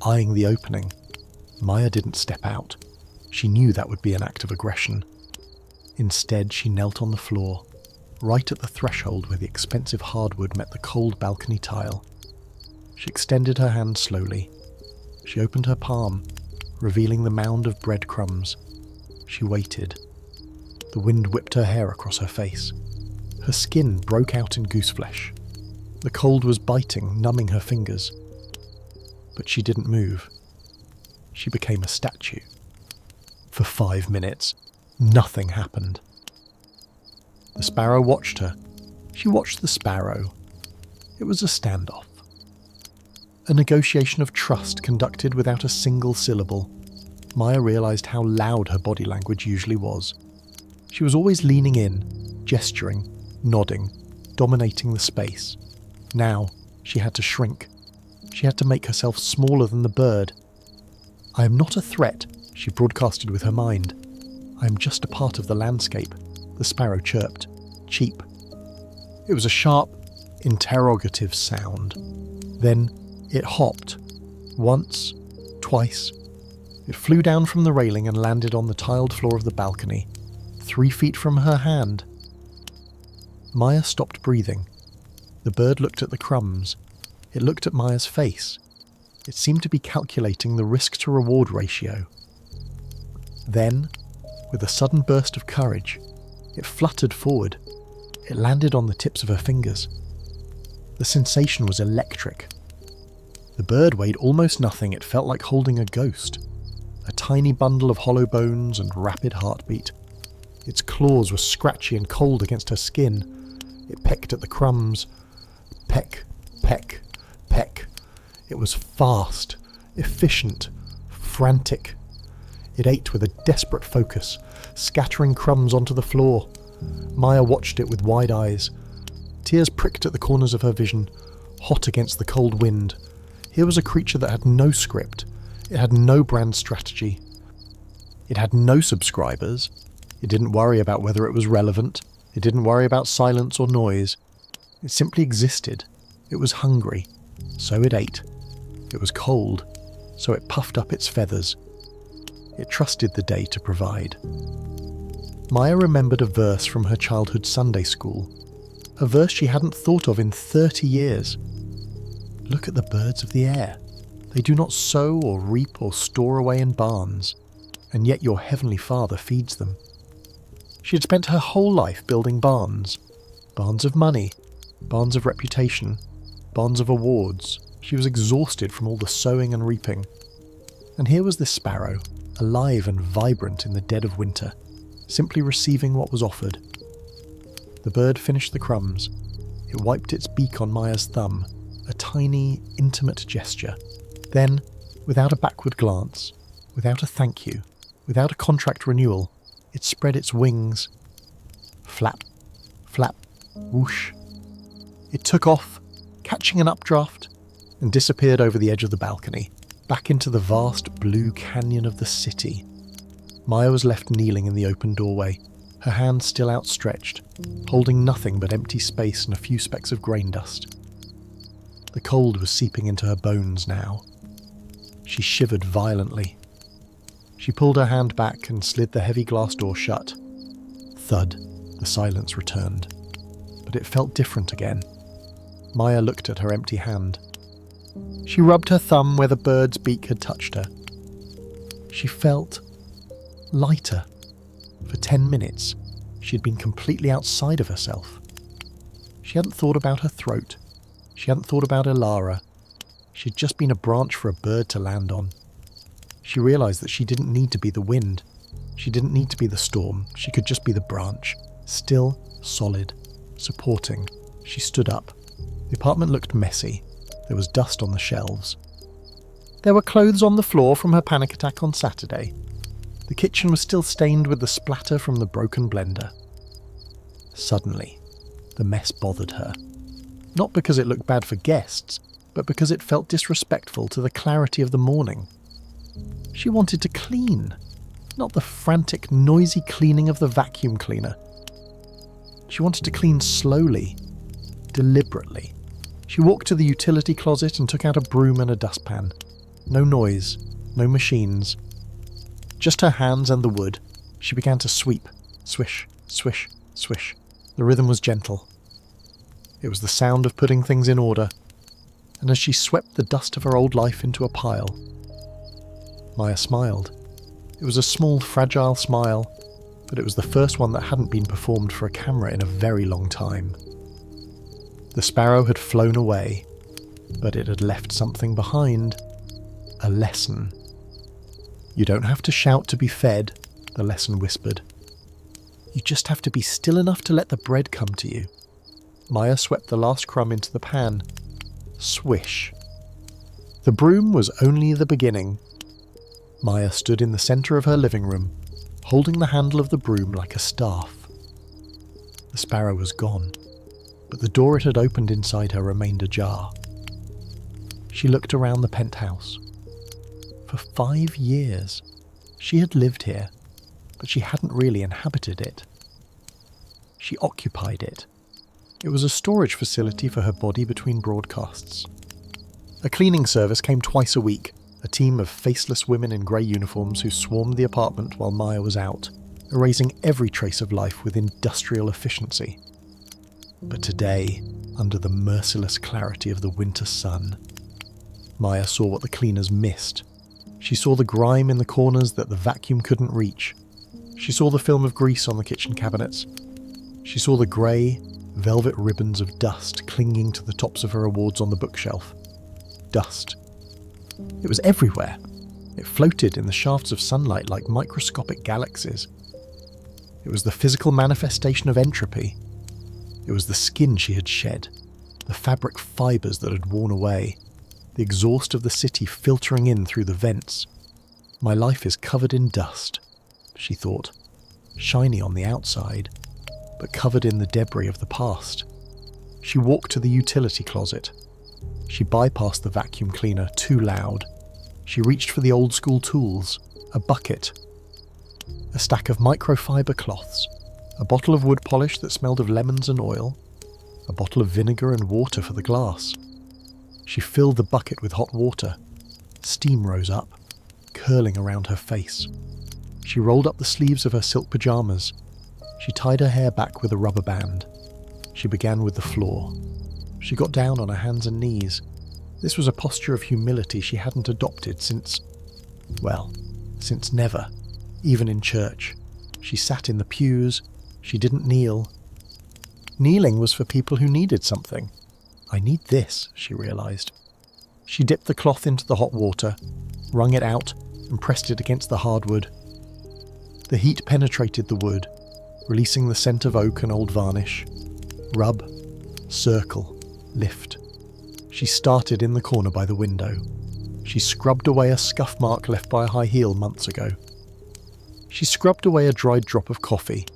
eyeing the opening. Maya didn't step out. She knew that would be an act of aggression. Instead, she knelt on the floor, right at the threshold where the expensive hardwood met the cold balcony tile. She extended her hand slowly. She opened her palm, revealing the mound of breadcrumbs. She waited. The wind whipped her hair across her face. Her skin broke out in gooseflesh. The cold was biting, numbing her fingers. But she didn't move. She became a statue. For 5 minutes, nothing happened. The sparrow watched her. She watched the sparrow. It was a standoff. A negotiation of trust conducted without a single syllable. Maya realized how loud her body language usually was. She was always leaning in, gesturing, nodding, dominating the space. Now, she had to shrink. She had to make herself smaller than the bird. "I am not a threat," she broadcasted with her mind. "I am just a part of the landscape," the sparrow chirped, cheap. It was a sharp, interrogative sound. Then it hopped. Once, twice. It flew down from the railing and landed on the tiled floor of the balcony, 3 feet from her hand. Maya stopped breathing. The bird looked at the crumbs. It looked at Maya's face. It seemed to be calculating the risk-to-reward ratio. Then, with a sudden burst of courage, it fluttered forward. It landed on the tips of her fingers. The sensation was electric. The bird weighed almost nothing. It felt like holding a ghost, a tiny bundle of hollow bones and rapid heartbeat. Its claws were scratchy and cold against her skin. It pecked at the crumbs. Peck, peck, peck. It was fast, efficient, frantic. It ate with a desperate focus, scattering crumbs onto the floor. Maya watched it with wide eyes. Tears pricked at the corners of her vision, hot against the cold wind. Here was a creature that had no script. It had no brand strategy. It had no subscribers. It didn't worry about whether it was relevant. It didn't worry about silence or noise. It simply existed. It was hungry, so it ate. It was cold, so it puffed up its feathers. It trusted the day to provide. Maya remembered a verse from her childhood Sunday school, a verse she hadn't thought of in 30 years. "Look at the birds of the air. They do not sow or reap or store away in barns, and yet your heavenly Father feeds them." She had spent her whole life building barns. Barns of money, barns of reputation, barns of awards. She was exhausted from all the sowing and reaping. And here was this sparrow, alive and vibrant in the dead of winter, simply receiving what was offered. The bird finished the crumbs. It wiped its beak on Maya's thumb, a tiny, intimate gesture. Then, without a backward glance, without a thank you, without a contract renewal, it spread its wings. Flap, flap, whoosh. It took off, catching an updraft, and disappeared over the edge of the balcony, back into the vast blue canyon of the city. Maya was left kneeling in the open doorway, her hand still outstretched, holding nothing but empty space and a few specks of grain dust. The cold was seeping into her bones now. She shivered violently. She pulled her hand back and slid the heavy glass door shut. Thud, the silence returned. But it felt different again. Maya looked at her empty hand. She rubbed her thumb where the bird's beak had touched her. She felt lighter. For 10 minutes, she had been completely outside of herself. She hadn't thought about her throat. She hadn't thought about Ilara. She had just been a branch for a bird to land on. She realized that she didn't need to be the wind. She didn't need to be the storm. She could just be the branch. Still, solid, supporting. She stood up. The apartment looked messy. There was dust on the shelves. There were clothes on the floor from her panic attack on Saturday. The kitchen was still stained with the splatter from the broken blender. Suddenly, The mess bothered her. Not because it looked bad for guests, but because it felt disrespectful to the clarity of the morning. She wanted to clean, not the frantic, noisy cleaning of the vacuum cleaner. She wanted to clean slowly, deliberately. She walked to the utility closet and took out a broom and a dustpan. No noise, no machines. Just her hands and the wood. She began to sweep. Swish, swish, swish. The rhythm was gentle. It was the sound of putting things in order. And as she swept the dust of her old life into a pile, Maya smiled. It was a small, fragile smile, but it was the first one that hadn't been performed for a camera in a very long time. The sparrow had flown away, but it had left something behind. A lesson. You don't have to shout to be fed, the lesson whispered. You just have to be still enough to let the bread come to you. Maya swept the last crumb into the pan. Swish. The broom was only the beginning. Maya stood in the centre of her living room, holding the handle of the broom like a staff. The sparrow was gone, but the door it had opened inside her remained ajar. She looked around the penthouse. For 5 years, she had lived here, but she hadn't really inhabited it. She occupied it. It was a storage facility for her body between broadcasts. A cleaning service came twice a week, a team of faceless women in grey uniforms who swarmed the apartment while Maya was out, erasing every trace of life with industrial efficiency. But today, under the merciless clarity of the winter sun, Maya saw what the cleaners missed. She saw the grime in the corners that the vacuum couldn't reach. She saw the film of grease on the kitchen cabinets. She saw the grey, velvet ribbons of dust clinging to the tops of her awards on the bookshelf. Dust. It was everywhere. It floated in the shafts of sunlight like microscopic galaxies. It was the physical manifestation of entropy. It was the skin she had shed, the fabric fibres that had worn away, the exhaust of the city filtering in through the vents. My life is covered in dust, she thought, shiny on the outside, but covered in the debris of the past. She walked to the utility closet. She bypassed the vacuum cleaner, too loud. She reached for the old-school tools, a bucket, a stack of microfiber cloths, a bottle of wood polish that smelled of lemons and oil, a bottle of vinegar and water for the glass. She filled the bucket with hot water. Steam rose up, curling around her face. She rolled up the sleeves of her silk pyjamas. She tied her hair back with a rubber band. She began with the floor. She got down on her hands and knees. This was a posture of humility she hadn't adopted since never, even in church. She sat in the pews. She didn't kneel. Kneeling was for people who needed something. I need this, she realised. She dipped the cloth into the hot water, wrung it out, and pressed it against the hardwood. The heat penetrated the wood, releasing the scent of oak and old varnish. Rub, circle, lift. She started in the corner by the window. She scrubbed away a scuff mark left by a high heel months ago. She scrubbed away a dried drop of coffee.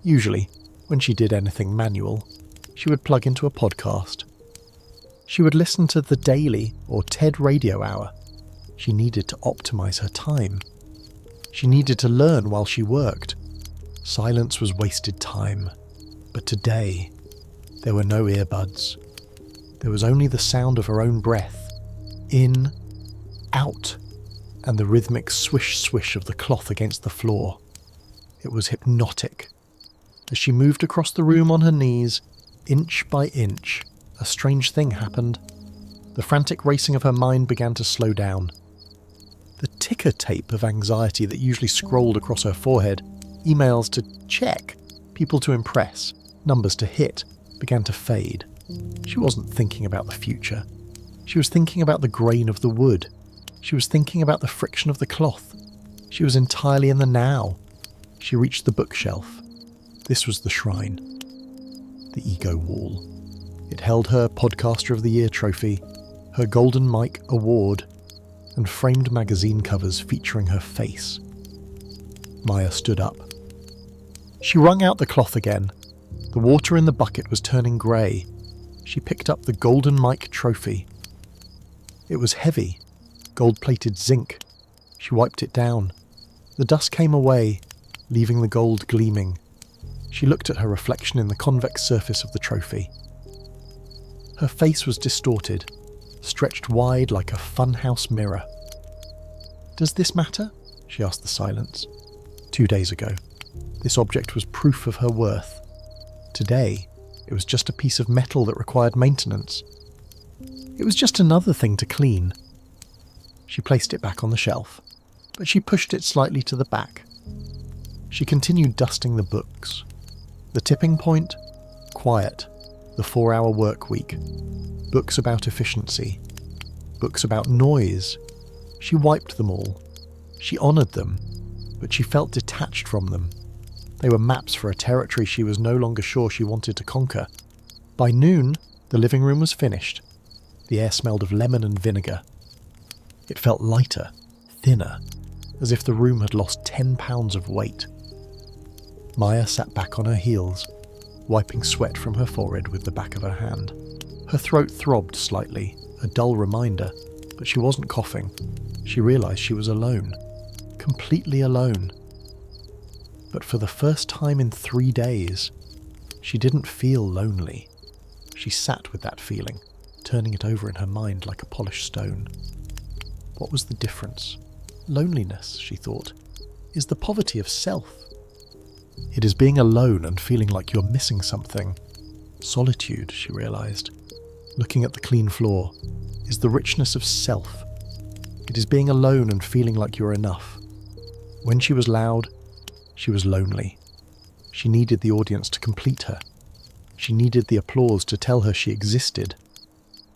Usually, when she did anything manual, she would plug into a podcast. She would listen to The Daily or TED Radio Hour. She needed to optimize her time. She needed to learn while she worked. Silence was wasted time. But today, there were no earbuds. There was only the sound of her own breath. In, out, and the rhythmic swish-swish of the cloth against the floor. It was hypnotic. As she moved across the room on her knees, inch by inch, a strange thing happened. The frantic racing of her mind began to slow down. The ticker tape of anxiety that usually scrolled across her forehead, emails to check, people to impress, numbers to hit, began to fade. She wasn't thinking about the future. She was thinking about the grain of the wood. She was thinking about the friction of the cloth. She was entirely in the now. She reached the bookshelf. This was the shrine. The ego wall. It held her Podcaster of the Year trophy, her Golden Mic award, and framed magazine covers featuring her face. Maya stood up. She wrung out the cloth again, The water in the bucket was turning grey. She picked up the golden mic trophy. It was heavy, gold-plated zinc. She wiped it down. The dust came away, leaving the gold gleaming. She looked at her reflection in the convex surface of the trophy. Her face was distorted, stretched wide like a funhouse mirror. "Does this matter?" she asked the silence. 2 days ago, this object was proof of her worth. Today, it was just a piece of metal that required maintenance. It was just another thing to clean. She placed it back on the shelf, but she pushed it slightly to the back. She continued dusting the books. The tipping point? Quiet. The 4-hour work week. Books about efficiency. Books about noise. She wiped them all. She honoured them, but she felt detached from them. They were maps for a territory she was no longer sure she wanted to conquer. By noon, the living room was finished. The air smelled of lemon and vinegar. It felt lighter, thinner, as if the room had lost 10 pounds of weight. Maya sat back on her heels, wiping sweat from her forehead with the back of her hand. Her throat throbbed slightly, a dull reminder, but she wasn't coughing. She realised she was alone. Completely alone. But for the first time in 3 days, she didn't feel lonely. She sat with that feeling, turning it over in her mind like a polished stone. What was the difference? Loneliness, she thought, is the poverty of self. It is being alone and feeling like you're missing something. Solitude, she realised, looking at the clean floor, is the richness of self. It is being alone and feeling like you're enough. When she was loud, she was lonely. She needed the audience to complete her. She needed the applause to tell her she existed.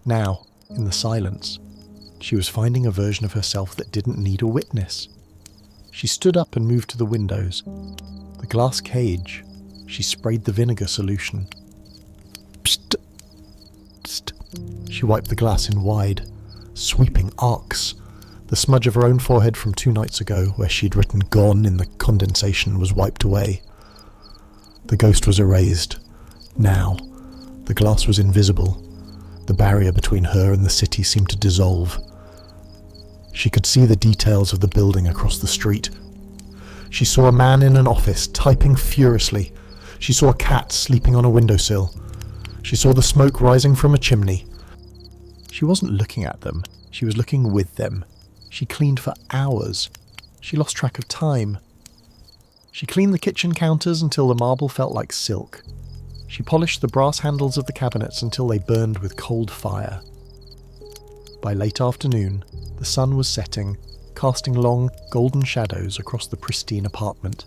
Now, in the silence, she was finding a version of herself that didn't need a witness. She stood up and moved to the windows. The glass cage. She sprayed the vinegar solution. Psst. Psst. She wiped the glass in wide, sweeping arcs. The smudge of her own forehead from 2 nights ago, where she'd written "gone" in the condensation, was wiped away. The ghost was erased. Now, the glass was invisible. The barrier between her and the city seemed to dissolve. She could see the details of the building across the street. She saw a man in an office, typing furiously. She saw a cat sleeping on a windowsill. She saw the smoke rising from a chimney. She wasn't looking at them. She was looking with them. She cleaned for hours. She lost track of time. She cleaned the kitchen counters until the marble felt like silk. She polished the brass handles of the cabinets until they burned with cold fire. By late afternoon, the sun was setting, casting long, golden shadows across the pristine apartment.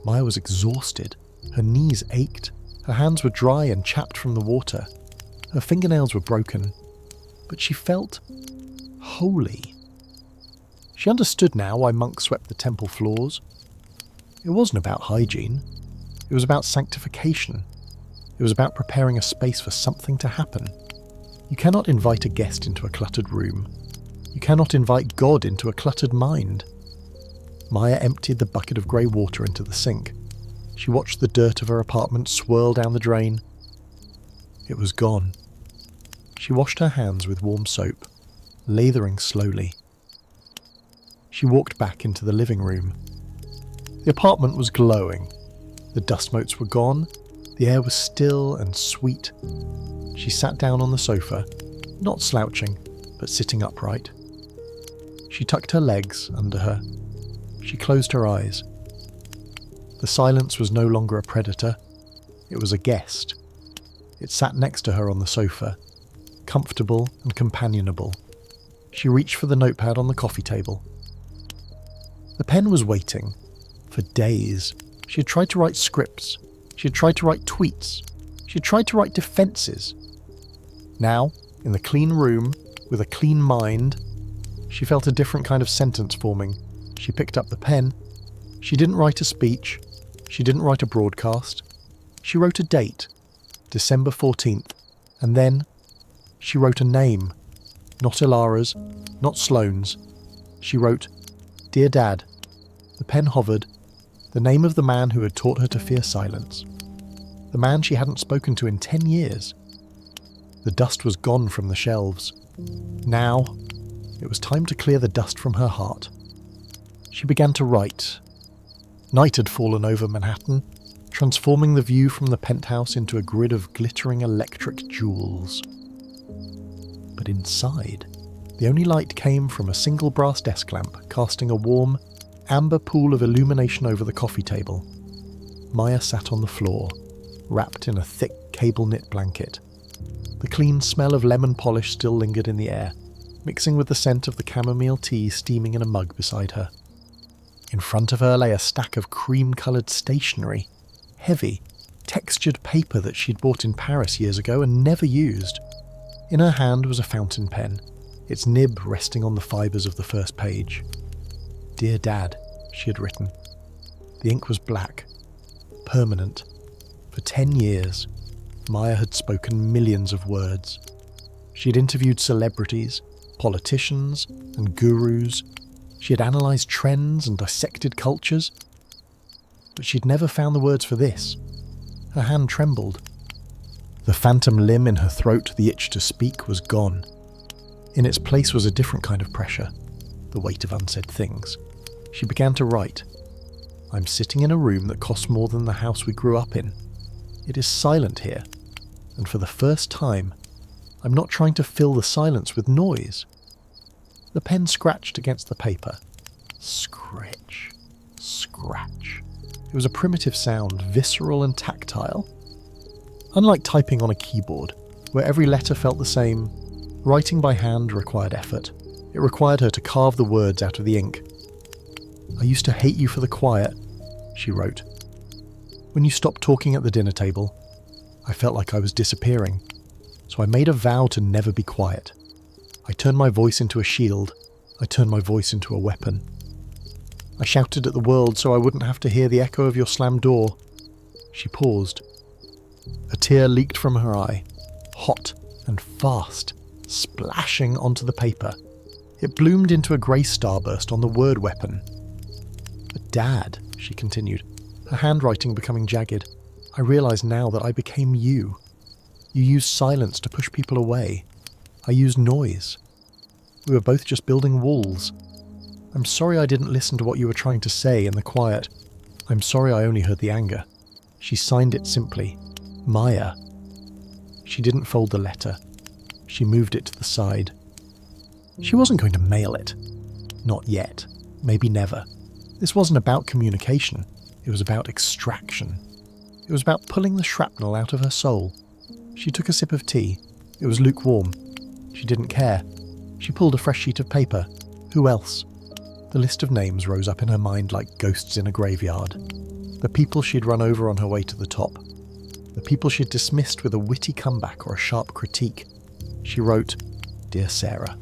Maya was exhausted. Her knees ached. Her hands were dry and chapped from the water. Her fingernails were broken. But she felt holy. She understood now why monks swept the temple floors. It wasn't about hygiene. It was about sanctification. It was about preparing a space for something to happen. You cannot invite a guest into a cluttered room. You cannot invite God into a cluttered mind. Maya emptied the bucket of grey water into the sink. She watched the dirt of her apartment swirl down the drain. It was gone. She washed her hands with warm soap, lathering slowly. She walked back into the living room. The apartment was glowing. The dust motes were gone. The air was still and sweet. She sat down on the sofa, not slouching, but sitting upright. She tucked her legs under her. She closed her eyes. The silence was no longer a predator. It was a guest. It sat next to her on the sofa, comfortable and companionable. She reached for the notepad on the coffee table. The pen was waiting. For days, she had tried to write scripts. She had tried to write tweets. She had tried to write defences. Now, in the clean room, with a clean mind, she felt a different kind of sentence forming. She picked up the pen. She didn't write a speech. She didn't write a broadcast. She wrote a date, December 14th, and then she wrote a name. Not Ilara's, not Sloane's. She wrote, "Dear Dad." The pen hovered, the name of the man who had taught her to fear silence. the man she hadn't spoken to in 10 years. The dust was gone from the shelves. Now, it was time to clear the dust from her heart. She began to write. Night had fallen over Manhattan, transforming the view from the penthouse into a grid of glittering electric jewels. But inside, the only light came from a single brass desk lamp casting a warm, amber pool of illumination over the coffee table. Maya sat on the floor, wrapped in a thick cable-knit blanket. The clean smell of lemon polish still lingered in the air, mixing with the scent of the chamomile tea steaming in a mug beside her. In front of her lay a stack of cream-coloured stationery, heavy, textured paper that she'd bought in Paris years ago and never used. In her hand was a fountain pen, its nib resting on the fibres of the first page. "Dear Dad," she had written. The ink was black, permanent. For 10 years, Maya had spoken millions of words. She had interviewed celebrities, politicians, and gurus. She had analysed trends and dissected cultures. But she'd never found the words for this. Her hand trembled. The phantom limb in her throat, the itch to speak, was gone. In its place was a different kind of pressure, the weight of unsaid things. She began to write. "I'm sitting in a room that costs more than the house we grew up in. It is silent here, and for the first time, I'm not trying to fill the silence with noise." The pen scratched against the paper. Scritch, scratch. It was a primitive sound, visceral and tactile. Unlike typing on a keyboard, where every letter felt the same, writing by hand required effort. It required her to carve the words out of the ink. "I used to hate you for the quiet," she wrote. "When you stopped talking at the dinner table, I felt like I was disappearing, so I made a vow to never be quiet. I turned my voice into a shield. I turned my voice into a weapon. I shouted at the world so I wouldn't have to hear the echo of your slammed door." She paused. A tear leaked from her eye, hot and fast, splashing onto the paper. It bloomed into a grey starburst on the word weapon. "But Dad," she continued, her handwriting becoming jagged, "I realise now that I became you. You used silence to push people away. I used noise. We were both just building walls. I'm sorry I didn't listen to what you were trying to say in the quiet. I'm sorry I only heard the anger." She signed it simply, Maya. She didn't fold the letter. She moved it to the side. She wasn't going to mail it. Not yet. Maybe never. This wasn't about communication. It was about extraction. It was about pulling the shrapnel out of her soul. She took a sip of tea. It was lukewarm. She didn't care. She pulled a fresh sheet of paper. Who else? The list of names rose up in her mind like ghosts in a graveyard. The people she'd run over on her way to the top. The people she'd dismissed with a witty comeback or a sharp critique. She wrote, "Dear Sarah."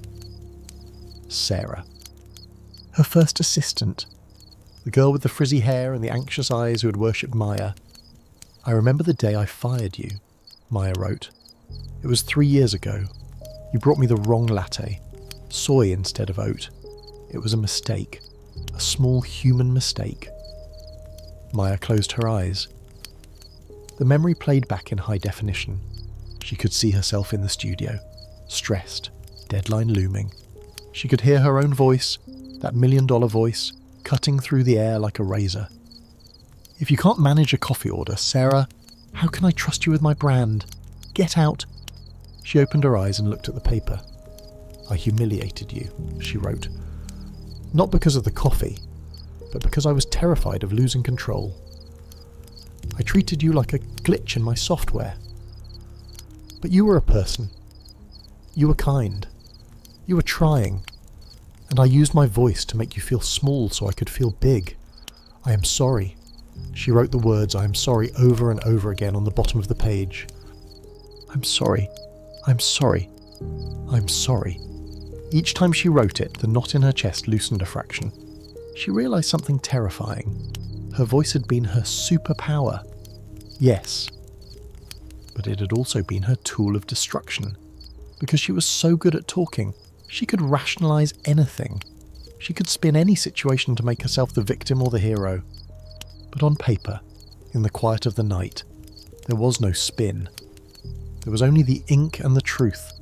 Sarah. Her first assistant. The girl with the frizzy hair and the anxious eyes who had worshipped Maya. "I remember the day I fired you," Maya wrote. "It was 3 years ago. You brought me the wrong latte. Soy instead of oat. It was a mistake. A small human mistake." Maya closed her eyes. The memory played back in high definition. She could see herself in the studio, stressed, deadline looming. She could hear her own voice, that million-dollar voice, cutting through the air like a razor. "If you can't manage a coffee order, Sarah, how can I trust you with my brand? Get out." She opened her eyes and looked at the paper. "I humiliated you," she wrote. "Not because of the coffee, but because I was terrified of losing control. I treated you like a glitch in my software. But you were a person. You were kind. You were trying. And I used my voice to make you feel small so I could feel big. I am sorry." She wrote the words "I am sorry" over and over again on the bottom of the page. "I'm sorry. I'm sorry. I'm sorry." Each time she wrote it, the knot in her chest loosened a fraction. She realised something terrifying. Her voice had been her superpower. Yes. But it had also been her tool of destruction. Because she was so good at talking, she could rationalise anything. She could spin any situation to make herself the victim or the hero. But on paper, in the quiet of the night, There was no spin. There was only the ink and the truth.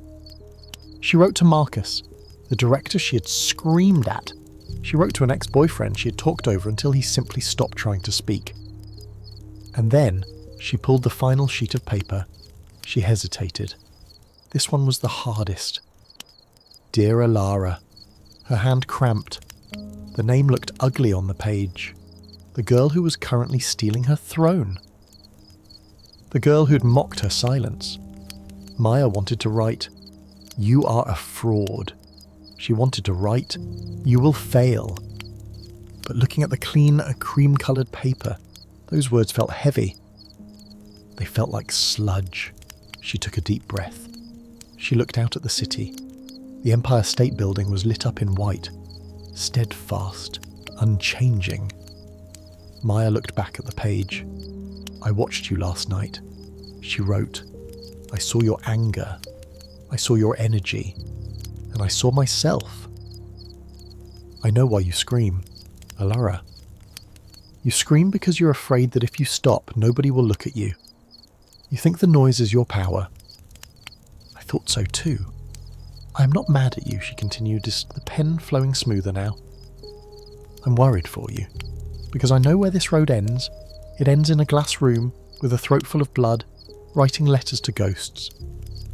She wrote to Marcus, the director she had screamed at. She wrote to an ex-boyfriend she had talked over until he simply stopped trying to speak. And then she pulled the final sheet of paper. She hesitated. This one was the hardest. Dear Alara. Her hand cramped. The name looked ugly on the page. The girl who was currently stealing her throne. The girl who'd mocked her silence. Maya wanted to write, "You are a fraud." She wanted to write, "You will fail." But looking at the clean, cream-coloured paper, those words felt heavy. They felt like sludge. She took a deep breath. She looked out at the city. The Empire State Building was lit up in white, steadfast, unchanging. Maya looked back at the page. "I watched you last night," she wrote. "I saw your anger. I saw your energy. And I saw myself. I know why you scream, Alara. You scream because you're afraid that if you stop, nobody will look at you. You think the noise is your power. I thought so too. I am not mad at you," she continued, just the pen flowing smoother now. "I'm worried for you, because I know where this road ends. It ends in a glass room, with a throat full of blood, writing letters to ghosts.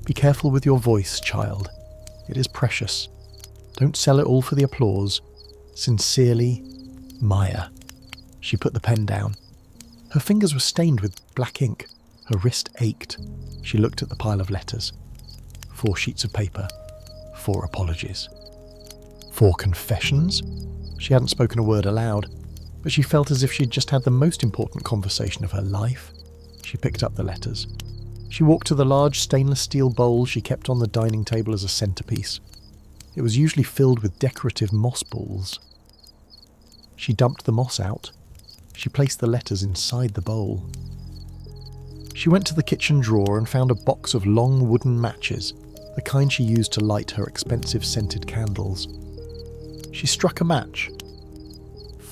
Be careful with your voice, child. It is precious. Don't sell it all for the applause. Sincerely, Maya." She put the pen down. Her fingers were stained with black ink. Her wrist ached. She looked at the pile of letters. 4 sheets of paper. 4 apologies. 4 confessions? She hadn't spoken a word aloud, but she felt as if she'd just had the most important conversation of her life. She picked up the letters. She walked to the large stainless steel bowl she kept on the dining table as a centerpiece. It was usually filled with decorative moss balls. She dumped the moss out. She placed the letters inside the bowl. She went to the kitchen drawer and found a box of long wooden matches, the kind she used to light her expensive scented candles. She struck a match.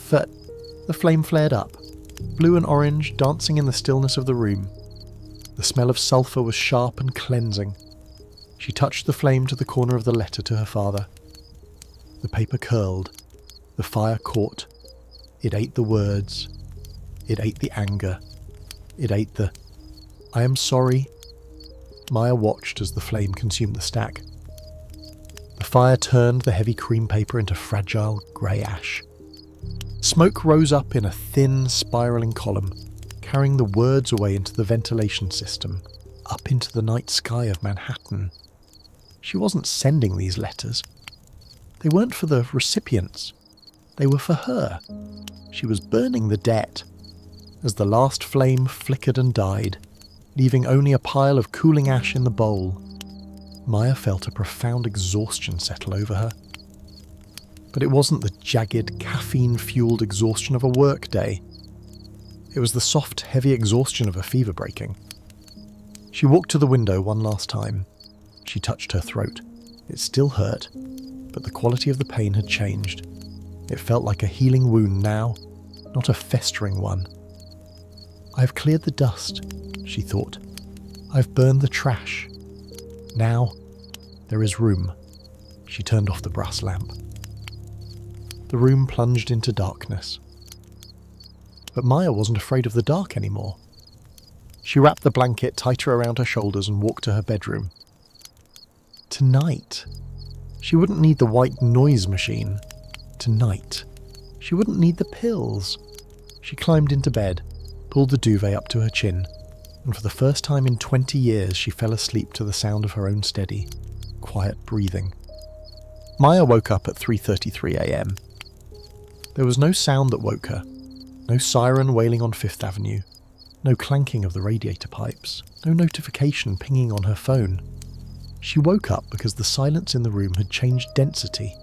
The flame flared up, blue and orange dancing in the stillness of the room. The smell of sulphur was sharp and cleansing. She touched the flame to the corner of the letter to her father. The paper curled. The fire caught. It ate the words. It ate the anger. It ate the, "I am sorry." Maya watched as the flame consumed the stack. The fire turned the heavy cream paper into fragile grey ash. Smoke rose up in a thin, spiralling column, carrying the words away into the ventilation system, up into the night sky of Manhattan. She wasn't sending these letters. They weren't for the recipients. They were for her. She was burning the debt. As the last flame flickered and died, leaving only a pile of cooling ash in the bowl, Maya felt a profound exhaustion settle over her. But it wasn't the jagged, caffeine-fueled exhaustion of a workday. It was the soft, heavy exhaustion of a fever breaking. She walked to the window one last time. She touched her throat. It still hurt, but the quality of the pain had changed. It felt like a healing wound now, not a festering one. "I've cleared the dust," she thought. "I've burned the trash. Now, there is room." She turned off the brass lamp. The room plunged into darkness. But Maya wasn't afraid of the dark anymore. She wrapped the blanket tighter around her shoulders and walked to her bedroom. Tonight, she wouldn't need the white noise machine. Tonight, she wouldn't need the pills. She climbed into bed, pulled the duvet up to her chin, and for the first time in 20 years she fell asleep to the sound of her own steady, quiet breathing. Maya woke up at 3:33 a.m. There was no sound that woke her. No siren wailing on Fifth Avenue. No clanking of the radiator pipes. No notification pinging on her phone. She woke up because the silence in the room had changed density.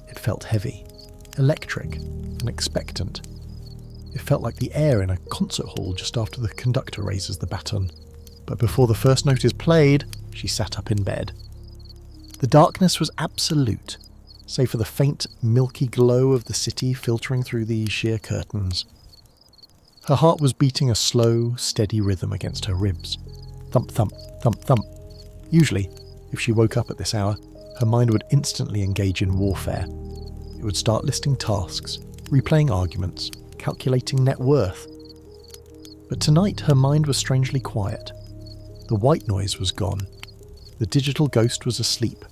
It felt heavy, electric, and expectant. It felt like the air in a concert hall just after the conductor raises the baton. But before the first note is played, she sat up in bed. The darkness was absolute, save for the faint, milky glow of the city filtering through these sheer curtains. Her heart was beating a slow, steady rhythm against her ribs. Thump, thump, thump, thump. Usually, if she woke up at this hour, her mind would instantly engage in warfare. It would start listing tasks, replaying arguments, calculating net worth. But tonight her mind was strangely quiet. The white noise was gone. The digital ghost was asleep.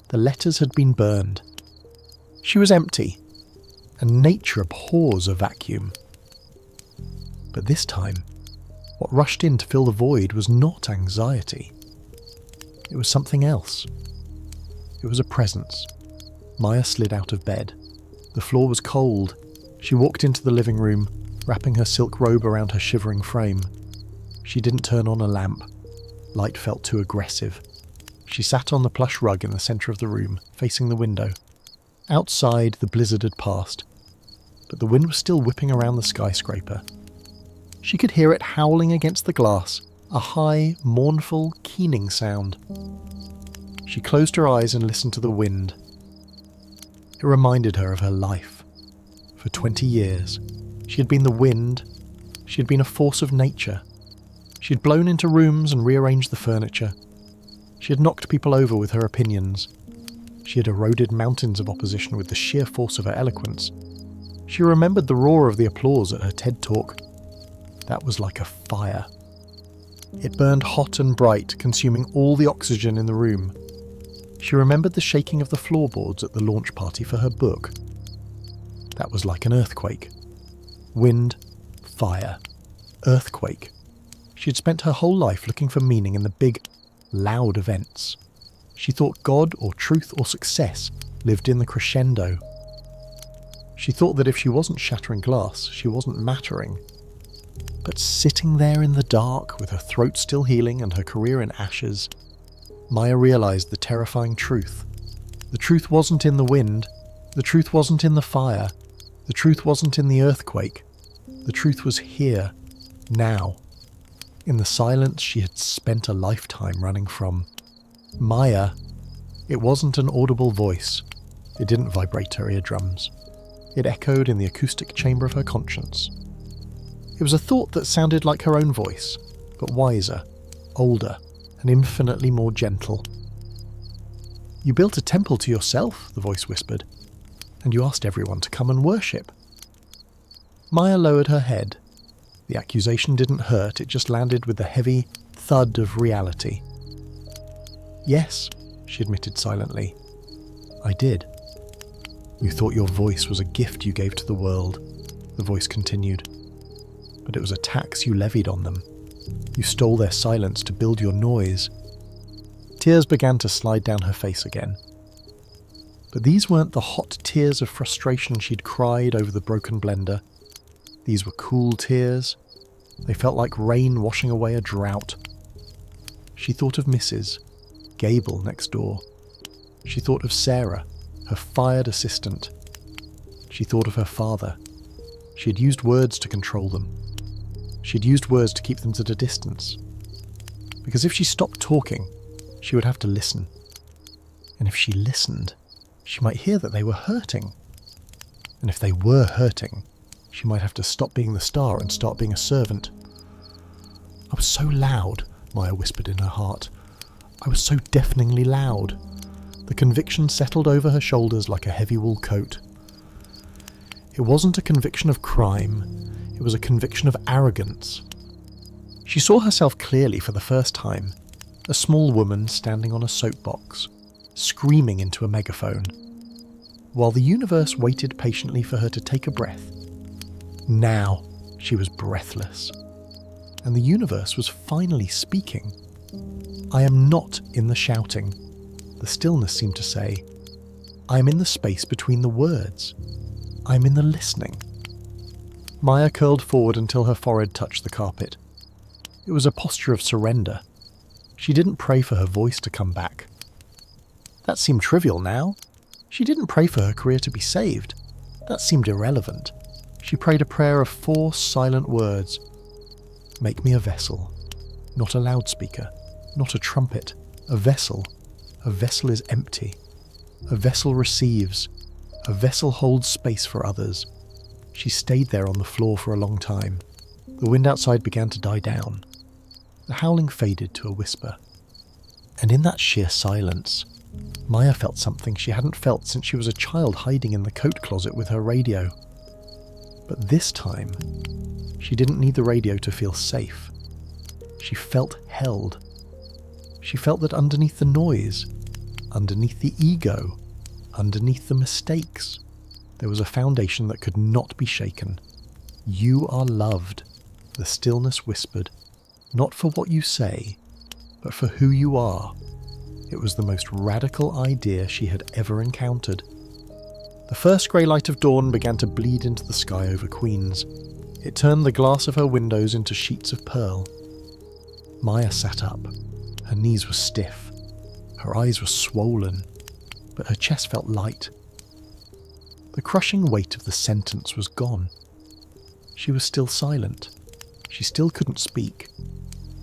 The letters had been burned. She was empty, and nature abhors a vacuum. But this time, what rushed in to fill the void was not anxiety. It was something else. It was a presence. Maya slid out of bed. The floor was cold. She walked into the living room, wrapping her silk robe around her shivering frame. She didn't turn on a lamp. Light felt too aggressive. She sat on the plush rug in the centre of the room, facing the window. Outside, the blizzard had passed, but the wind was still whipping around the skyscraper. She could hear it howling against the glass, a high, mournful, keening sound. She closed her eyes and listened to the wind. It reminded her of her life. For 20 years, she had been the wind. She had been a force of nature. She had blown into rooms and rearranged the furniture. She had knocked people over with her opinions. She had eroded mountains of opposition with the sheer force of her eloquence. She remembered the roar of the applause at her TED Talk. That was like a fire. It burned hot and bright, consuming all the oxygen in the room. She remembered the shaking of the floorboards at the launch party for her book. That was like an earthquake. Wind, fire, earthquake. She had spent her whole life looking for meaning in the big, loud events. She thought God or truth or success lived in the crescendo. She thought that if she wasn't shattering glass, she wasn't mattering. But sitting there in the dark, with her throat still healing and her career in ashes, Maya realised the terrifying truth. The truth wasn't in the wind. The truth wasn't in the fire. The truth wasn't in the earthquake. The truth was here, now. In the silence she had spent a lifetime running from. Maya. It wasn't an audible voice. It didn't vibrate her eardrums. It echoed in the acoustic chamber of her conscience. It was a thought that sounded like her own voice, but wiser, older, and infinitely more gentle. "You built a temple to yourself," the voice whispered, "and you asked everyone to come and worship." Maya lowered her head. The accusation didn't hurt, it just landed with the heavy thud of reality. "Yes," she admitted silently. "I did." "You thought your voice was a gift you gave to the world," the voice continued. "But it was a tax you levied on them. You stole their silence to build your noise." Tears began to slide down her face again. But these weren't the hot tears of frustration she'd cried over the broken blender. These were cool tears. They felt like rain washing away a drought. She thought of Mrs. Gable next door. She thought of Sarah, her fired assistant. She thought of her father. She had used words to control them. She had used words to keep them at a distance. Because if she stopped talking, she would have to listen. And if she listened, she might hear that they were hurting. And if they were hurting, she might have to stop being the star and start being a servant. "I was so loud," Maya whispered in her heart. "I was so deafeningly loud." The conviction settled over her shoulders like a heavy wool coat. It wasn't a conviction of crime. It was a conviction of arrogance. She saw herself clearly for the first time, a small woman standing on a soapbox, screaming into a megaphone, while the universe waited patiently for her to take a breath. Now she was breathless, and the universe was finally speaking. "I am not in the shouting," the stillness seemed to say. "I am in the space between the words. I am in the listening." Maya curled forward until her forehead touched the carpet. It was a posture of surrender. She didn't pray for her voice to come back. That seemed trivial now. She didn't pray for her career to be saved. That seemed irrelevant. She prayed a prayer of 4 silent words. "Make me a vessel. Not a loudspeaker. Not a trumpet. A vessel. A vessel is empty. A vessel receives. A vessel holds space for others." She stayed there on the floor for a long time. The wind outside began to die down. The howling faded to a whisper. And in that sheer silence, Maya felt something she hadn't felt since she was a child hiding in the coat closet with her radio. But this time, she didn't need the radio to feel safe. She felt held. She felt that underneath the noise, underneath the ego, underneath the mistakes, there was a foundation that could not be shaken. You are loved, the stillness whispered, not for what you say, but for who you are. It was the most radical idea she had ever encountered. The first grey light of dawn began to bleed into the sky over Queens. It turned the glass of her windows into sheets of pearl. Maya sat up. Her knees were stiff. Her eyes were swollen, but her chest felt light. The crushing weight of the sentence was gone. She was still silent. She still couldn't speak,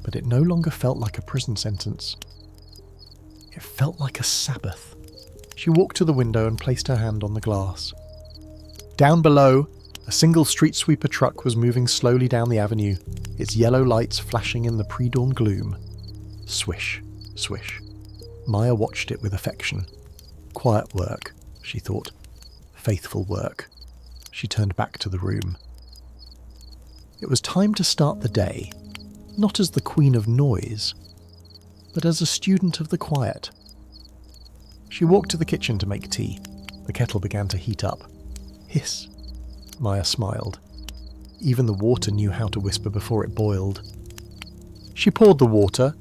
but it no longer felt like a prison sentence. It felt like a Sabbath. She walked to the window and placed her hand on the glass. Down below, a single street sweeper truck was moving slowly down the avenue, its yellow lights flashing in the pre-dawn gloom. Swish, swish. Maya watched it with affection. Quiet work, she thought. Faithful work. She turned back to the room. It was time to start the day, not as the queen of noise, but as a student of the quiet. She walked to the kitchen to make tea. The kettle began to heat up. Hiss. Maya smiled. Even the water knew how to whisper before it boiled. She poured the water.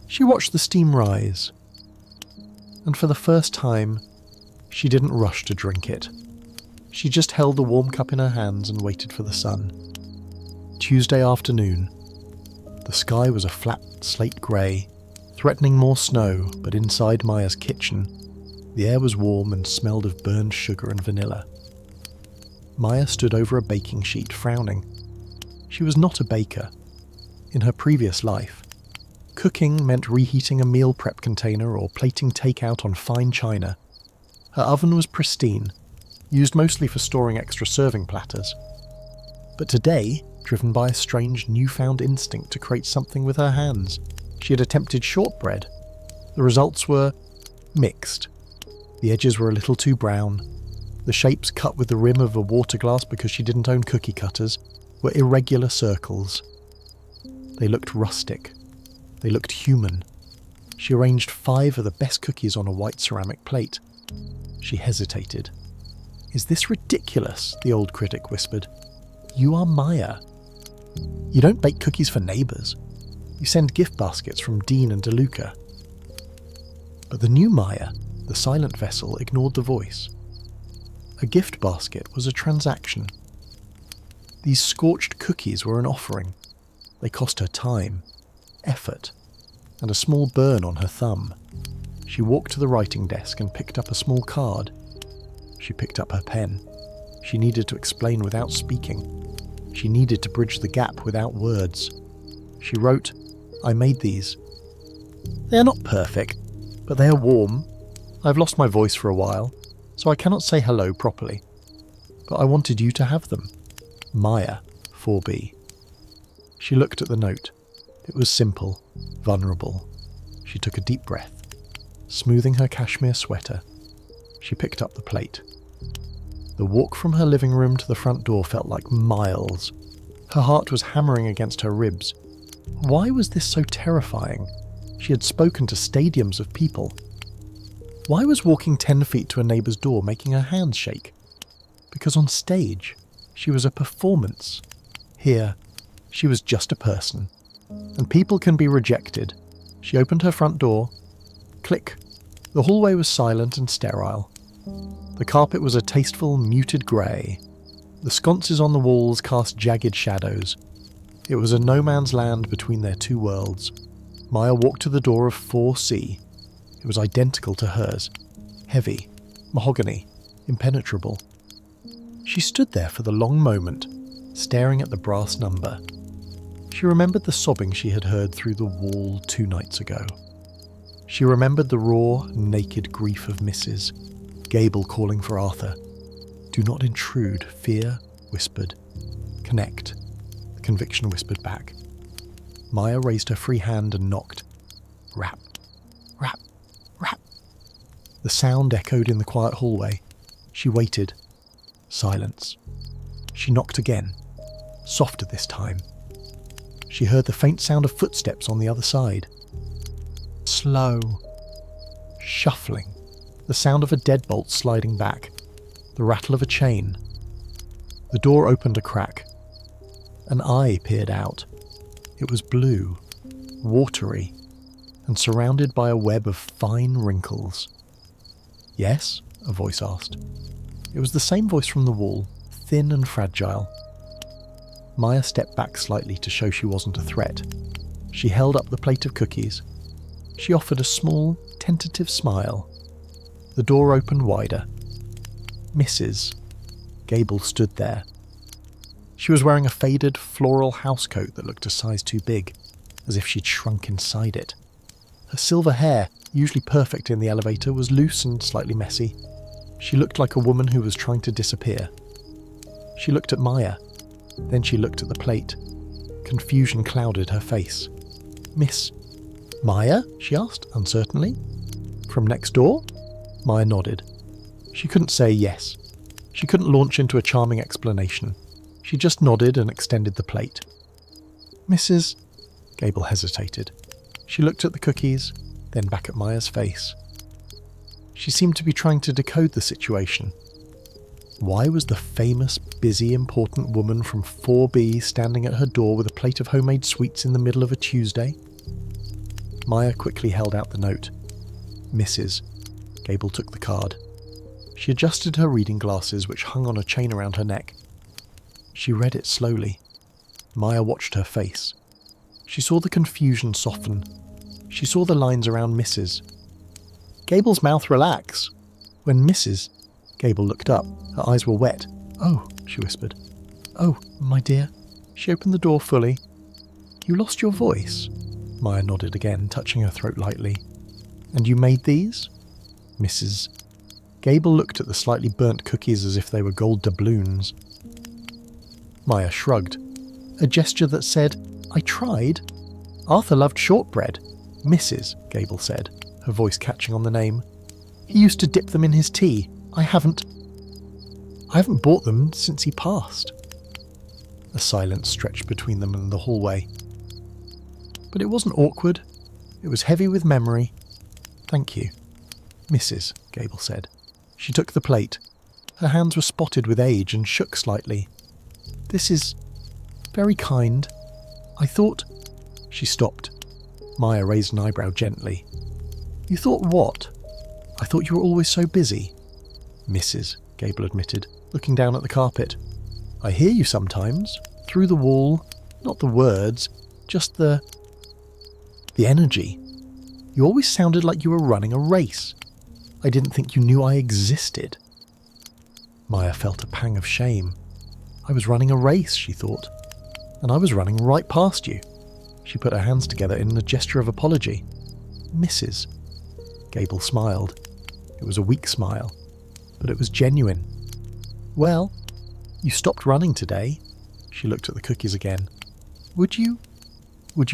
She watched the steam rise. And for the first time, she didn't rush to drink it. She just held the warm cup in her hands and waited for the sun. Tuesday afternoon. The sky was a flat slate grey, threatening more snow, but inside Maya's kitchen, the air was warm and smelled of burned sugar and vanilla. Maya stood over a baking sheet, frowning. She was not a baker. In her previous life, cooking meant reheating a meal prep container or plating takeout on fine china. Her oven was pristine, used mostly for storing extra serving platters. But today, driven by a strange newfound instinct to create something with her hands, she had attempted shortbread. The results were mixed. The edges were a little too brown. The shapes cut with the rim of a water glass because she didn't own cookie cutters were irregular circles. They looked rustic. They looked human. She arranged 5 of the best cookies on a white ceramic plate. She hesitated. "Is this ridiculous?" the old critic whispered. "You are Maya. You don't bake cookies for neighbours. You send gift baskets from Dean and DeLuca." But the new Maya, the silent vessel, ignored the voice. A gift basket was a transaction. These scorched cookies were an offering. They cost her time, effort, and a small burn on her thumb. She walked to the writing desk and picked up a small card. She picked up her pen. She needed to explain without speaking. She needed to bridge the gap without words. She wrote, "I made these. They are not perfect, but they are warm. I've lost my voice for a while, so I cannot say hello properly. But I wanted you to have them. Maya, 4B. She looked at the note. It was simple, vulnerable. She took a deep breath. Smoothing her cashmere sweater, she picked up the plate. The walk from her living room to the front door felt like miles. Her heart was hammering against her ribs. Why was this so terrifying? She had spoken to stadiums of people. Why was walking 10 feet to a neighbour's door making her hands shake? Because on stage, she was a performance. Here, she was just a person. And people can be rejected. She opened her front door. Click. The hallway was silent and sterile. The carpet was a tasteful, muted grey. The sconces on the walls cast jagged shadows. It was a no man's land between their two worlds. Maya walked to the door of 4C. It was identical to hers. Heavy, mahogany, impenetrable. She stood there for the long moment, staring at the brass number. She remembered the sobbing she had heard through the wall 2 nights ago. She remembered the raw, naked grief of Mrs. Gable calling for Arthur. "Do not intrude," fear whispered. "Connect. the conviction whispered back. Maya raised her free hand and knocked. Rap, rap, rap. The sound echoed in the quiet hallway. She waited. Silence. She knocked again, softer this time. She heard the faint sound of footsteps on the other side. Slow. Shuffling. The sound of a deadbolt sliding back. The rattle of a chain. The door opened a crack. An eye peered out. It was blue, watery, and surrounded by a web of fine wrinkles. Yes? A voice asked. It was the same voice from the wall, thin and fragile. Maya stepped back slightly to show she wasn't a threat. She held up the plate of cookies. She offered a small, tentative smile. The door opened wider. Mrs. Gable stood there. She was wearing a faded, floral housecoat that looked a size too big, as if she'd shrunk inside it. Her silver hair, usually perfect in the elevator, was loose and slightly messy. She looked like a woman who was trying to disappear. She looked at Maya. Then she looked at the plate. Confusion clouded her face. "Miss Maya?" she asked, uncertainly. "From next door?" Maya nodded. She couldn't say yes. She couldn't launch into a charming explanation. She just nodded and extended the plate. "Mrs. Gable hesitated. She looked at the cookies, then back at Maya's face. She seemed to be trying to decode the situation. Why was the famous, busy, important woman from 4B standing at her door with a plate of homemade sweets in the middle of a Tuesday? Maya quickly held out the note. "Mrs." Gable took the card. She adjusted her reading glasses, which hung on a chain around her neck. She read it slowly. Maya watched her face. She saw the confusion soften. She saw the lines around Mrs. Gable's mouth relax. When Mrs. Gable looked up, her eyes were wet. "Oh," she whispered. "Oh, my dear." She opened the door fully. "You lost your voice?" Maya nodded again, touching her throat lightly. "And you made these?" Mrs. Gable looked at the slightly burnt cookies as if they were gold doubloons. Maya shrugged. A gesture that said, "I tried." "Arthur loved shortbread," Mrs. Gable said, her voice catching on the name. "He used to dip them in his tea. I haven't bought them since he passed." A silence stretched between them and the hallway. But it wasn't awkward. It was heavy with memory. "Thank you," Mrs. Gable said. She took the plate. Her hands were spotted with age and shook slightly. "This is very kind. I thought..." She stopped. Maya raised an eyebrow gently. "You thought what?" "I thought you were always so busy." "Mrs." Gable admitted, looking down at the carpet. "I hear you sometimes, through the wall, not the words, just the energy. You always sounded like you were running a race. I didn't think you knew I existed." Maya felt a pang of shame. I was running a race, she thought, and I was running right past you. She put her hands together in a gesture of apology. "Mrs." Gable smiled. It was a weak smile, but it was genuine. "Well, you stopped running today." She looked at the cookies again. Would you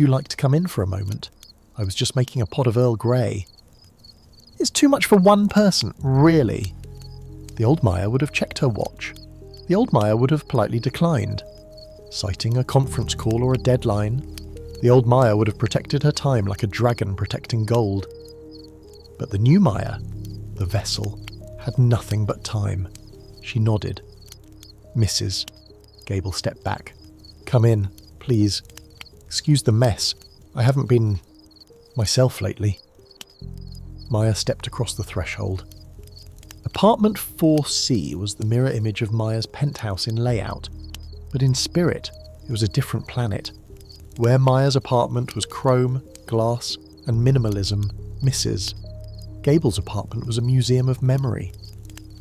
like to come in for a moment? I was just making a pot of Earl Grey." "It's too much for one person, really." The old Maya would have checked her watch. The old Maya would have politely declined. Citing a conference call or a deadline, the old Maya would have protected her time like a dragon protecting gold. But the new Maya, the vessel, had nothing but time. She nodded. "Mrs." Gable stepped back. "Come in, please. Excuse the mess. I haven't been myself lately." Maya stepped across the threshold. Apartment 4C was the mirror image of Maya's penthouse in layout, but in spirit it was a different planet. Where Maya's apartment was chrome, glass, and minimalism, Mrs. Gable's apartment was a museum of memory.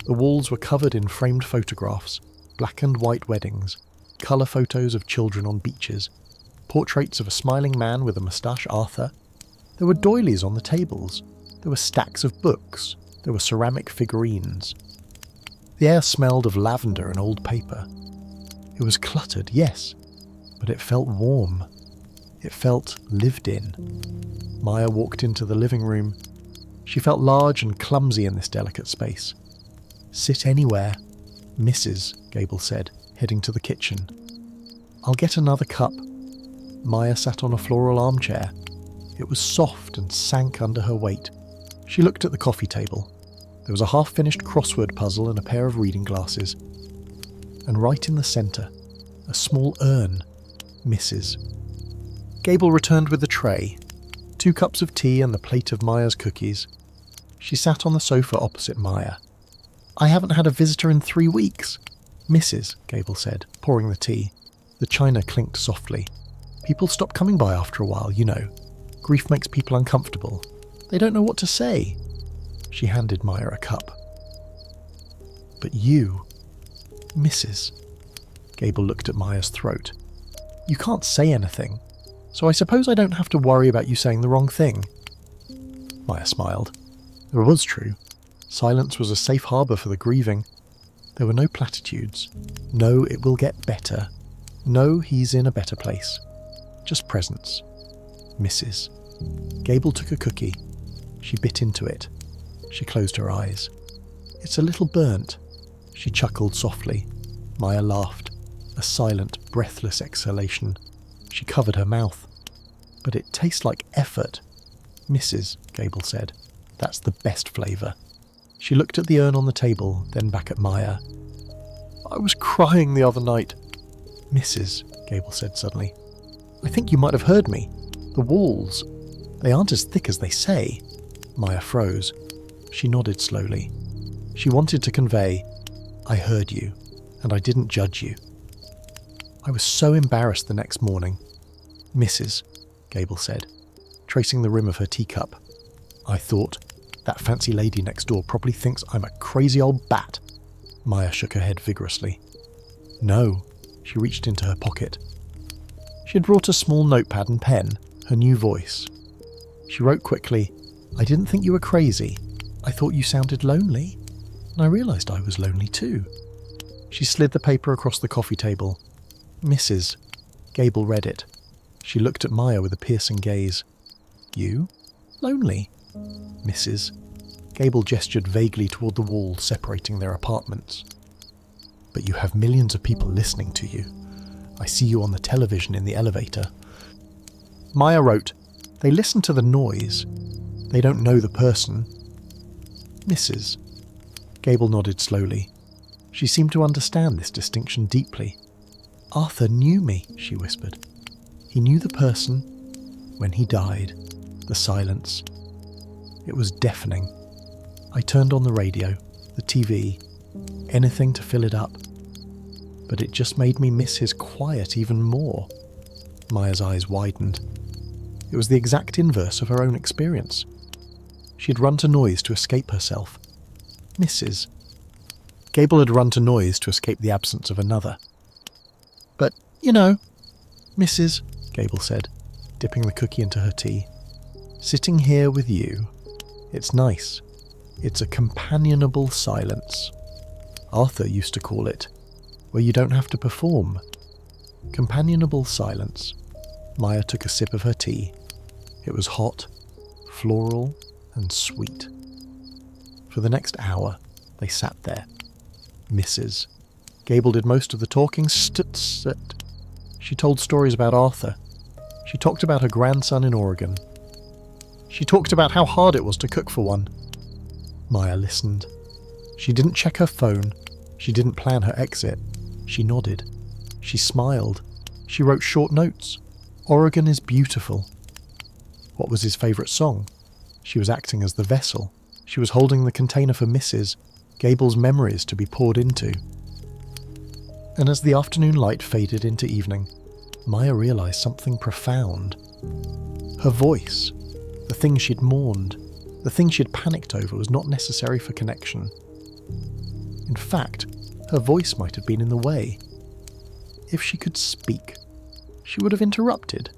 The walls were covered in framed photographs, black and white weddings, colour photos of children on beaches, portraits of a smiling man with a moustache, Arthur. There were doilies on the tables. There were stacks of books. There were ceramic figurines. The air smelled of lavender and old paper. It was cluttered, yes, but it felt warm. It felt lived in. Maya walked into the living room. She felt large and clumsy in this delicate space. "Sit anywhere, Mrs.," Gable said, heading to the kitchen. "I'll get another cup." Maya sat on a floral armchair. It was soft and sank under her weight. She looked at the coffee table. There was a half-finished crossword puzzle and a pair of reading glasses. And right in the centre, a small urn, Mrs. Gable returned with the tray, 2 cups of tea and the plate of Maya's cookies. She sat on the sofa opposite Maya. "I haven't had a visitor in 3 weeks, Mrs., Gable said, pouring the tea. The china clinked softly. "People stop coming by after a while, you know. Grief makes people uncomfortable. They don't know what to say." She handed Maya a cup. "But you, Mrs." Gable looked at Maya's throat. "You can't say anything, so I suppose I don't have to worry about you saying the wrong thing." Maya smiled. It was true. Silence was a safe harbour for the grieving. There were no platitudes. No, "it will get better." No, "he's in a better place." Just presence. Mrs. Gable took a cookie. She bit into it. She closed her eyes. "It's a little burnt." She chuckled softly. Maya laughed. A silent, breathless exhalation. She covered her mouth. "But it tastes like effort." "Mrs.," Gable said. "That's the best flavour." She looked at the urn on the table, then back at Maya. "I was crying the other night." "Mrs.," Gable said suddenly. "I think you might have heard me. The walls, they aren't as thick as they say." Maya froze. She nodded slowly. She wanted to convey, "I heard you, and I didn't judge you." "I was so embarrassed the next morning." "Mrs.," Gable said, tracing the rim of her teacup. "I thought, that fancy lady next door probably thinks I'm a crazy old bat." Maya shook her head vigorously. "No." She reached into her pocket. She had brought a small notepad and pen, her new voice. She wrote quickly, "I didn't think you were crazy. I thought you sounded lonely. And I realised I was lonely too." She slid the paper across the coffee table. "Mrs." Gable read it. She looked at Maya with a piercing gaze. "You? Lonely?" "Mrs." Gable gestured vaguely toward the wall separating their apartments. "But you have millions of people listening to you. I see you on the television in the elevator." Maya wrote, "They listen to the noise. They don't know the person." "Mrs." Gable nodded slowly. She seemed to understand this distinction deeply. "Arthur knew me," she whispered. "He knew the person when he died." The silence. It was deafening. I turned on the radio, the TV, anything to fill it up. But it just made me miss his quiet even more. Maya's eyes widened. It was the exact inverse of her own experience. She had run to noise to escape herself. "Mrs." Gable had run to noise to escape the absence of another. "But, you know, Mrs.," Gable said, dipping the cookie into her tea. "Sitting here with you, it's nice. It's a companionable silence. Arthur used to call it, where you don't have to perform. Companionable silence." Maya took a sip of her tea. It was hot, floral, and sweet. For the next hour, they sat there. Mrs. Gable did most of the talking. She told stories about Arthur. She talked about her grandson in Oregon. She talked about how hard it was to cook for one. Maya listened. She didn't check her phone. She didn't plan her exit. She nodded. She smiled. She wrote short notes. "Oregon is beautiful." What was his favourite song? She was acting as the vessel. She was holding the container for Mrs. Gable's memories to be poured into. And as the afternoon light faded into evening, Maya realised something profound. Her voice, the thing she'd mourned, the thing she'd panicked over, was not necessary for connection. In fact, her voice might have been in the way. If she could speak, she would have interrupted.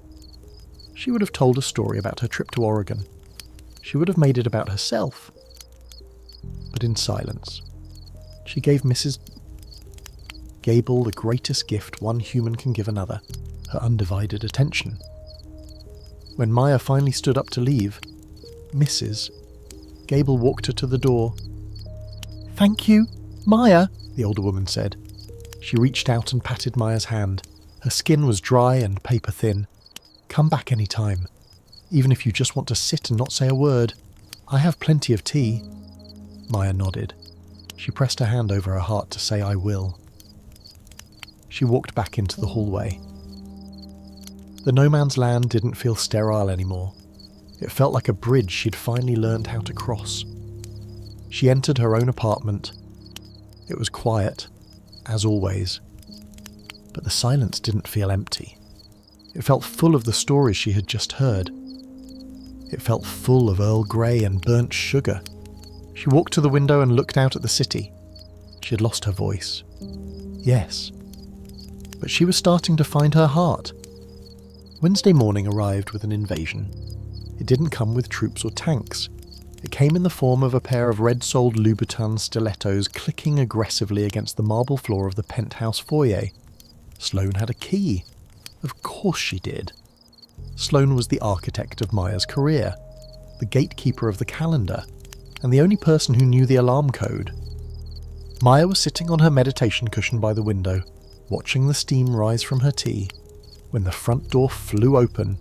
She would have told a story about her trip to Oregon. She would have made it about herself. But in silence, she gave Mrs. Gable the greatest gift one human can give another, her undivided attention. When Maya finally stood up to leave, Mrs. Gable walked her to the door. "Thank you, Maya," the older woman said. She reached out and patted Maya's hand. Her skin was dry and paper-thin. "Come back any time, even if you just want to sit and not say a word. I have plenty of tea." Maya nodded. She pressed her hand over her heart to say, "I will." She walked back into the hallway. The no man's land didn't feel sterile anymore. It felt like a bridge she'd finally learned how to cross. She entered her own apartment. It was quiet, as always. But the silence didn't feel empty. It felt full of the stories she had just heard. It felt full of Earl Grey and burnt sugar. She walked to the window and looked out at the city. She had lost her voice. Yes. But she was starting to find her heart. Wednesday morning arrived with an invasion. It didn't come with troops or tanks. It came in the form of a pair of red-soled Louboutin stilettos clicking aggressively against the marble floor of the penthouse foyer. Sloane had a key. Of course she did. Sloane was the architect of Maya's career, the gatekeeper of the calendar, and the only person who knew the alarm code. Maya was sitting on her meditation cushion by the window, watching the steam rise from her tea, when the front door flew open.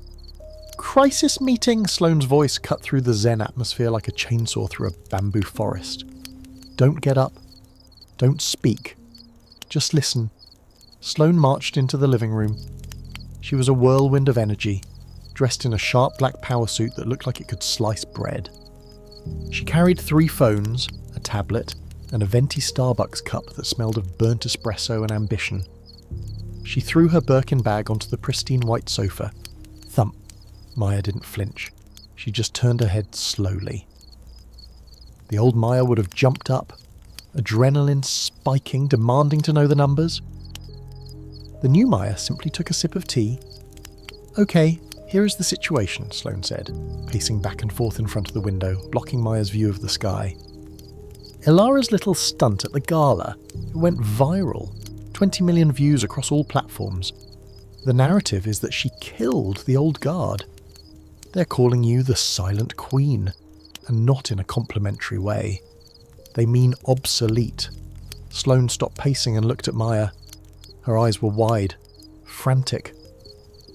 "Crisis meeting!" Sloane's voice cut through the zen atmosphere like a chainsaw through a bamboo forest. "Don't get up. Don't speak. Just listen." Sloane marched into the living room. She was a whirlwind of energy, dressed in a sharp black power suit that looked like it could slice bread. She carried 3 phones, a tablet, and a venti Starbucks cup that smelled of burnt espresso and ambition. She threw her Birkin bag onto the pristine white sofa. Thump. Maya didn't flinch. She just turned her head slowly. The old Maya would have jumped up, adrenaline spiking, demanding to know the numbers. The new Maya simply took a sip of tea. "Okay, here is the situation," Sloane said, pacing back and forth in front of the window, blocking Maya's view of the sky. "Ilara's little stunt at the gala, it went viral. 20 million views across all platforms. The narrative is that she killed the old guard. They're calling you the Silent Queen, and not in a complimentary way. They mean obsolete." Sloane stopped pacing and looked at Maya. Her eyes were wide, frantic.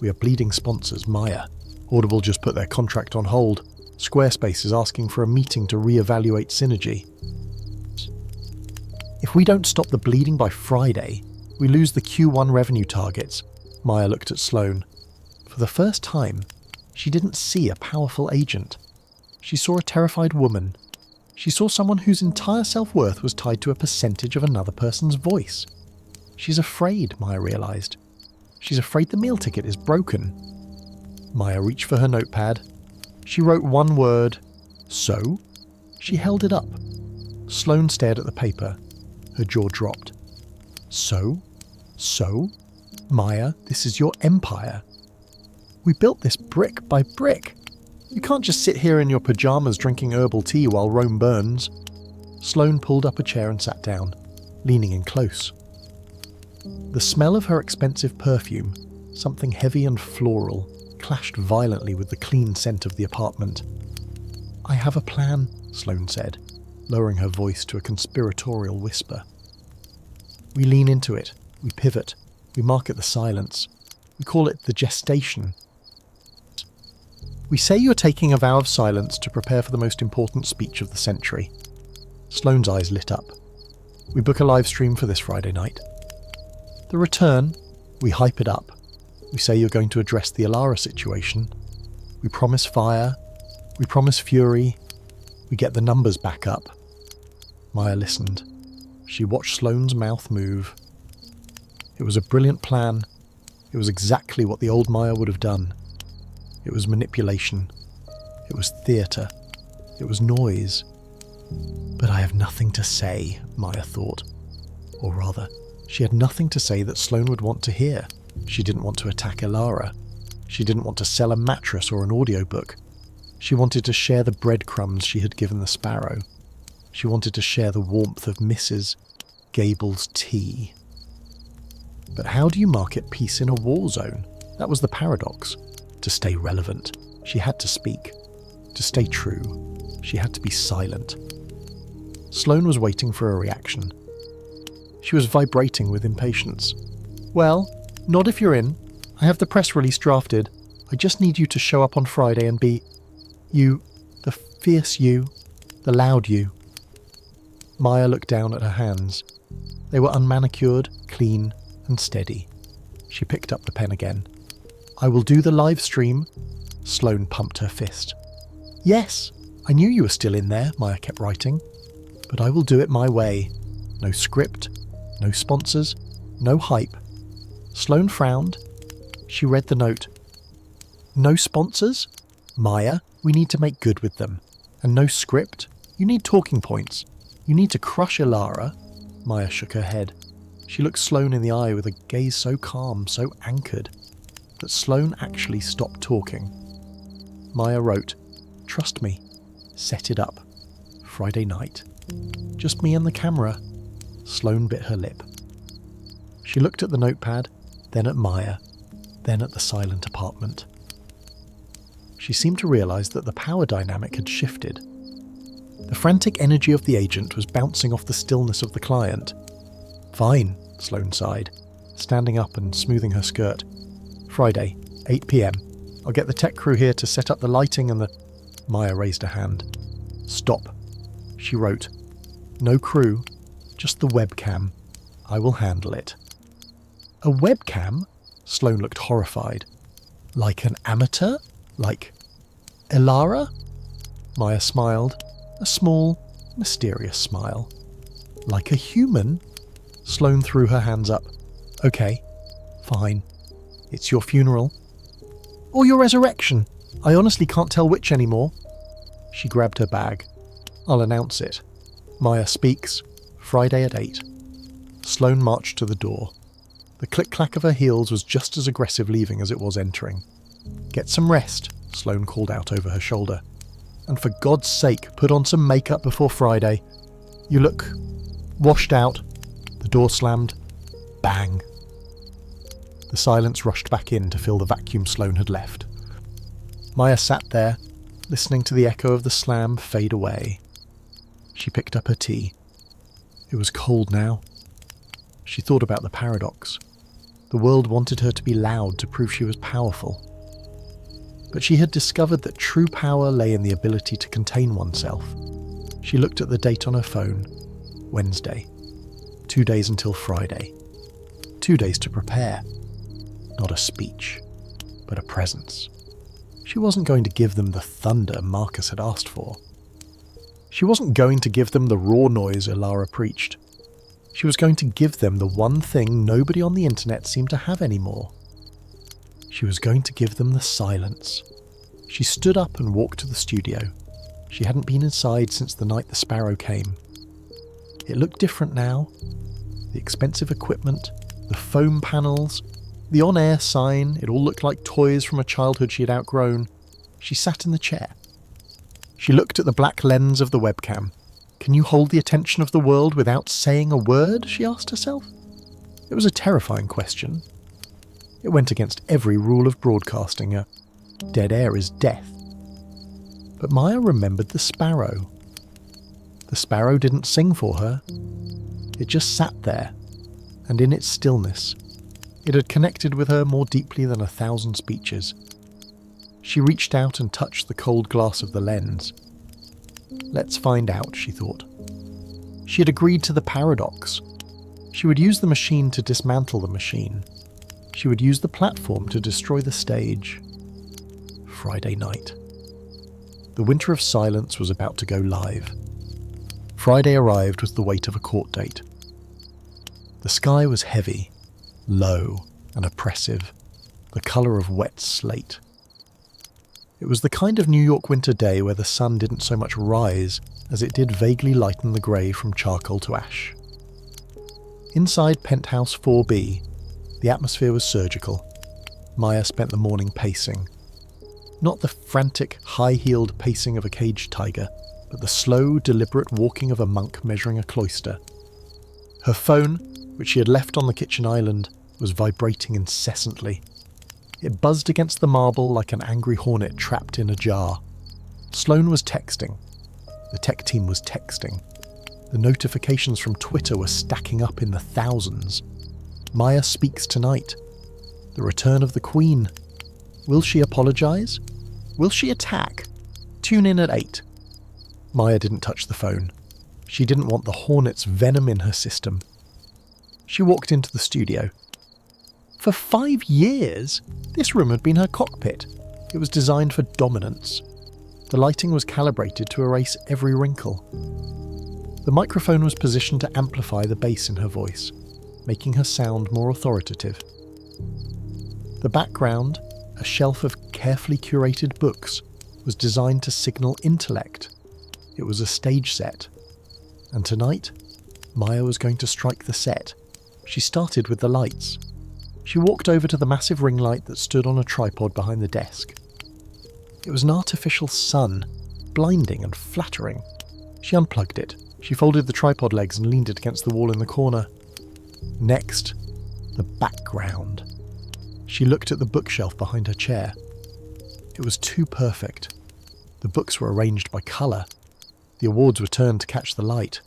"We are bleeding sponsors, Maya. Audible just put their contract on hold. Squarespace is asking for a meeting to re-evaluate synergy. If we don't stop the bleeding by Friday, we lose the Q1 revenue targets." Maya looked at Sloane. For the first time, she didn't see a powerful agent. She saw a terrified woman. She saw someone whose entire self-worth was tied to a percentage of another person's voice. She's afraid, Maya realised. She's afraid the meal ticket is broken. Maya reached for her notepad. She wrote one word, "So?" She held it up. Sloane stared at the paper. Her jaw dropped. "So? So? Maya, this is your empire. We built this brick by brick. You can't just sit here in your pyjamas drinking herbal tea while Rome burns." Sloane pulled up a chair and sat down, leaning in close. The smell of her expensive perfume, something heavy and floral, clashed violently with the clean scent of the apartment. "I have a plan," Sloane said, lowering her voice to a conspiratorial whisper. "We lean into it, we pivot, we market the silence. We call it the gestation. We say you're taking a vow of silence to prepare for the most important speech of the century." Sloane's eyes lit up. "We book a live stream for this Friday night. The return, we hype it up. We say you're going to address the Ilara situation. We promise fire. We promise fury. We get the numbers back up." Maya listened. She watched Sloane's mouth move. It was a brilliant plan. It was exactly what the old Maya would have done. It was manipulation. It was theatre. It was noise. But I have nothing to say, Maya thought. Or rather, she had nothing to say that Sloane would want to hear. She didn't want to attack Ilara. She didn't want to sell a mattress or an audiobook. She wanted to share the breadcrumbs she had given the sparrow. She wanted to share the warmth of Mrs. Gable's tea. But how do you market peace in a war zone? That was the paradox. To stay relevant, she had to speak. To stay true, she had to be silent. Sloane was waiting for a reaction. She was vibrating with impatience. "Well, not if you're in. I have the press release drafted. I just need you to show up on Friday and be you, the fierce you, the loud you." Maya looked down at her hands. They were unmanicured, clean, and steady. She picked up the pen again. "I will do the live stream." Sloane pumped her fist. "Yes, I knew you were still in there," Maya kept writing. "But I will do it my way. No script, no sponsors, no hype." Sloane frowned. She read the note. "No sponsors? Maya, we need to make good with them. And no script? You need talking points. You need to crush Ilara." Maya shook her head. She looked Sloane in the eye with a gaze so calm, so anchored, that Sloane actually stopped talking. Maya wrote, "Trust me. Set it up. Friday night. Just me and the camera." Sloane bit her lip. She looked at the notepad, then at Maya, then at the silent apartment. She seemed to realise that the power dynamic had shifted. The frantic energy of the agent was bouncing off the stillness of the client. "Fine," Sloane sighed, standing up and smoothing her skirt. "Friday, 8 p.m. I'll get the tech crew here to set up the lighting and the..." Maya raised a hand. "Stop," she wrote. "No crew, just the webcam. I will handle it." "A webcam?" Sloane looked horrified. "Like an amateur? Like Ilara?" Maya smiled, a small, mysterious smile. "Like a human?" Sloane threw her hands up. "Okay, fine. It's your funeral. Or your resurrection. I honestly can't tell which anymore." She grabbed her bag. "I'll announce it. Maya speaks. Friday at 8. Sloane marched to the door. The click-clack of her heels was just as aggressive leaving as it was entering. "Get some rest," Sloane called out over her shoulder. "And for God's sake, put on some makeup before Friday. You look washed out." The door slammed. Bang. The silence rushed back in to fill the vacuum Sloane had left. Maya sat there, listening to the echo of the slam fade away. She picked up her tea. It was cold now. She thought about the paradox. The world wanted her to be loud to prove she was powerful. But she had discovered that true power lay in the ability to contain oneself. She looked at the date on her phone. Wednesday. 2 days until Friday. 2 days to prepare. Not a speech, but a presence. She wasn't going to give them the thunder Marcus had asked for. She wasn't going to give them the raw noise Ilara preached. She was going to give them the one thing nobody on the internet seemed to have anymore. She was going to give them the silence. She stood up and walked to the studio. She hadn't been inside since the night the sparrow came. It looked different now. The expensive equipment, the foam panels, the on-air sign, it all looked like toys from a childhood she had outgrown. She sat in the chair. She looked at the black lens of the webcam. "Can you hold the attention of the world without saying a word?" she asked herself. It was a terrifying question. It went against every rule of broadcasting. Dead air is death. But Maya remembered the sparrow. The sparrow didn't sing for her. It just sat there, and in its stillness, it had connected with her more deeply than 1,000 speeches. She reached out and touched the cold glass of the lens. Let's find out, she thought. She had agreed to the paradox. She would use the machine to dismantle the machine. She would use the platform to destroy the stage. Friday night. The winter of silence was about to go live. Friday arrived with the weight of a court date. The sky was heavy, low, and oppressive, the colour of wet slate. It was the kind of New York winter day where the sun didn't so much rise as it did vaguely lighten the grey from charcoal to ash. Inside penthouse 4B, the atmosphere was surgical. Maya spent the morning pacing. Not the frantic, high-heeled pacing of a caged tiger, but the slow, deliberate walking of a monk measuring a cloister. Her phone, which she had left on the kitchen island, was vibrating incessantly. It buzzed against the marble like an angry hornet trapped in a jar. Sloane was texting. The tech team was texting. The notifications from Twitter were stacking up in the thousands. Maya speaks tonight. The return of the Queen. Will she apologise? Will she attack? Tune in at 8. Maya didn't touch the phone. She didn't want the hornet's venom in her system. She walked into the studio. For 5 years, this room had been her cockpit. It was designed for dominance. The lighting was calibrated to erase every wrinkle. The microphone was positioned to amplify the bass in her voice, making her sound more authoritative. The background, a shelf of carefully curated books, was designed to signal intellect. It was a stage set. And tonight, Maya was going to strike the set. She started with the lights. She walked over to the massive ring light that stood on a tripod behind the desk. It was an artificial sun, blinding and flattering. She unplugged it. She folded the tripod legs and leaned it against the wall in the corner. Next, the background. She looked at the bookshelf behind her chair. It was too perfect. The books were arranged by colour. The awards were turned to catch the light.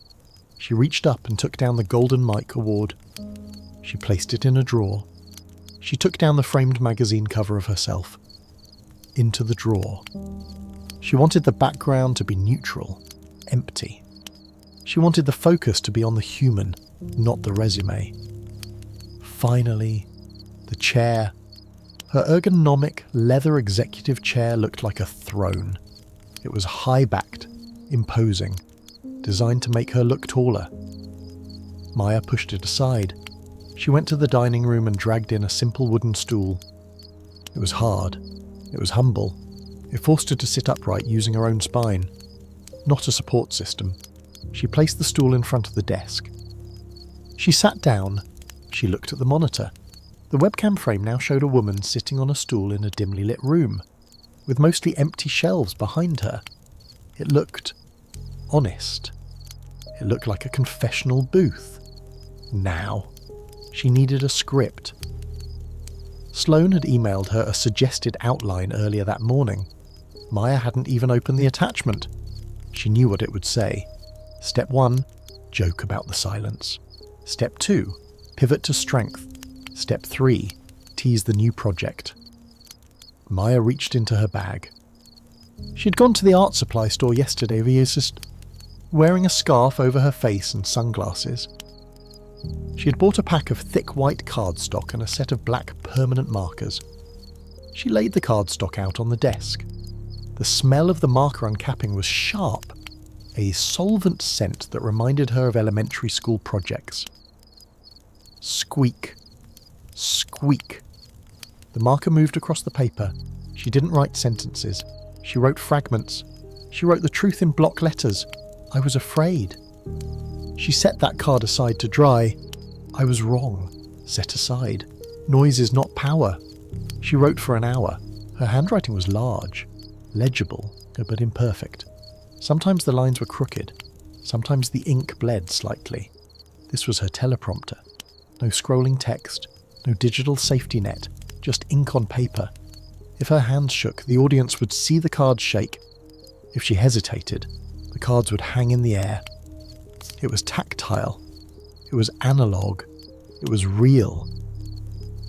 She reached up and took down the Golden Mike award. She placed it in a drawer. She took down the framed magazine cover of herself. Into the drawer. She wanted the background to be neutral, empty. She wanted the focus to be on the human, not the resume. Finally, the chair. Her ergonomic, leather executive chair looked like a throne. It was high-backed, imposing, designed to make her look taller. Maya pushed it aside. She went to the dining room and dragged in a simple wooden stool. It was hard. It was humble. It forced her to sit upright using her own spine. Not a support system. She placed the stool in front of the desk. She sat down. She looked at the monitor. The webcam frame now showed a woman sitting on a stool in a dimly lit room, with mostly empty shelves behind her. It looked honest. It looked like a confessional booth. Now, she needed a script. Sloane had emailed her a suggested outline earlier that morning. Maya hadn't even opened the attachment. She knew what it would say. Step 1, joke about the silence. Step 2, pivot to strength. Step 3, tease the new project. Maya reached into her bag. She'd gone to the art supply store yesterday wearing a scarf over her face and sunglasses. She had bought a pack of thick white cardstock and a set of black permanent markers. She laid the cardstock out on the desk. The smell of the marker uncapping was sharp, a solvent scent that reminded her of elementary school projects. Squeak. Squeak. The marker moved across the paper. She didn't write sentences. She wrote fragments. She wrote the truth in block letters. I was afraid. She set that card aside to dry. I was wrong. Set aside. Noise is not power. She wrote for an hour. Her handwriting was large, legible, but imperfect. Sometimes the lines were crooked. Sometimes the ink bled slightly. This was her teleprompter. No scrolling text. No digital safety net. Just ink on paper. If her hands shook, the audience would see the cards shake. If she hesitated, the cards would hang in the air. It was tactile. It was analogue. It was real.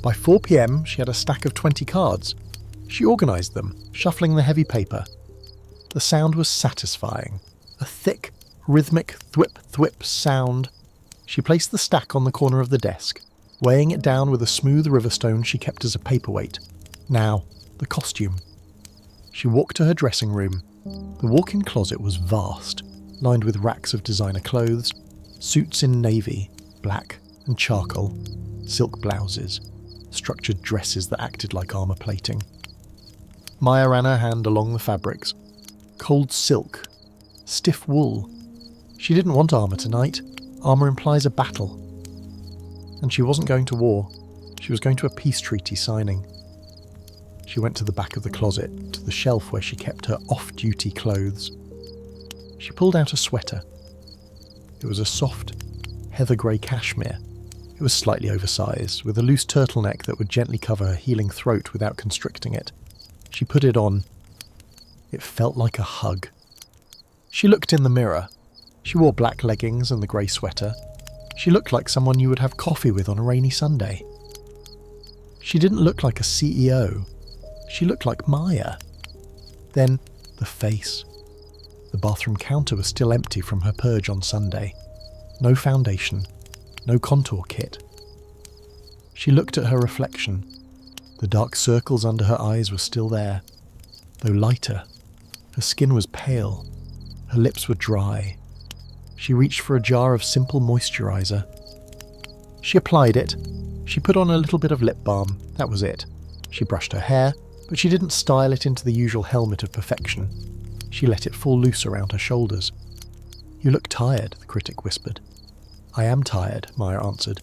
By 4 p.m, she had a stack of 20 cards. She organised them, shuffling the heavy paper. The sound was satisfying. A thick, rhythmic thwip-thwip sound. She placed the stack on the corner of the desk, weighing it down with a smooth riverstone she kept as a paperweight. Now, the costume. She walked to her dressing room. The walk-in closet was vast, lined with racks of designer clothes, suits in navy, black and charcoal, silk blouses, structured dresses that acted like armour plating. Maya ran her hand along the fabrics. Cold silk, stiff wool. She didn't want armour tonight. Armour implies a battle. And she wasn't going to war. She was going to a peace treaty signing. She went to the back of the closet, to the shelf where she kept her off-duty clothes. She pulled out a sweater. It was a soft, heather grey cashmere, It was slightly oversized, with a loose turtleneck that would gently cover her healing throat without constricting it. She put it on. It felt like a hug. She looked in the mirror. She wore black leggings and the grey sweater. She looked like someone you would have coffee with on a rainy Sunday. She didn't look like a CEO. She looked like Maya. Then, the face. The bathroom counter was still empty from her purge on Sunday. No foundation. No contour kit. She looked at her reflection. The dark circles under her eyes were still there, though lighter. Her skin was pale. Her lips were dry. She reached for a jar of simple moisturizer. She applied it. She put on a little bit of lip balm. That was it. She brushed her hair, but she didn't style it into the usual helmet of perfection. She let it fall loose around her shoulders. "You look tired," the critic whispered. "I am tired," Maya answered.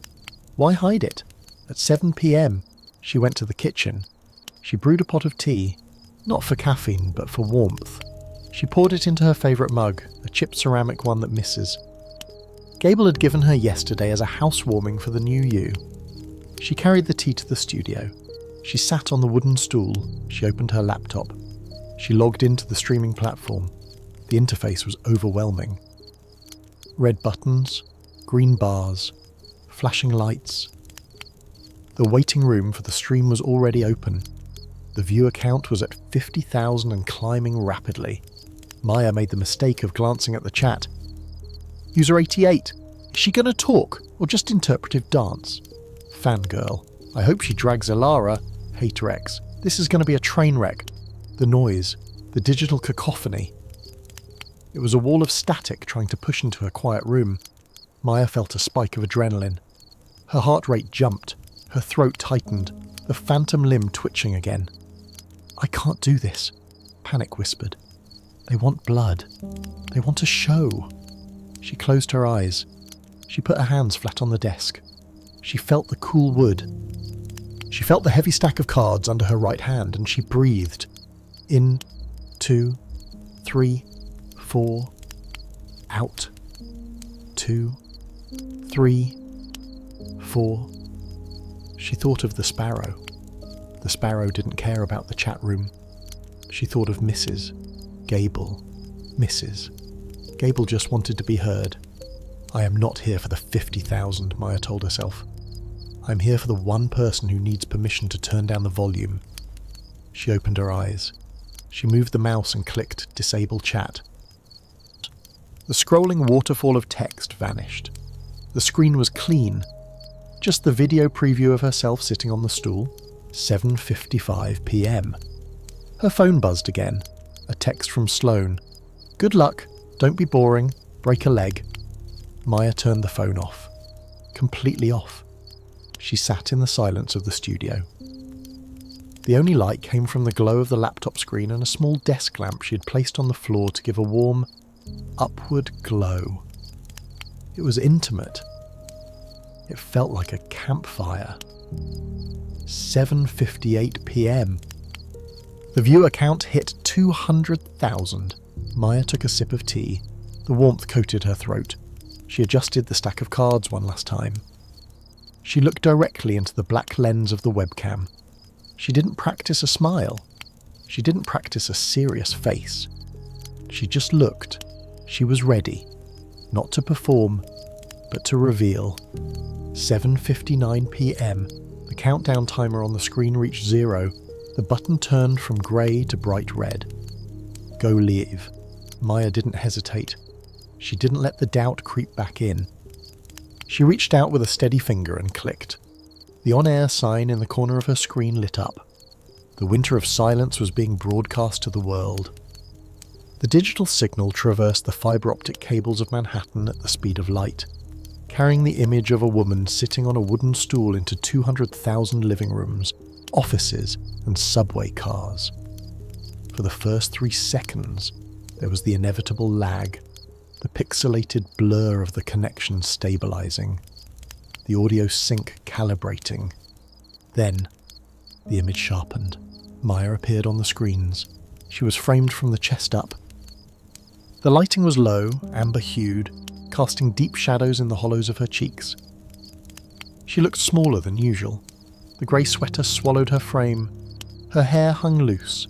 "Why hide it?" At 7 p.m, she went to the kitchen. She brewed a pot of tea, not for caffeine, but for warmth. She poured it into her favourite mug, a chipped ceramic one that misses. Gable had given her yesterday as a housewarming for the new you. She carried the tea to the studio. She sat on the wooden stool. She opened her laptop. She logged into the streaming platform. The interface was overwhelming. Red buttons, green bars, flashing lights. The waiting room for the stream was already open. The viewer count was at 50,000 and climbing rapidly. Maya made the mistake of glancing at the chat. "User 88, is she going to talk or just interpretive dance?" "Fangirl, I hope she drags Elara." "Hater X, this is going to be a train wreck." The noise, the digital cacophony. It was a wall of static trying to push into her quiet room. Maya felt a spike of adrenaline. Her heart rate jumped, her throat tightened, the phantom limb twitching again. "I can't do this," Panic whispered. "They want blood. They want a show." She closed her eyes. She put her hands flat on the desk. She felt the cool wood. She felt the heavy stack of cards under her right hand, and she breathed. In, 2, 3, 4. Out. 2, 3, 4. She thought of the sparrow. The sparrow didn't care about the chat room. She thought of Mrs. Gable. Mrs. Gable just wanted to be heard. "I am not here for the 50,000, Maya told herself. "I'm here for the one person who needs permission to turn down the volume." She opened her eyes. She moved the mouse and clicked Disable Chat. The scrolling waterfall of text vanished. The screen was clean. Just the video preview of herself sitting on the stool. 7:55 p.m. Her phone buzzed again. A text from Sloane. "Good luck. Don't be boring. Break a leg." Maya turned the phone off. Completely off. She sat in the silence of the studio. The only light came from the glow of the laptop screen and a small desk lamp she had placed on the floor to give a warm, upward glow. It was intimate. It felt like a campfire. 7:58 p.m. The viewer count hit 200,000. Maya took a sip of tea. The warmth coated her throat. She adjusted the stack of cards one last time. She looked directly into the black lens of the webcam. She didn't practice a smile. She didn't practice a serious face. She just looked. She was ready. Not to perform, but to reveal. 7:59 p.m. The countdown timer on the screen reached 0. The button turned from grey to bright red. Go leave. Maya didn't hesitate. She didn't let the doubt creep back in. She reached out with a steady finger and clicked. The on-air sign in the corner of her screen lit up. The winter of silence was being broadcast to the world. The digital signal traversed the fibre-optic cables of Manhattan at the speed of light, carrying the image of a woman sitting on a wooden stool into 200,000 living rooms, offices, and subway cars. For the first 3 seconds, there was the inevitable lag, the pixelated blur of the connection stabilizing, the audio sync calibrating. Then, the image sharpened. Maya appeared on the screens. She was framed from the chest up. The lighting was low, amber-hued, casting deep shadows in the hollows of her cheeks. She looked smaller than usual. The grey sweater swallowed her frame. Her hair hung loose.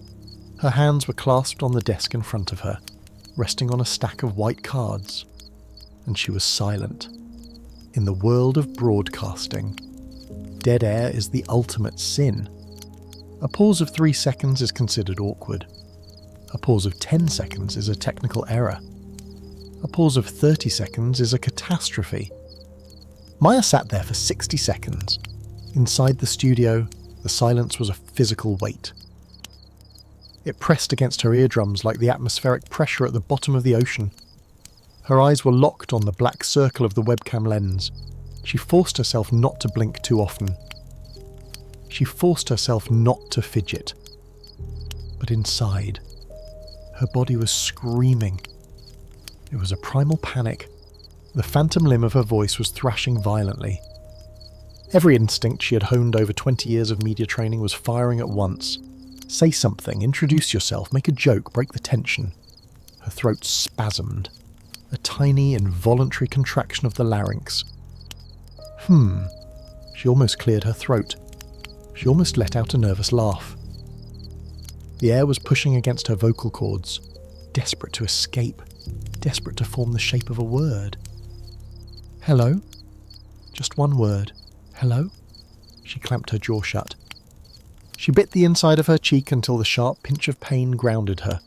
Her hands were clasped on the desk in front of her, resting on a stack of white cards. And she was silent. In the world of broadcasting, dead air is the ultimate sin. A pause of 3 seconds is considered awkward. A pause of 10 seconds is a technical error. A pause of 30 seconds is a catastrophe. Maya sat there for 60 seconds. Inside the studio, the silence was a physical weight. It pressed against her eardrums like the atmospheric pressure at the bottom of the ocean. Her eyes were locked on the black circle of the webcam lens. She forced herself not to blink too often. She forced herself not to fidget. But inside, her body was screaming. It was a primal panic. The phantom limb of her voice was thrashing violently. Every instinct she had honed over 20 years of media training was firing at once. Say something, introduce yourself, make a joke, break the tension. Her throat spasmed. A tiny, involuntary contraction of the larynx. She almost cleared her throat. She almost let out a nervous laugh. The air was pushing against her vocal cords, desperate to escape, desperate to form the shape of a word. Hello? Just one word. Hello? She clamped her jaw shut. She bit the inside of her cheek until the sharp pinch of pain grounded her.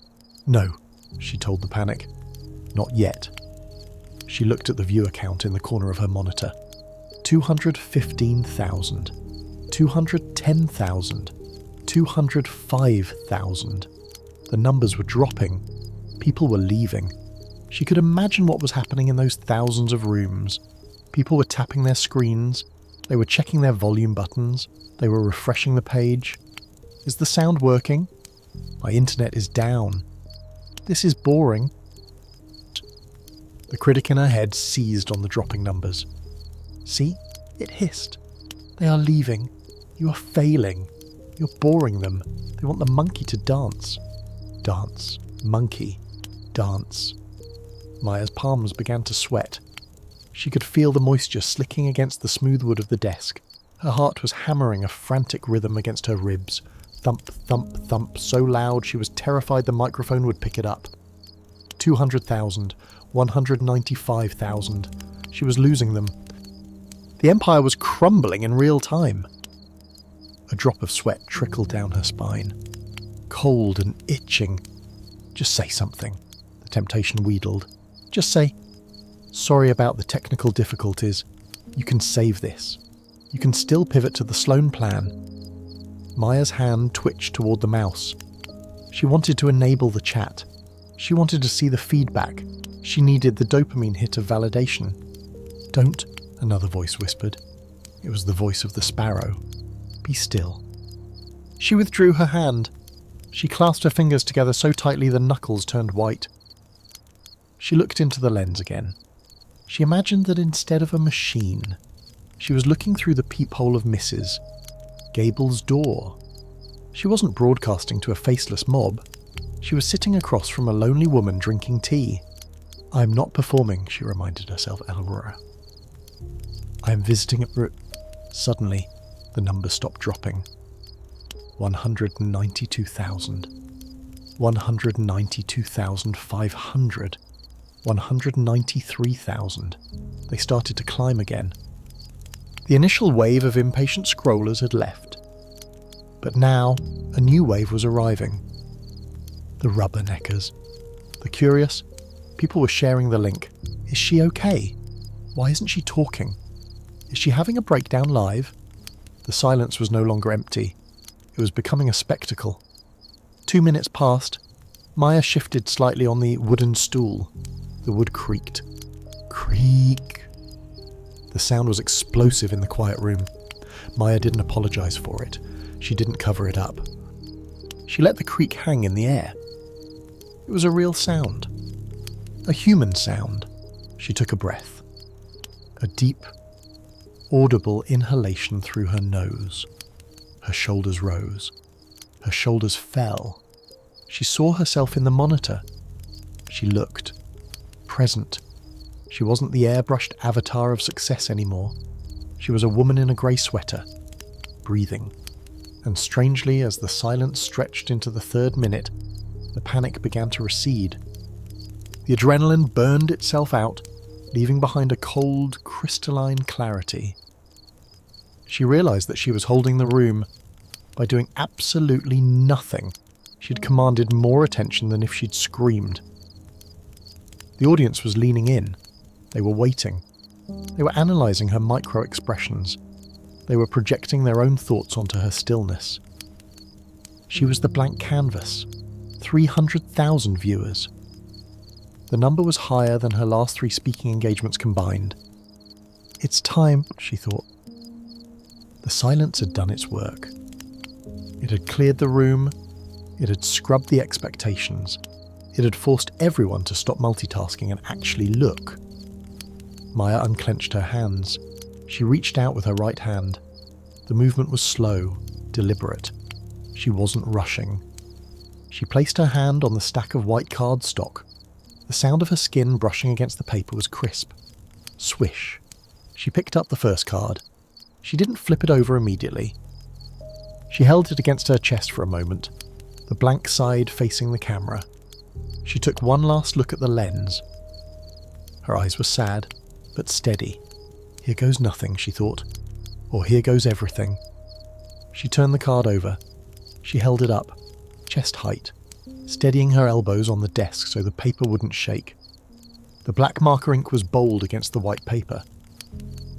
No, she told the panic. Not yet. She looked at the viewer count in the corner of her monitor. 215,000. 210,000. 205,000. The numbers were dropping. People were leaving. She could imagine what was happening in those thousands of rooms. People were tapping their screens. They were checking their volume buttons. They were refreshing the page. Is the sound working? My internet is down. This is boring. The critic in her head seized on the dropping numbers. See? It hissed. They are leaving. You are failing. You're boring them. They want the monkey to dance. Dance. Monkey. Dance. Maya's palms began to sweat. She could feel the moisture slicking against the smooth wood of the desk. Her heart was hammering a frantic rhythm against her ribs. Thump, thump, thump, so loud she was terrified the microphone would pick it up. 200,000. 195,000. She was losing them. The empire was crumbling in real time. A drop of sweat trickled down her spine. Cold and itching. Just say something. The temptation wheedled. Just say, sorry about the technical difficulties. You can save this. You can still pivot to the Sloan plan. Maya's hand twitched toward the mouse. She wanted to enable the chat. She wanted to see the feedback. She needed the dopamine hit of validation. Don't, another voice whispered. It was the voice of the sparrow. Be still. She withdrew her hand. She clasped her fingers together so tightly the knuckles turned white. She looked into the lens again. She imagined that instead of a machine, she was looking through the peephole of Mrs. Gable's door. She wasn't broadcasting to a faceless mob. She was sitting across from a lonely woman drinking tea. I am not performing, she reminded herself, Aurora. I am visiting a... Suddenly, the numbers stopped dropping. 192,000. 192,500. 193,000. They started to climb again. The initial wave of impatient scrollers had left. But now, a new wave was arriving. The rubberneckers. The curious. People were sharing the link. Is she okay? Why isn't she talking? Is she having a breakdown live? The silence was no longer empty. It was becoming a spectacle. 2 minutes passed. Maya shifted slightly on the wooden stool. The wood creaked. Creak. The sound was explosive in the quiet room. Maya didn't apologize for it. She didn't cover it up. She let the creak hang in the air. It was a real sound. A human sound. She took a breath. A deep, audible inhalation through her nose. Her shoulders rose. Her shoulders fell. She saw herself in the monitor. She looked. Present. She wasn't the airbrushed avatar of success anymore. She was a woman in a grey sweater, breathing. And strangely, as the silence stretched into the third minute, the panic began to recede. The adrenaline burned itself out, leaving behind a cold, crystalline clarity. She realised that she was holding the room. By doing absolutely nothing, she'd commanded more attention than if she'd screamed. The audience was leaning in. They were waiting. They were analysing her micro-expressions. They were projecting their own thoughts onto her stillness. She was the blank canvas. 300,000 viewers. The number was higher than her last 3 speaking engagements combined. It's time, she thought. The silence had done its work. It had cleared the room. It had scrubbed the expectations. It had forced everyone to stop multitasking and actually look. Maya unclenched her hands. She reached out with her right hand. The movement was slow, deliberate. She wasn't rushing. She placed her hand on the stack of white cardstock. The sound of her skin brushing against the paper was crisp. Swish. She picked up the first card. She didn't flip it over immediately. She held it against her chest for a moment, the blank side facing the camera. She took one last look at the lens. Her eyes were sad, but steady. Here goes nothing, she thought. Or here goes everything. She turned the card over. She held it up, chest height, steadying her elbows on the desk so the paper wouldn't shake. The black marker ink was bold against the white paper.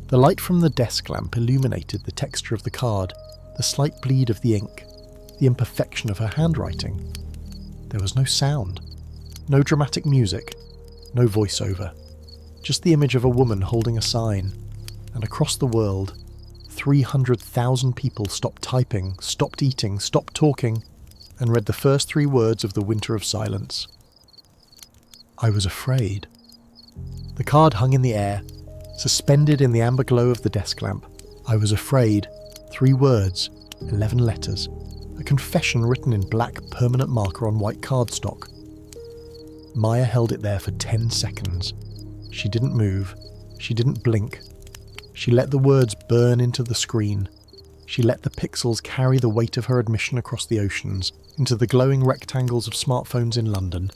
The light from the desk lamp illuminated the texture of the card, the slight bleed of the ink, the imperfection of her handwriting. There was no sound, no dramatic music, no voiceover, just the image of a woman holding a sign, and across the world, 300,000 people stopped typing, stopped eating, stopped talking, and read the first 3 words of the Winter of Silence. I was afraid. The card hung in the air, suspended in the amber glow of the desk lamp. I was afraid. 3 words, 11 letters, a confession written in black permanent marker on white cardstock. Maya held it there for 10 seconds. She didn't move. She didn't blink. She let the words burn into the screen. She let the pixels carry the weight of her admission across the oceans, into the glowing rectangles of smartphones in London,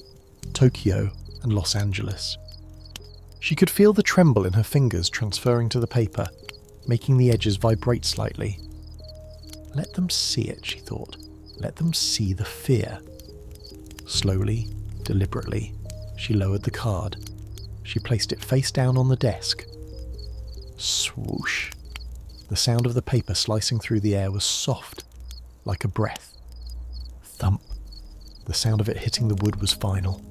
Tokyo, and Los Angeles. She could feel the tremble in her fingers transferring to the paper, making the edges vibrate slightly. Let them see it, she thought. Let them see the fear. Slowly, deliberately, she lowered the card. She placed it face down on the desk. Swoosh. The sound of the paper slicing through the air was soft, like a breath. Thump. The sound of it hitting the wood was final.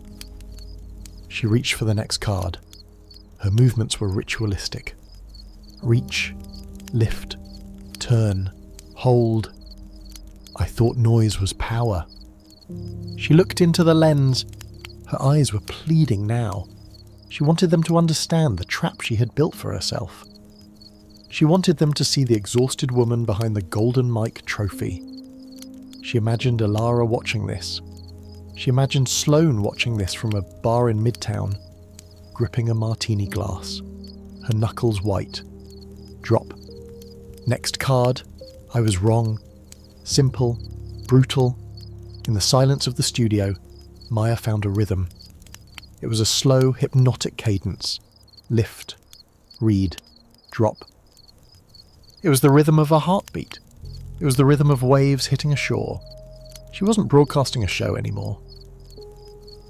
She reached for the next card. Her movements were ritualistic. Reach, lift, turn, hold. I thought noise was power. She looked into the lens. Her eyes were pleading now. She wanted them to understand the trap she had built for herself. She wanted them to see the exhausted woman behind the golden mic trophy. She imagined Alara watching this. She imagined Sloane watching this from a bar in Midtown, gripping a martini glass, her knuckles white. Drop. Next card. I was wrong. Simple. Brutal. In the silence of the studio, Maya found a rhythm. It was a slow, hypnotic cadence. Lift. Read. Drop. It was the rhythm of a heartbeat. It was the rhythm of waves hitting a shore. She wasn't broadcasting a show anymore.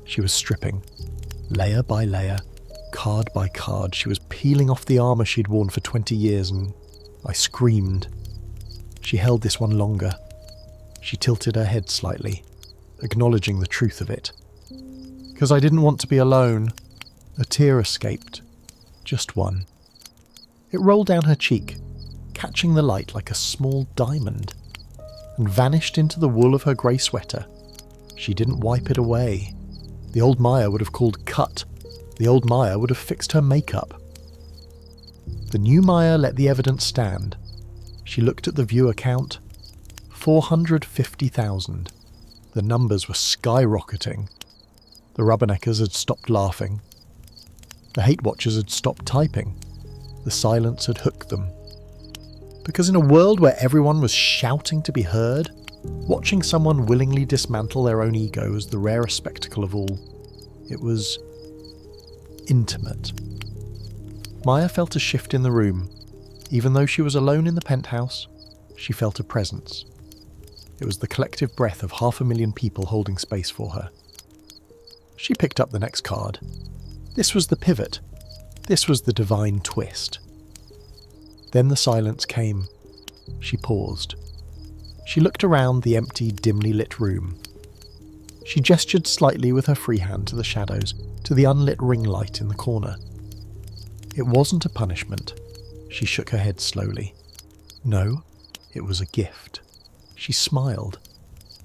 She was stripping. Layer by layer, card by card, she was peeling off the armour she'd worn for 20 years, and I screamed. She held this one longer. She tilted her head slightly, acknowledging the truth of it. Because I didn't want to be alone. A tear escaped. Just one. It rolled down her cheek, catching the light like a small diamond, and vanished into the wool of her grey sweater. She didn't wipe it away. The old Maya would have called cut. The old Maya would have fixed her makeup. The new Maya let the evidence stand. She looked at the viewer count. 450,000. The numbers were skyrocketing. The Rubberneckers had stopped laughing. The hate watchers had stopped typing. The silence had hooked them. Because in a world where everyone was shouting to be heard, watching someone willingly dismantle their own ego was the rarest spectacle of all. It was intimate. Maya felt a shift in the room. Even though she was alone in the penthouse, she felt a presence. It was the collective breath of 500,000 people holding space for her. She picked up the next card. This was the pivot. This was the divine twist. Then the silence came. She paused. She looked around the empty, dimly lit room. She gestured slightly with her free hand to the shadows, to the unlit ring light in the corner. It wasn't a punishment. She shook her head slowly. No, it was a gift. She smiled.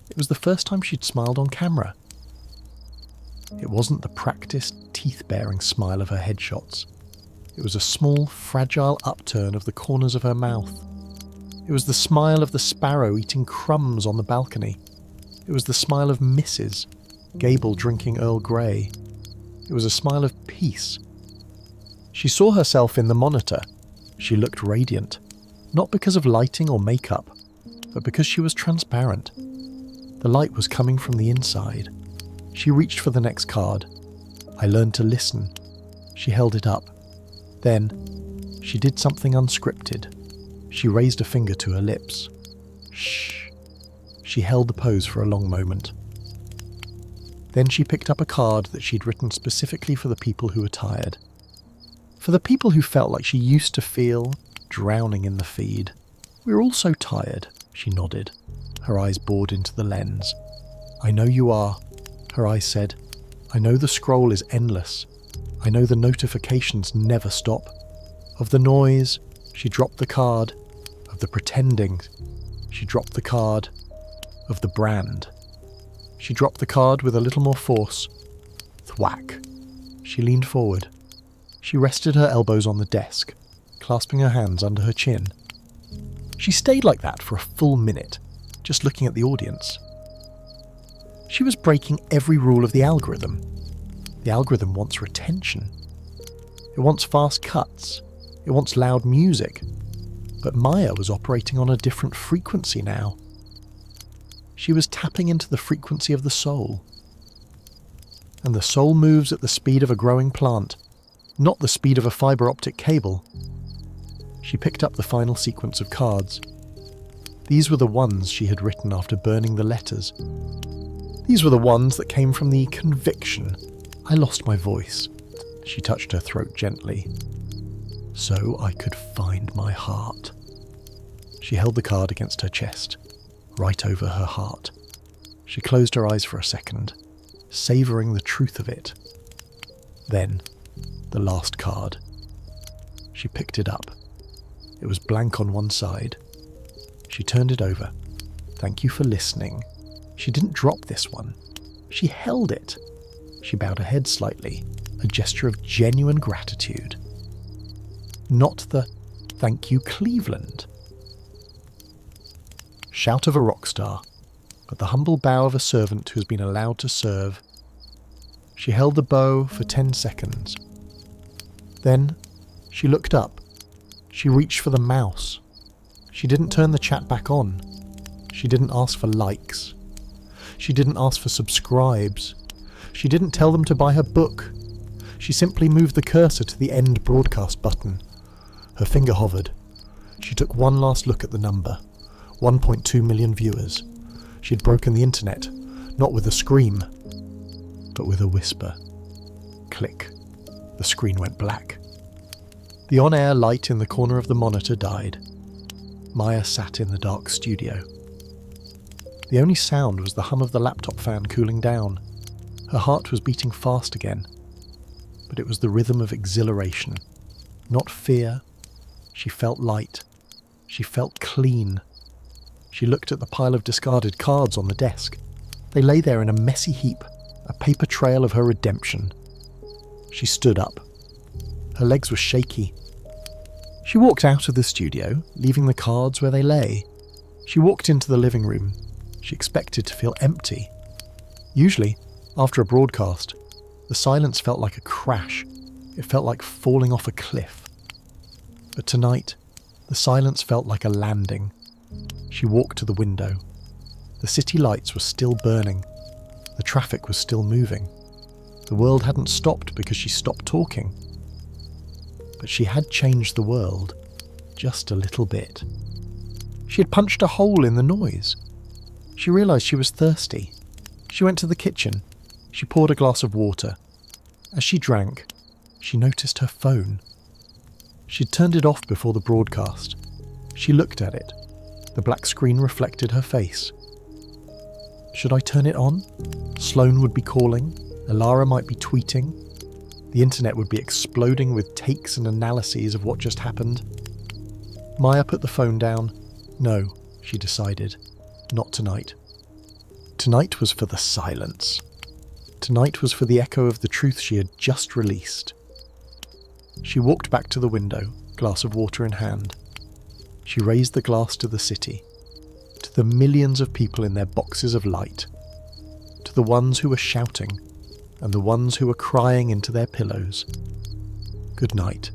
It was the first time she'd smiled on camera. It wasn't the practiced, teeth-baring smile of her headshots. It was a small, fragile upturn of the corners of her mouth. It was the smile of the sparrow eating crumbs on the balcony. It was the smile of Mrs. Gable drinking Earl Grey. It was a smile of peace. She saw herself in the monitor. She looked radiant, not because of lighting or makeup, but because she was transparent. The light was coming from the inside. She reached for the next card. I learned to listen. She held it up. Then, she did something unscripted. She raised a finger to her lips. Shh. She held the pose for a long moment. Then she picked up a card that she'd written specifically for the people who were tired. For the people who felt like she used to feel, drowning in the feed. We're all so tired, she nodded. Her eyes bored into the lens. I know you are, her eyes said. I know the scroll is endless. I know the notifications never stop. Of the noise, she dropped the card. Of the pretending, she dropped the card. Of the brand. She dropped the card with a little more force. Thwack. She leaned forward. She rested her elbows on the desk, clasping her hands under her chin. She stayed like that for a full minute, just looking at the audience. She was breaking every rule of the algorithm. The algorithm wants retention. It wants fast cuts. It wants loud music. But Maya was operating on a different frequency now. She was tapping into the frequency of the soul. And the soul moves at the speed of a growing plant, not the speed of a fibre optic cable. She picked up the final sequence of cards. These were the ones she had written after burning the letters. These were the ones that came from the conviction. I lost my voice. She touched her throat gently. So I could find my heart. She held the card against her chest, right over her heart. She closed her eyes for a second, savouring the truth of it. Then, the last card. She picked it up. It was blank on one side. She turned it over. Thank you for listening. She didn't drop this one. She held it. She bowed her head slightly, a gesture of genuine gratitude. Not the "Thank you, Cleveland" shout of a rock star, but the humble bow of a servant who has been allowed to serve. She held the bow for 10 seconds. Then, she looked up. She reached for the mouse. She didn't turn the chat back on. She didn't ask for likes. She didn't ask for subscribes. She didn't tell them to buy her book. She simply moved the cursor to the end broadcast button. Her finger hovered. She took one last look at the number. 1.2 million viewers. She had broken the internet, not with a scream, but with a whisper. Click. The screen went black. The on-air light in the corner of the monitor died. Maya sat in the dark studio. The only sound was the hum of the laptop fan cooling down. Her heart was beating fast again, but it was the rhythm of exhilaration, not fear. She felt light. She felt clean. She looked at the pile of discarded cards on the desk. They lay there in a messy heap, a paper trail of her redemption. She stood up. Her legs were shaky. She walked out of the studio, leaving the cards where they lay. She walked into the living room. She expected to feel empty. Usually, after a broadcast, the silence felt like a crash. It felt like falling off a cliff. But tonight, The silence felt like a landing. She walked to the window. The city lights were still burning. The traffic was still moving. The world hadn't stopped because she stopped talking. But she had changed the world, just a little bit. She had punched a hole in the noise. She realised she was thirsty. She went to the kitchen. She poured a glass of water. As she drank, she noticed her phone. She'd turned it off before the broadcast. She looked at it. The black screen reflected her face. Should I turn it on? Sloane would be calling. Alara might be tweeting. The internet would be exploding with takes and analyses of what just happened. Maya put the phone down. No, she decided. Not tonight. Tonight was for the silence. Tonight was for the echo of the truth she had just released. She walked back to the window, glass of water in hand. She raised the glass to the city, to the millions of people in their boxes of light, to the ones who were shouting and the ones who were crying into their pillows. Good night,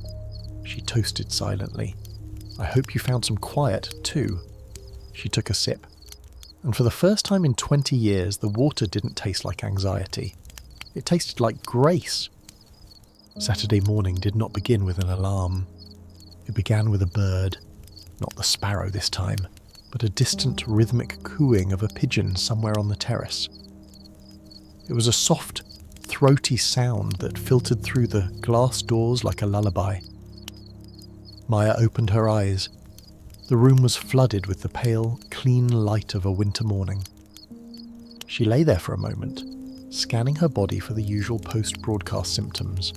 she toasted silently. I hope you found some quiet, too. She took a sip, and for the first time in 20 years, the water didn't taste like anxiety. It tasted like grace. Saturday morning did not begin with an alarm. It began with a bird, not the sparrow this time, but a distant rhythmic cooing of a pigeon somewhere on the terrace. It was a soft, throaty sound that filtered through the glass doors like a lullaby. Maya opened her eyes. The room was flooded with the pale, clean light of a winter morning. She lay there for a moment, scanning her body for the usual post-broadcast symptoms.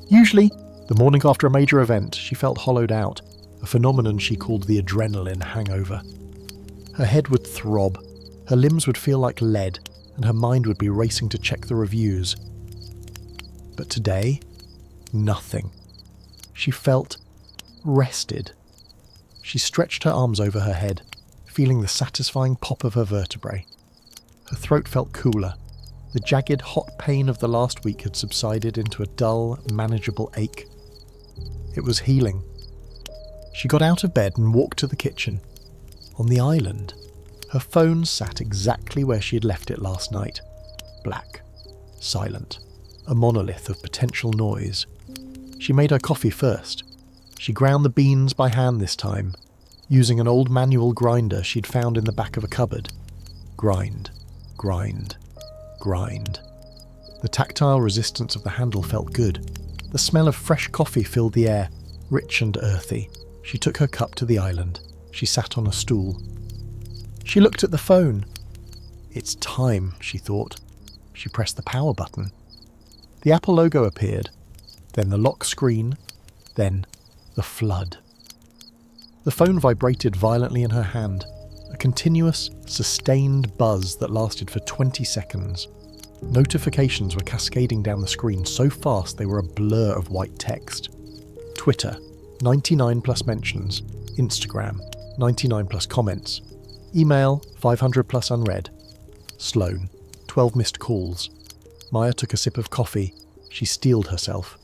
Usually, the morning after a major event, she felt hollowed out, a phenomenon she called the adrenaline hangover. Her head would throb, her limbs would feel like lead, and her mind would be racing to check the reviews. But today, nothing. She felt rested. She stretched her arms over her head, feeling the satisfying pop of her vertebrae. Her throat felt cooler. The jagged, hot pain of the last week had subsided into a dull, manageable ache. It was healing. She got out of bed and walked to the kitchen. On the island, her phone sat exactly where she had left it last night. Black, silent, a monolith of potential noise. She made her coffee first. She ground the beans by hand this time, using an old manual grinder she'd found in the back of a cupboard. Grind, grind, grind. The tactile resistance of the handle felt good. The smell of fresh coffee filled the air, rich and earthy. She took her cup to the island. She sat on a stool. She looked at the phone. It's time, she thought. She pressed the power button. The Apple logo appeared, then the lock screen, then the flood. The phone vibrated violently in her hand, a continuous, sustained buzz that lasted for 20 seconds. Notifications were cascading down the screen so fast they were a blur of white text. Twitter, 99 plus mentions. Instagram, 99 plus comments. Email, 500 plus unread. Sloane, 12 missed calls. Maya took a sip of coffee. She steeled herself.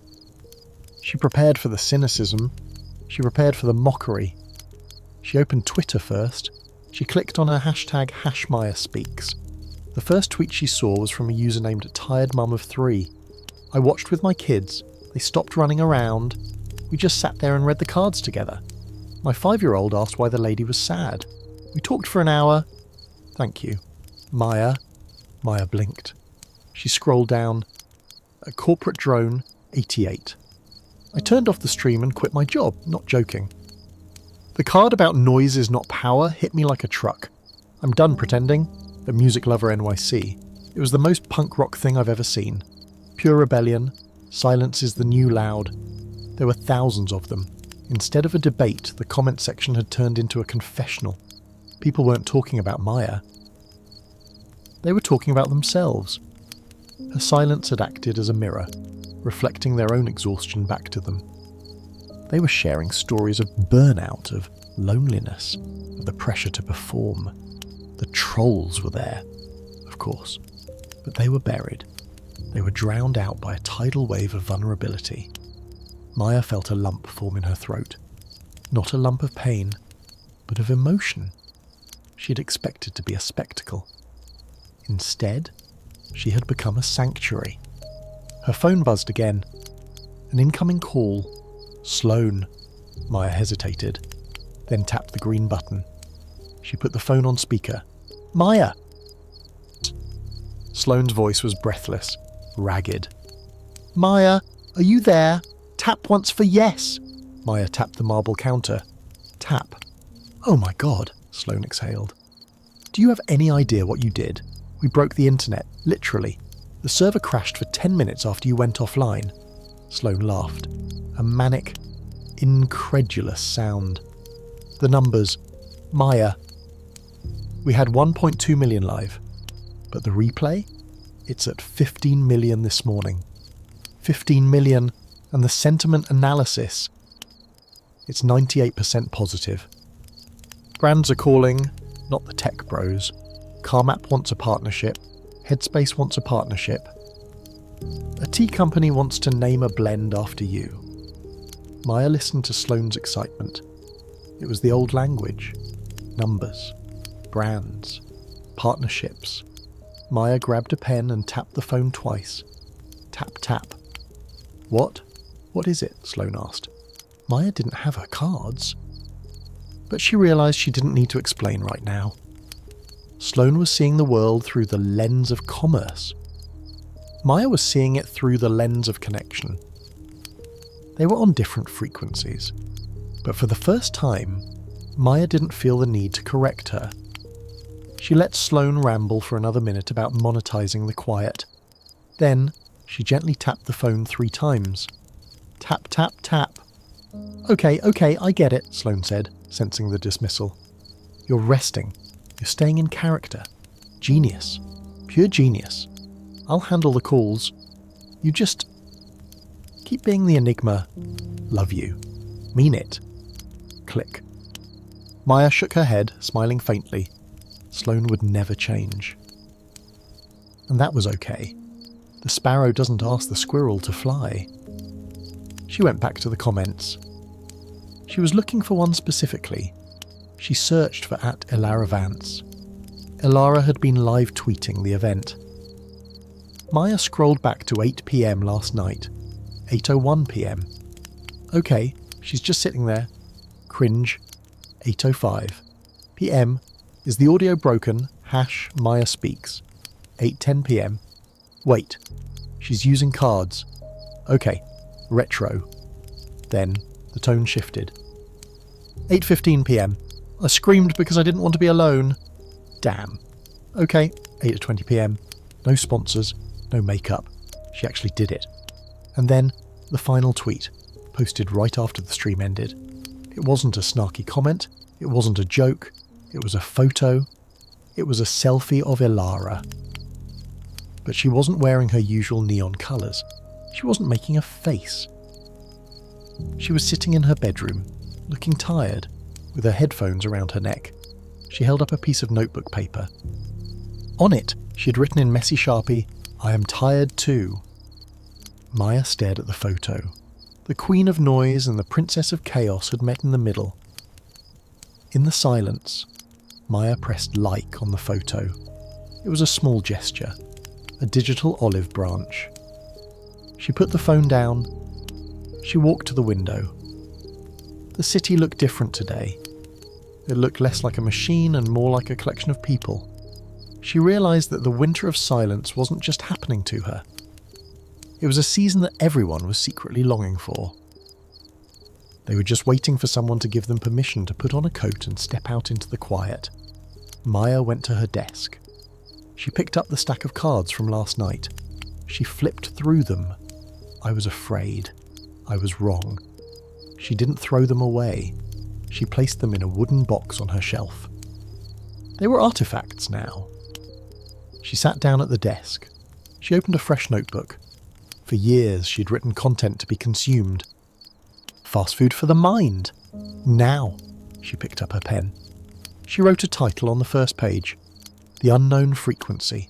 She prepared for the cynicism. She prepared for the mockery. She opened Twitter first. She clicked on her hashtag #HashMayaSpeaks. The first tweet she saw was from a user named TiredMum of3. I watched with my kids. They stopped running around. We just sat there and read the cards together. My 5-year-old asked why the lady was sad. We talked for an hour. Thank you. Maya. Maya blinked. She scrolled down. A corporate drone, 88. I turned off the stream and quit my job, not joking. The card about noise is not power hit me like a truck. I'm done pretending. At Music Lover NYC, it was the most punk rock thing I've ever seen. Pure rebellion. Silence is the new loud. There were thousands of them. Instead of a debate, the comment section had turned into a confessional. People weren't talking about Maya. They were talking about themselves. Her silence had acted as a mirror, reflecting their own exhaustion back to them. They were sharing stories of burnout, of loneliness, of the pressure to perform. The trolls were there, of course, but they were buried. They were drowned out by a tidal wave of vulnerability. Maya felt a lump form in her throat. Not a lump of pain, but of emotion. She had expected to be a spectacle. Instead, she had become a sanctuary. Her phone buzzed again. An incoming call. Sloane. Maya hesitated, then tapped the green button. She put the phone on speaker. Maya! Sloane's voice was breathless, ragged. Maya, are you there? Tap once for yes. Maya tapped the marble counter. Tap. Oh my God, Sloane exhaled. Do you have any idea what you did? We broke the internet, literally. The server crashed for 10 minutes after you went offline. Sloane laughed. A manic, incredulous sound. The numbers. Maya. We had 1.2 million live. But the replay? It's at 15 million this morning. 15 million, and the sentiment analysis. It's 98% positive. Brands are calling, not the tech bros. CarMap wants a partnership. Headspace wants a partnership. A tea company wants to name a blend after you. Maya listened to Sloane's excitement. It was the old language. Numbers. Brands. Partnerships. Maya grabbed a pen and tapped the phone twice. Tap, tap. What? What is it? Sloane asked. Maya didn't have her cards. But she realised she didn't need to explain right now. Sloane was seeing the world through the lens of commerce. Maya was seeing it through the lens of connection. They were on different frequencies. But for the first time, Maya didn't feel the need to correct her. She let Sloane ramble for another minute about monetizing the quiet. Then, she gently tapped the phone 3 times. Tap, tap, tap. Okay, I get it, Sloane said, sensing the dismissal. You're resting. You're staying in character. Genius. Pure genius. I'll handle the calls. You just keep being the enigma. Love you. Mean it. Click. Maya shook her head, smiling faintly. Sloane would never change. And that was okay. The sparrow doesn't ask the squirrel to fly. She went back to the comments. She was looking for one specifically. She searched for @Elara Vance. Elara had been live tweeting the event. Maya scrolled back to 8 p.m. last night. 8:01 p.m. Okay, she's just sitting there. Cringe. 8:05 p.m. Is the audio broken? #Maya speaks. 8:10 p.m. Wait, she's using cards. Okay, retro. Then the tone shifted. 8:15 p.m. I screamed because I didn't want to be alone. Damn. Okay, 8:20 p.m. No sponsors, no makeup. She actually did it. And then the final tweet, posted right after the stream ended. It wasn't a snarky comment. It wasn't a joke. It was a photo. It was a selfie of Elara. But she wasn't wearing her usual neon colours. She wasn't making a face. She was sitting in her bedroom, looking tired, with her headphones around her neck. She held up a piece of notebook paper. On it, she had written in messy Sharpie, I am tired too. Maya stared at the photo. The Queen of Noise and the Princess of Chaos had met in the middle. In the silence, Maya pressed like on the photo. It was a small gesture, a digital olive branch. She put the phone down. She walked to the window. The city looked different today. It looked less like a machine and more like a collection of people. She realised that the winter of silence wasn't just happening to her. It was a season that everyone was secretly longing for. They were just waiting for someone to give them permission to put on a coat and step out into the quiet. Maya went to her desk. She picked up the stack of cards from last night. She flipped through them. I was afraid. I was wrong. She didn't throw them away. She placed them in a wooden box on her shelf. They were artifacts now. She sat down at the desk. She opened a fresh notebook. For years she'd written content to be consumed. Fast food for the mind. Now, she picked up her pen. She wrote a title on the first page. The Unknown Frequency.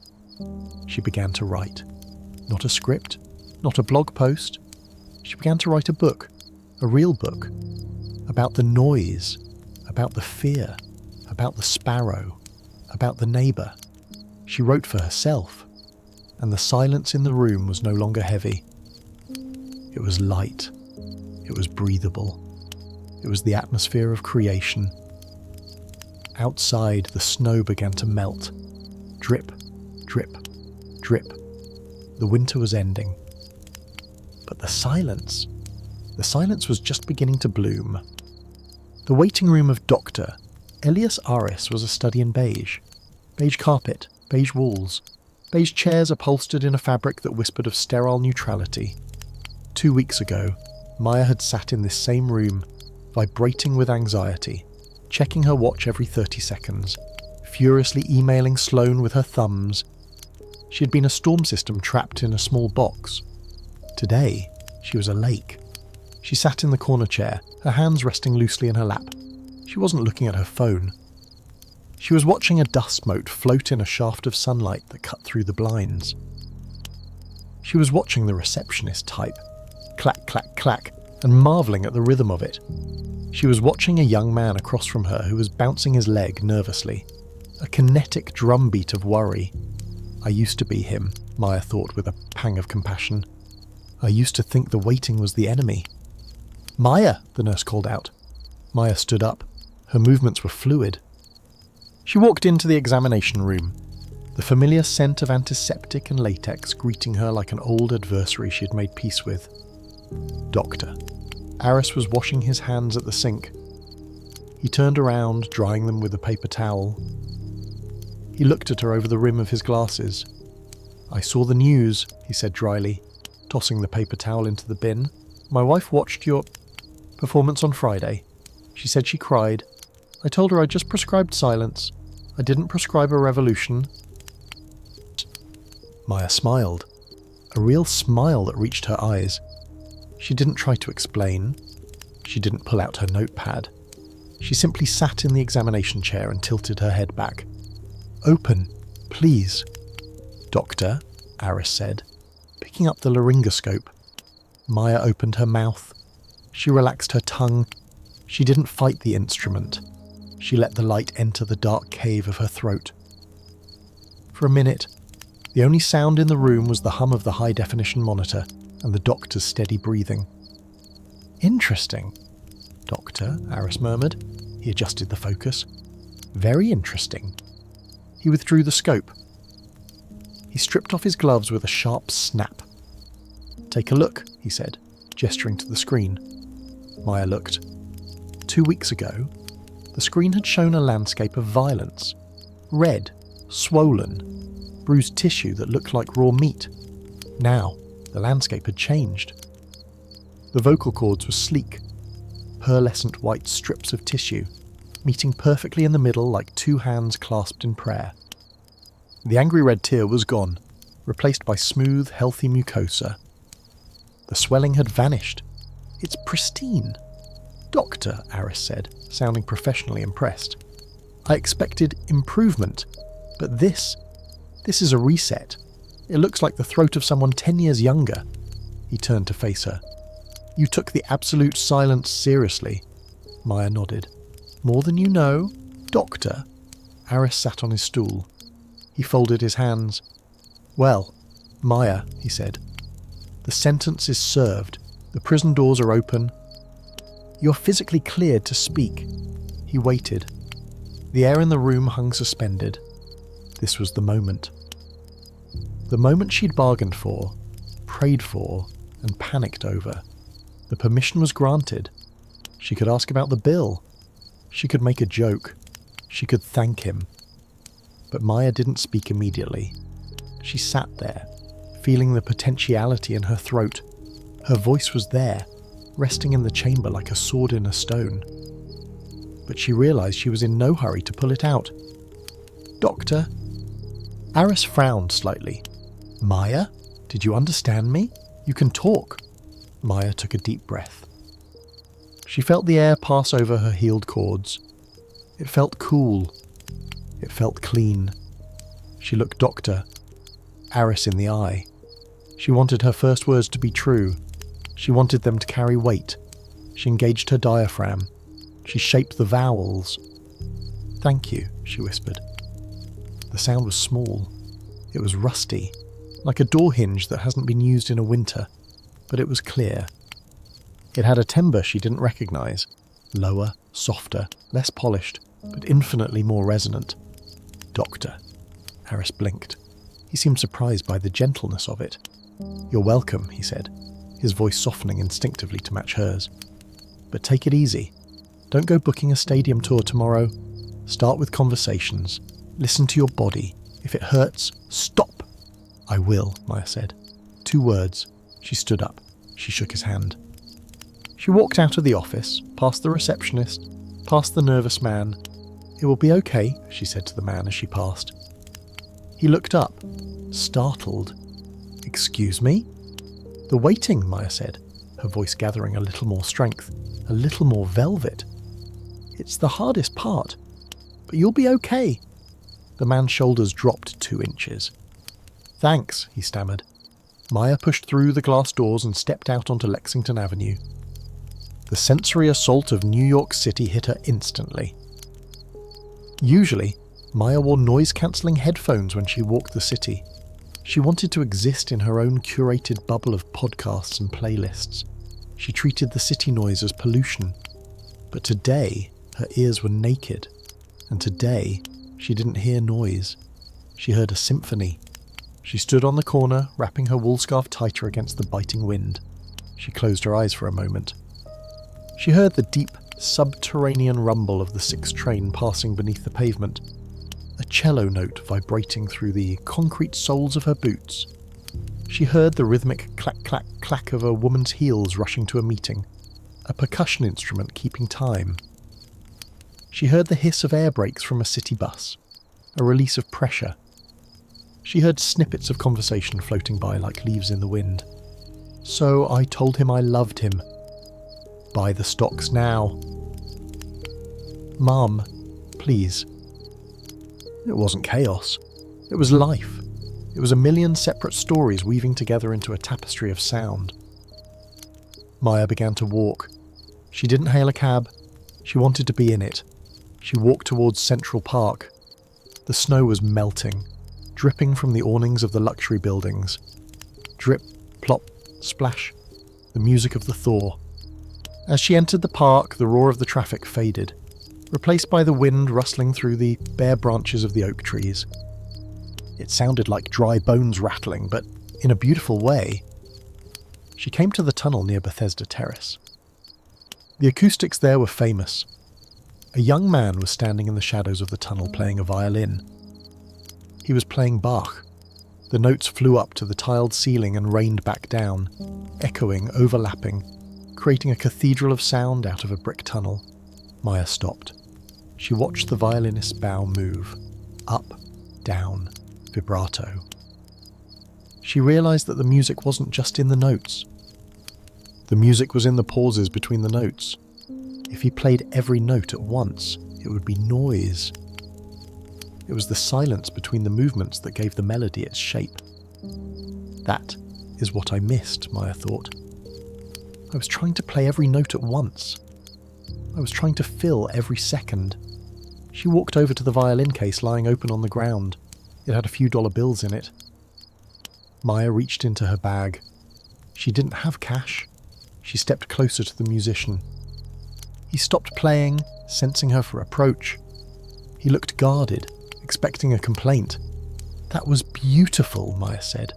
She began to write. Not a script, not a blog post. She began to write a book. A real book. A about the noise, about the fear, about the sparrow, about the neighbour. She wrote for herself, and the silence in the room was no longer heavy. It was light. It was breathable. It was the atmosphere of creation. Outside, the snow began to melt. Drip, drip, drip. The winter was ending. But the silence was just beginning to bloom. The waiting room of Dr. Elias Aris was a study in beige. Beige carpet, beige walls, beige chairs upholstered in a fabric that whispered of sterile neutrality. 2 weeks ago, Maya had sat in this same room, vibrating with anxiety, checking her watch every 30 seconds, furiously emailing Sloane with her thumbs. She had been a storm system trapped in a small box. Today, she was a lake. She sat in the corner chair, her hands resting loosely in her lap. She wasn't looking at her phone. She was watching a dust mote float in a shaft of sunlight that cut through the blinds. She was watching the receptionist type, clack, clack, clack, and marvelling at the rhythm of it. She was watching a young man across from her who was bouncing his leg nervously, a kinetic drumbeat of worry. I used to be him, Maya thought with a pang of compassion. I used to think the waiting was the enemy. "Maya!" the nurse called out. Maya stood up. Her movements were fluid. She walked into the examination room, the familiar scent of antiseptic and latex greeting her like an old adversary she had made peace with. Doctor. Aris was washing his hands at the sink. He turned around, drying them with a paper towel. He looked at her over the rim of his glasses. "I saw the news," he said dryly, tossing the paper towel into the bin. "My wife watched your performance on Friday. She said she cried. I told her I just prescribed silence. I didn't prescribe a revolution." Maya smiled, a real smile that reached her eyes. She didn't try to explain. She didn't pull out her notepad. She simply sat in the examination chair and tilted her head back. "Open, please." "Doctor," Aris said, picking up the laryngoscope. Maya opened her mouth. She relaxed her tongue. She didn't fight the instrument. She let the light enter the dark cave of her throat. For a minute, the only sound in the room was the hum of the high-definition monitor and the doctor's steady breathing. "Interesting, Doctor," Aris murmured. He adjusted the focus. "Very interesting." He withdrew the scope. He stripped off his gloves with a sharp snap. "Take a look," he said, gesturing to the screen. Maya looked. 2 weeks ago, the screen had shown a landscape of violence. Red, swollen, bruised tissue that looked like raw meat. Now, the landscape had changed. The vocal cords were sleek, pearlescent white strips of tissue, meeting perfectly in the middle like two hands clasped in prayer. The angry red tear was gone, replaced by smooth, healthy mucosa. The swelling had vanished. "It's pristine." "Doctor," Aris said, sounding professionally impressed. "I expected improvement, but this is a reset. It looks like the throat of someone 10 years younger." He turned to face her. "You took the absolute silence seriously." Maya nodded. "More than you know, Doctor." Aris sat on his stool. He folded his hands. "Well, Maya," he said, "the sentence is served. The prison doors are open. You're physically cleared to speak." He waited. The air in the room hung suspended. This was the moment. The moment she'd bargained for, prayed for, and panicked over. The permission was granted. She could ask about the bill. She could make a joke. She could thank him. But Maya didn't speak immediately. She sat there, feeling the potentiality in her throat. Her voice was there, resting in the chamber like a sword in a stone. But she realized she was in no hurry to pull it out. "Doctor?" Aris frowned slightly. "Maya, did you understand me? You can talk." Maya took a deep breath. She felt the air pass over her healed cords. It felt cool. It felt clean. She looked Dr. Aris in the eye. She wanted her first words to be true. She wanted them to carry weight. She engaged her diaphragm, She shaped the vowels. "Thank you," she whispered. The sound was small. It was rusty, like a door hinge that hasn't been used in a winter, but it was clear. It had a timbre she didn't recognise, lower, softer, less polished, but infinitely more resonant. "Doctor." Harris blinked. He seemed surprised by the gentleness of it. "You're welcome," he said, his voice softening instinctively to match hers. "But take it easy. Don't go booking a stadium tour tomorrow. Start with conversations. Listen to your body. If it hurts, stop." "I will," Maya said. 2 words. She stood up. She shook his hand. She walked out of the office, past the receptionist, past the nervous man. "It will be okay," she said to the man as she passed. He looked up, startled. "Excuse me?" "The waiting," Maya said, her voice gathering a little more strength, a little more velvet. "It's the hardest part, but you'll be okay." The man's shoulders dropped 2 inches. "Thanks," he stammered. Maya pushed through the glass doors and stepped out onto Lexington Avenue. The sensory assault of New York City hit her instantly. Usually, Maya wore noise-cancelling headphones when she walked the city. She wanted to exist in her own curated bubble of podcasts and playlists. She treated the city noise as pollution. But today, her ears were naked. And today, she didn't hear noise. She heard a symphony. She stood on the corner, wrapping her wool scarf tighter against the biting wind. She closed her eyes for a moment. She heard the deep, subterranean rumble of the 6 train passing beneath the pavement, a cello note vibrating through the concrete soles of her boots. She heard the rhythmic clack-clack-clack of a woman's heels rushing to a meeting, a percussion instrument keeping time. She heard the hiss of air brakes from a city bus, a release of pressure. She heard snippets of conversation floating by like leaves in the wind. "So I told him I loved him. Buy the stocks now. Mum, please." It wasn't chaos. It was life. It was a million separate stories weaving together into a tapestry of sound. Maya began to walk. She didn't hail a cab. She wanted to be in it. She walked towards Central Park. The snow was melting, dripping from the awnings of the luxury buildings. Drip, plop, splash, the music of the thaw. As she entered the park, the roar of the traffic faded, replaced by the wind rustling through the bare branches of the oak trees. It sounded like dry bones rattling, but in a beautiful way. She came to the tunnel near Bethesda Terrace. The acoustics there were famous. A young man was standing in the shadows of the tunnel playing a violin. He was playing Bach. The notes flew up to the tiled ceiling and rained back down, echoing, overlapping, creating a cathedral of sound out of a brick tunnel. Maya stopped. She watched the violinist's bow move. Up, down, vibrato. She realised that the music wasn't just in the notes. The music was in the pauses between the notes. If he played every note at once, it would be noise. It was the silence between the movements that gave the melody its shape. That is what I missed, Maya thought. I was trying to play every note at once. I was trying to fill every second. She walked over to the violin case lying open on the ground. It had a few dollar bills in it. Maya reached into her bag. She didn't have cash. She stepped closer to the musician. He stopped playing, sensing her for approach. He looked guarded, expecting a complaint. "That was beautiful," Maya said.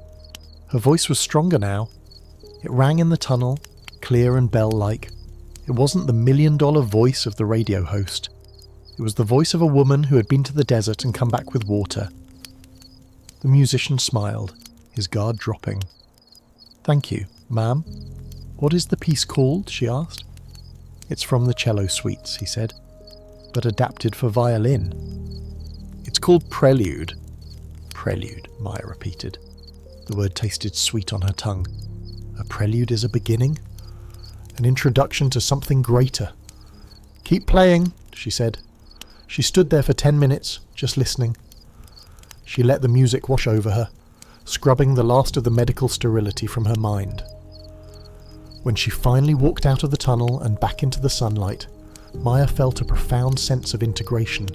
Her voice was stronger now. It rang in the tunnel, clear and bell-like. It wasn't the $1,000,000 voice of the radio host. It was the voice of a woman who had been to the desert and come back with water. The musician smiled, his guard dropping. "Thank you, ma'am. What is the piece called?" she asked. "It's from the cello suites," he said, "but adapted for violin. It's called Prelude." "Prelude," Maya repeated. The word tasted sweet on her tongue. A prelude is a beginning? An introduction to something greater. "Keep playing," she said. She stood there for 10 minutes, just listening. She let the music wash over her, scrubbing the last of the medical sterility from her mind. When she finally walked out of the tunnel and back into the sunlight, Maya felt a profound sense of integration.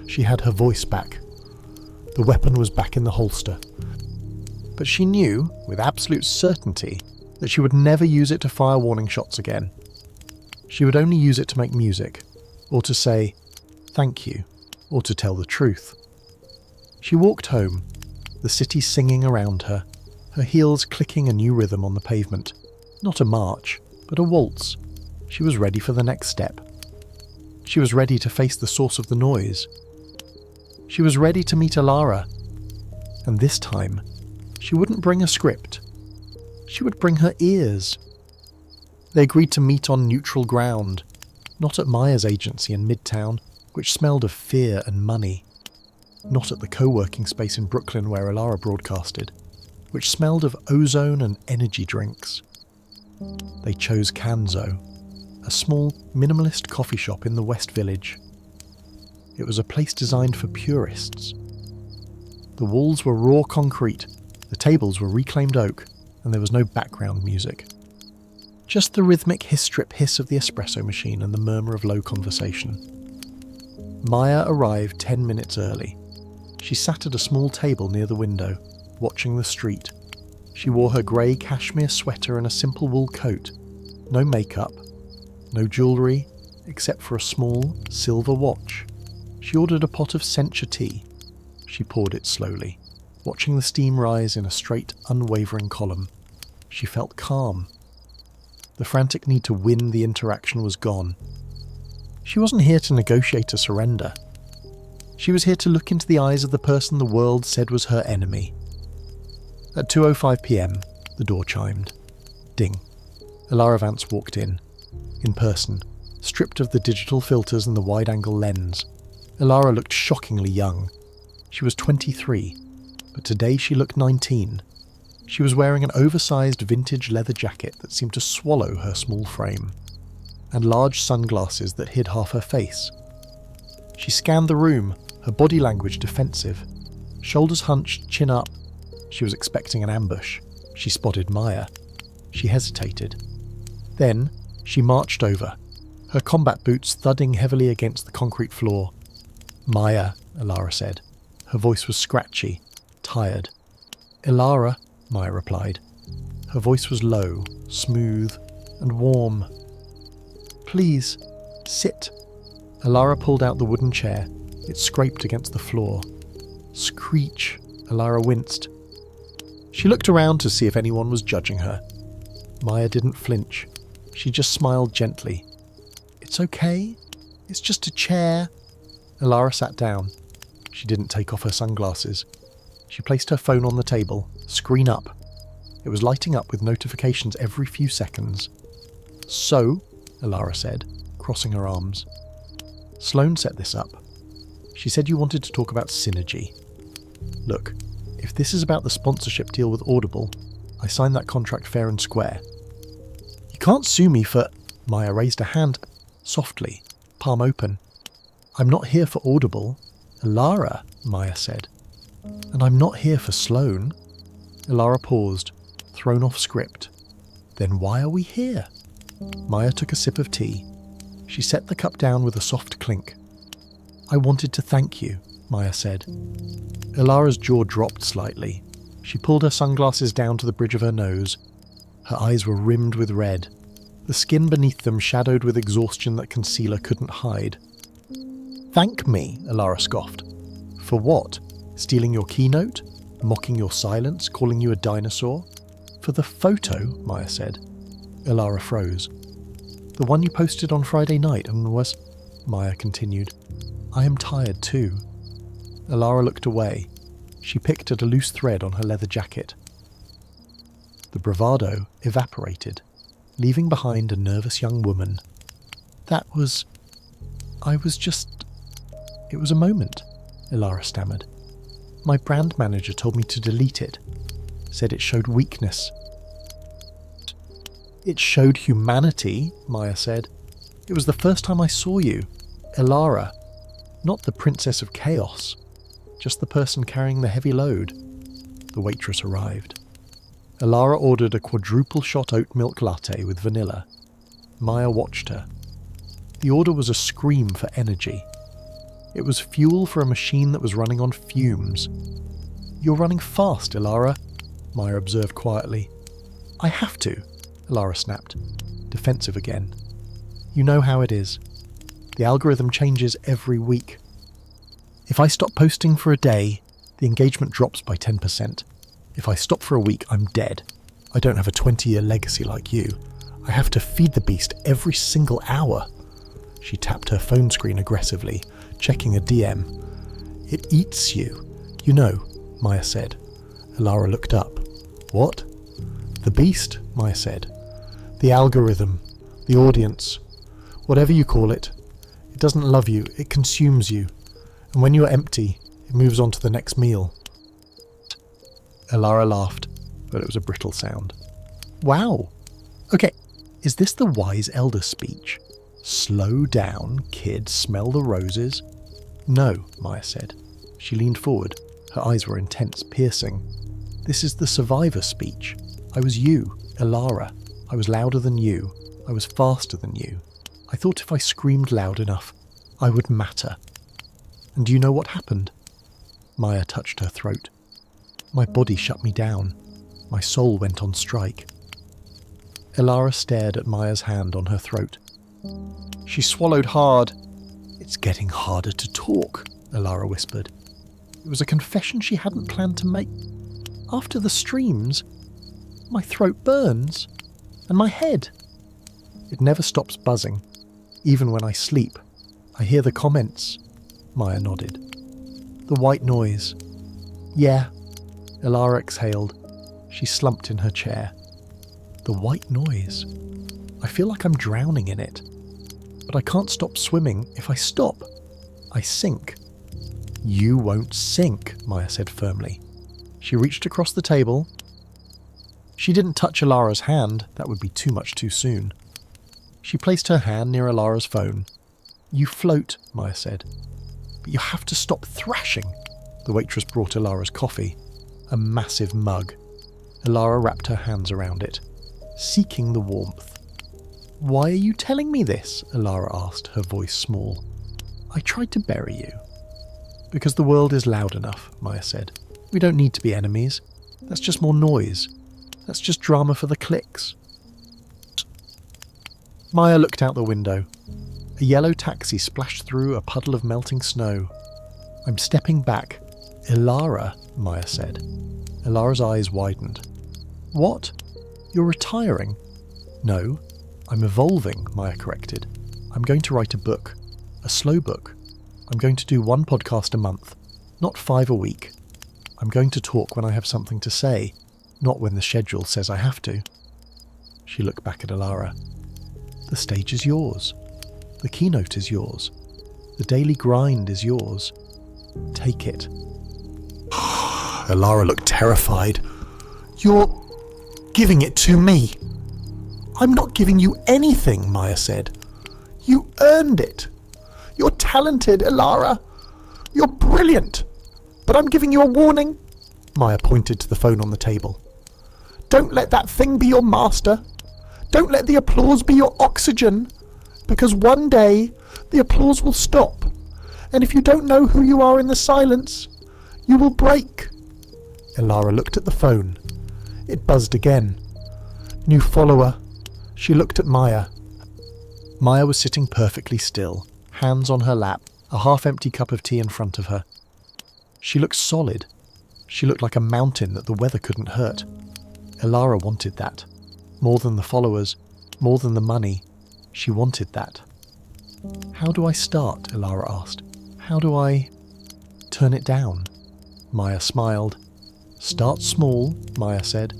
She had her voice back. The weapon was back in the holster. But she knew, with absolute certainty, that she would never use it to fire warning shots again. She would only use it to make music, or to say, "Thank you," or to tell the truth. She walked home, the city singing around her, her heels clicking a new rhythm on the pavement. Not a march, but a waltz. She was ready for the next step. She was ready to face the source of the noise. She was ready to meet Alara. And this time, she wouldn't bring a script. She would bring her ears. They agreed to meet on neutral ground, not at Maya's agency in Midtown, which smelled of fear and money. Not at the co-working space in Brooklyn where Alara broadcasted, which smelled of ozone and energy drinks. They chose Kanzo, a small, minimalist coffee shop in the West Village. It was a place designed for purists. The walls were raw concrete, the tables were reclaimed oak, and there was no background music. Just the rhythmic hiss-strip hiss of the espresso machine and the murmur of low conversation. Maya arrived 10 minutes early. She sat at a small table near the window, watching the street. She wore her grey cashmere sweater and a simple wool coat. No makeup, no jewellery, except for a small, silver watch. She ordered a pot of sencha tea. She poured it slowly, watching the steam rise in a straight, unwavering column. She felt calm. The frantic need to win the interaction was gone. She wasn't here to negotiate a surrender. She was here to look into the eyes of the person the world said was her enemy. At 2:05 p.m, the door chimed. Ding. Alara Vance walked in person, stripped of the digital filters and the wide-angle lens. Alara looked shockingly young. She was 23, but today she looked 19. She was wearing an oversized vintage leather jacket that seemed to swallow her small frame, and large sunglasses that hid half her face. She scanned the room, her body language defensive. Shoulders hunched, chin up. She was expecting an ambush. She spotted Maya. She hesitated. Then, she marched over, her combat boots thudding heavily against the concrete floor. "Maya," Alara said. Her voice was scratchy, tired. "Alara," Maya replied. Her voice was low, smooth, and warm. "Please, sit." Alara pulled out the wooden chair. It scraped against the floor. "Screech," Alara winced. She looked around to see if anyone was judging her. Maya didn't flinch. She just smiled gently. "It's okay. It's just a chair." Alara sat down. She didn't take off her sunglasses. She placed her phone on the table, screen up. It was lighting up with notifications every few seconds. "So," Alara said, crossing her arms. "Sloane set this up. She said you wanted to talk about synergy. Look, if this is about the sponsorship deal with Audible, I signed that contract fair and square. You can't sue me for..." Maya raised a hand, softly, palm open. "I'm not here for Audible." "Alara," Maya said. "And I'm not here for Sloane." Alara paused, thrown off script. "Then why are we here?" Maya took a sip of tea. She set the cup down with a soft clink. "I wanted to thank you," Maya said. Alara's jaw dropped slightly. She pulled her sunglasses down to the bridge of her nose. Her eyes were rimmed with red, the skin beneath them shadowed with exhaustion that concealer couldn't hide. "Thank me," Alara scoffed. "For what? Stealing your keynote? Mocking your silence? Calling you a dinosaur?" "For the photo," Maya said. Alara froze. "The one you posted on Friday night and was..." Maya continued. "I am tired too." Alara looked away. She picked at a loose thread on her leather jacket. The bravado evaporated, leaving behind a nervous young woman. It was a moment," Alara stammered. "My brand manager told me to delete it. Said it showed weakness." "It showed humanity," Maya said. "It was the first time I saw you. Alara. Not the Princess of Chaos. Just the person carrying the heavy load." The waitress arrived. Alara ordered a quadruple shot oat milk latte with vanilla. Maya watched her. The order was a scream for energy. It was fuel for a machine that was running on fumes. "You're running fast, Ilara," Maya observed quietly. "I have to," Ilara snapped, defensive again. "You know how it is. The algorithm changes every week. If I stop posting for a day, the engagement drops by 10%. If I stop for a week, I'm dead. I don't have a 20-year legacy like you. I have to feed the beast every single hour." She tapped her phone screen aggressively, checking a DM. "It eats you. You know," Maya said. Ilara looked up. "What?" "The beast," Maya said. "The algorithm. The audience. Whatever you call it. It doesn't love you. It consumes you. And when you're empty, it moves on to the next meal." Ilara laughed, but it was a brittle sound. "Wow. Okay, is this the wise elder speech? Slow down, kid, smell the roses?" "No," Maya said. She leaned forward. Her eyes were intense, piercing. "This is the survivor speech. I was you, Ilara. I was louder than you. I was faster than you. I thought if I screamed loud enough, I would matter. And do you know what happened?" Maya touched her throat. "My body shut me down. My soul went on strike." Ilara stared at Maya's hand on her throat. She swallowed hard. "It's getting harder to talk," Ilara whispered. It was a confession she hadn't planned to make. "After the streams, my throat burns, and my head. It never stops buzzing. Even when I sleep, I hear the comments." Maya nodded. "The white noise." "Yeah." Ilara exhaled. She slumped in her chair. "The white noise. I feel like I'm drowning in it. But I can't stop swimming. If I stop, I sink." "You won't sink," Maya said firmly. She reached across the table. She didn't touch Ilara's hand. That would be too much too soon. She placed her hand near Ilara's phone. "You float," Maya said. "But you have to stop thrashing." The waitress brought Ilara's coffee. A massive mug. Ilara wrapped her hands around it, seeking the warmth. "Why are you telling me this?" Ilara asked, her voice small. "I tried to bury you." "Because the world is loud enough," Maya said. "We don't need to be enemies. That's just more noise. That's just drama for the clicks." Maya looked out the window. A yellow taxi splashed through a puddle of melting snow. "I'm stepping back." "Ilara," Maya said. Ilara's eyes widened. "What? You're retiring?" "No, I'm evolving," Maya corrected. "I'm going to write a book. A slow book. I'm going to do 1 podcast a month, not 5 a week. I'm going to talk when I have something to say, not when the schedule says I have to." She looked back at Ilara. "The stage is yours. The keynote is yours. The daily grind is yours. Take it." Ilara looked terrified. "You're giving it to me." "I'm not giving you anything," Maya said. "You earned it. You're talented, Ilara. You're brilliant. But I'm giving you a warning." Maya pointed to the phone on the table. "Don't let that thing be your master. Don't let the applause be your oxygen. Because one day, the applause will stop. And if you don't know who you are in the silence, you will break." Ilara looked at the phone. It buzzed again. "New follower." She looked at Maya. Maya was sitting perfectly still, hands on her lap, a half-empty cup of tea in front of her. She looked solid. She looked like a mountain that the weather couldn't hurt. Ilara wanted that. More than the followers, more than the money. She wanted that. "How do I start?" Ilara asked. "How do I turn it down?" Maya smiled. "Start small," Maya said.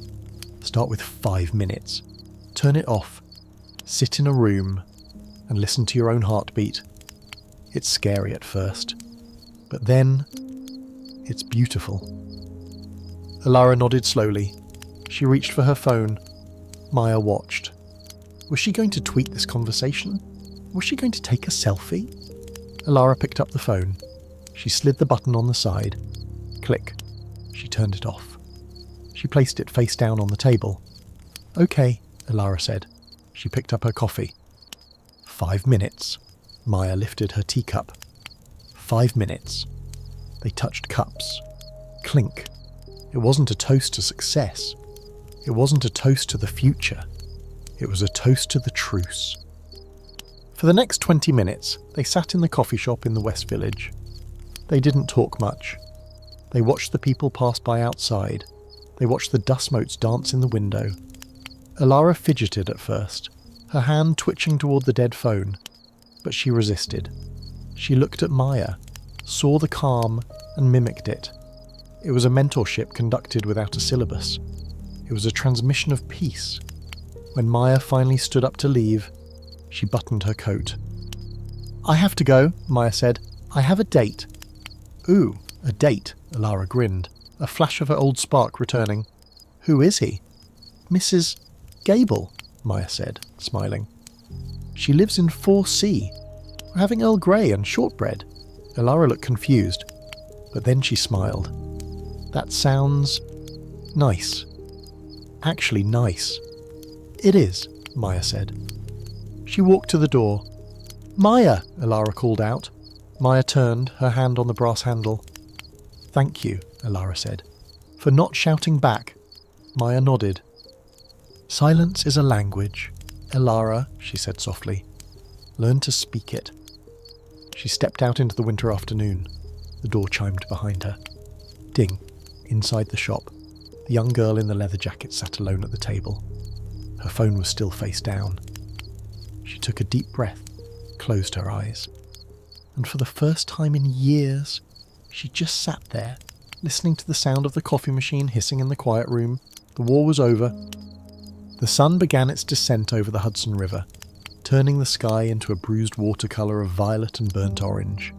"Start with 5 minutes. Turn it off. Sit in a room and listen to your own heartbeat. It's scary at first, but then it's beautiful." Ilara nodded slowly. She reached for her phone. Maya watched. Was she going to tweet this conversation? Was she going to take a selfie? Ilara picked up the phone. She slid the button on the side. Click. She turned it off. She placed it face down on the table. "Okay," Ilara said. She picked up her coffee. 5 minutes. Maya lifted her teacup. 5 minutes. They touched cups. Clink. It wasn't a toast to success. It wasn't a toast to the future. It was a toast to the truce. For the next 20 minutes, they sat in the coffee shop in the West Village. They didn't talk much. They watched the people pass by outside. They watched the dust motes dance in the window. Alara fidgeted at first, her hand twitching toward the dead phone, but she resisted. She looked at Maya, saw the calm, and mimicked it. It was a mentorship conducted without a syllabus. It was a transmission of peace. When Maya finally stood up to leave, she buttoned her coat. "I have to go," Maya said. "I have a date." "Ooh, a date," Alara grinned, a flash of her old spark returning. "Who is he?" "Mrs. Gable," Maya said, smiling. "She lives in 4C. We're having Earl Grey and shortbread." Alara looked confused, but then she smiled. "That sounds nice. Actually nice." "It is," Maya said. She walked to the door. "Maya," Alara called out. Maya turned, her hand on the brass handle. "Thank you," Alara said. "For not shouting back." Maya nodded. "Silence is a language. Alara," she said softly. "Learn to speak it." She stepped out into the winter afternoon. The door chimed behind her. Ding. Inside the shop, the young girl in the leather jacket sat alone at the table. Her phone was still face down. She took a deep breath, closed her eyes, and for the first time in years, she just sat there, listening to the sound of the coffee machine hissing in the quiet room. The war was over. The sun began its descent over the Hudson River, turning the sky into a bruised watercolour of violet and burnt orange.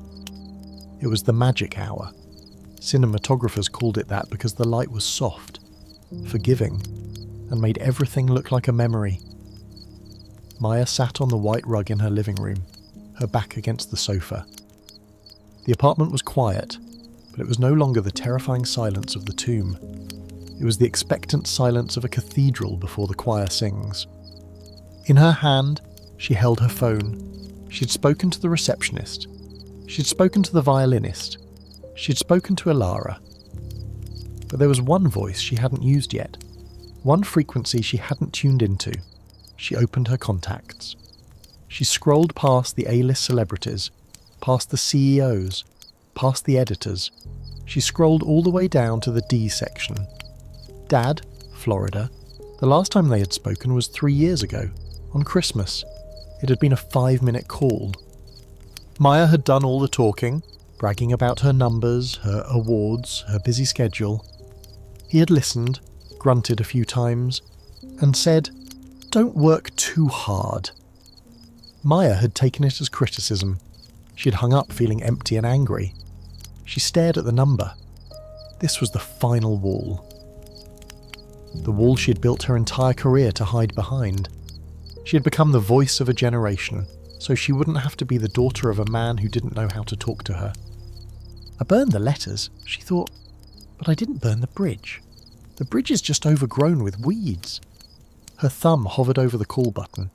It was the magic hour. Cinematographers called it that because the light was soft, forgiving, and made everything look like a memory. Maya sat on the white rug in her living room, her back against the sofa. The apartment was quiet, but it was no longer the terrifying silence of the tomb. It was the expectant silence of a cathedral before the choir sings. In her hand, she held her phone. She'd spoken to the receptionist. She'd spoken to the violinist. She'd spoken to Alara. But there was one voice she hadn't used yet, one frequency she hadn't tuned into. She opened her contacts. She scrolled past the A-list celebrities, past the CEOs, past the editors. She scrolled all the way down to the D section. Dad, Florida. The last time they had spoken was 3 years ago, on Christmas. It had been a 5-minute call. Maya had done all the talking, bragging about her numbers, her awards, her busy schedule. He had listened, grunted a few times, and said, "Don't work too hard." Maya had taken it as criticism. She had hung up feeling empty and angry. She stared at the number. This was the final wall. The wall she had built her entire career to hide behind. She had become the voice of a generation, so she wouldn't have to be the daughter of a man who didn't know how to talk to her. I burned the letters, she thought, but I didn't burn the bridge. The bridge is just overgrown with weeds. Her thumb hovered over the call button.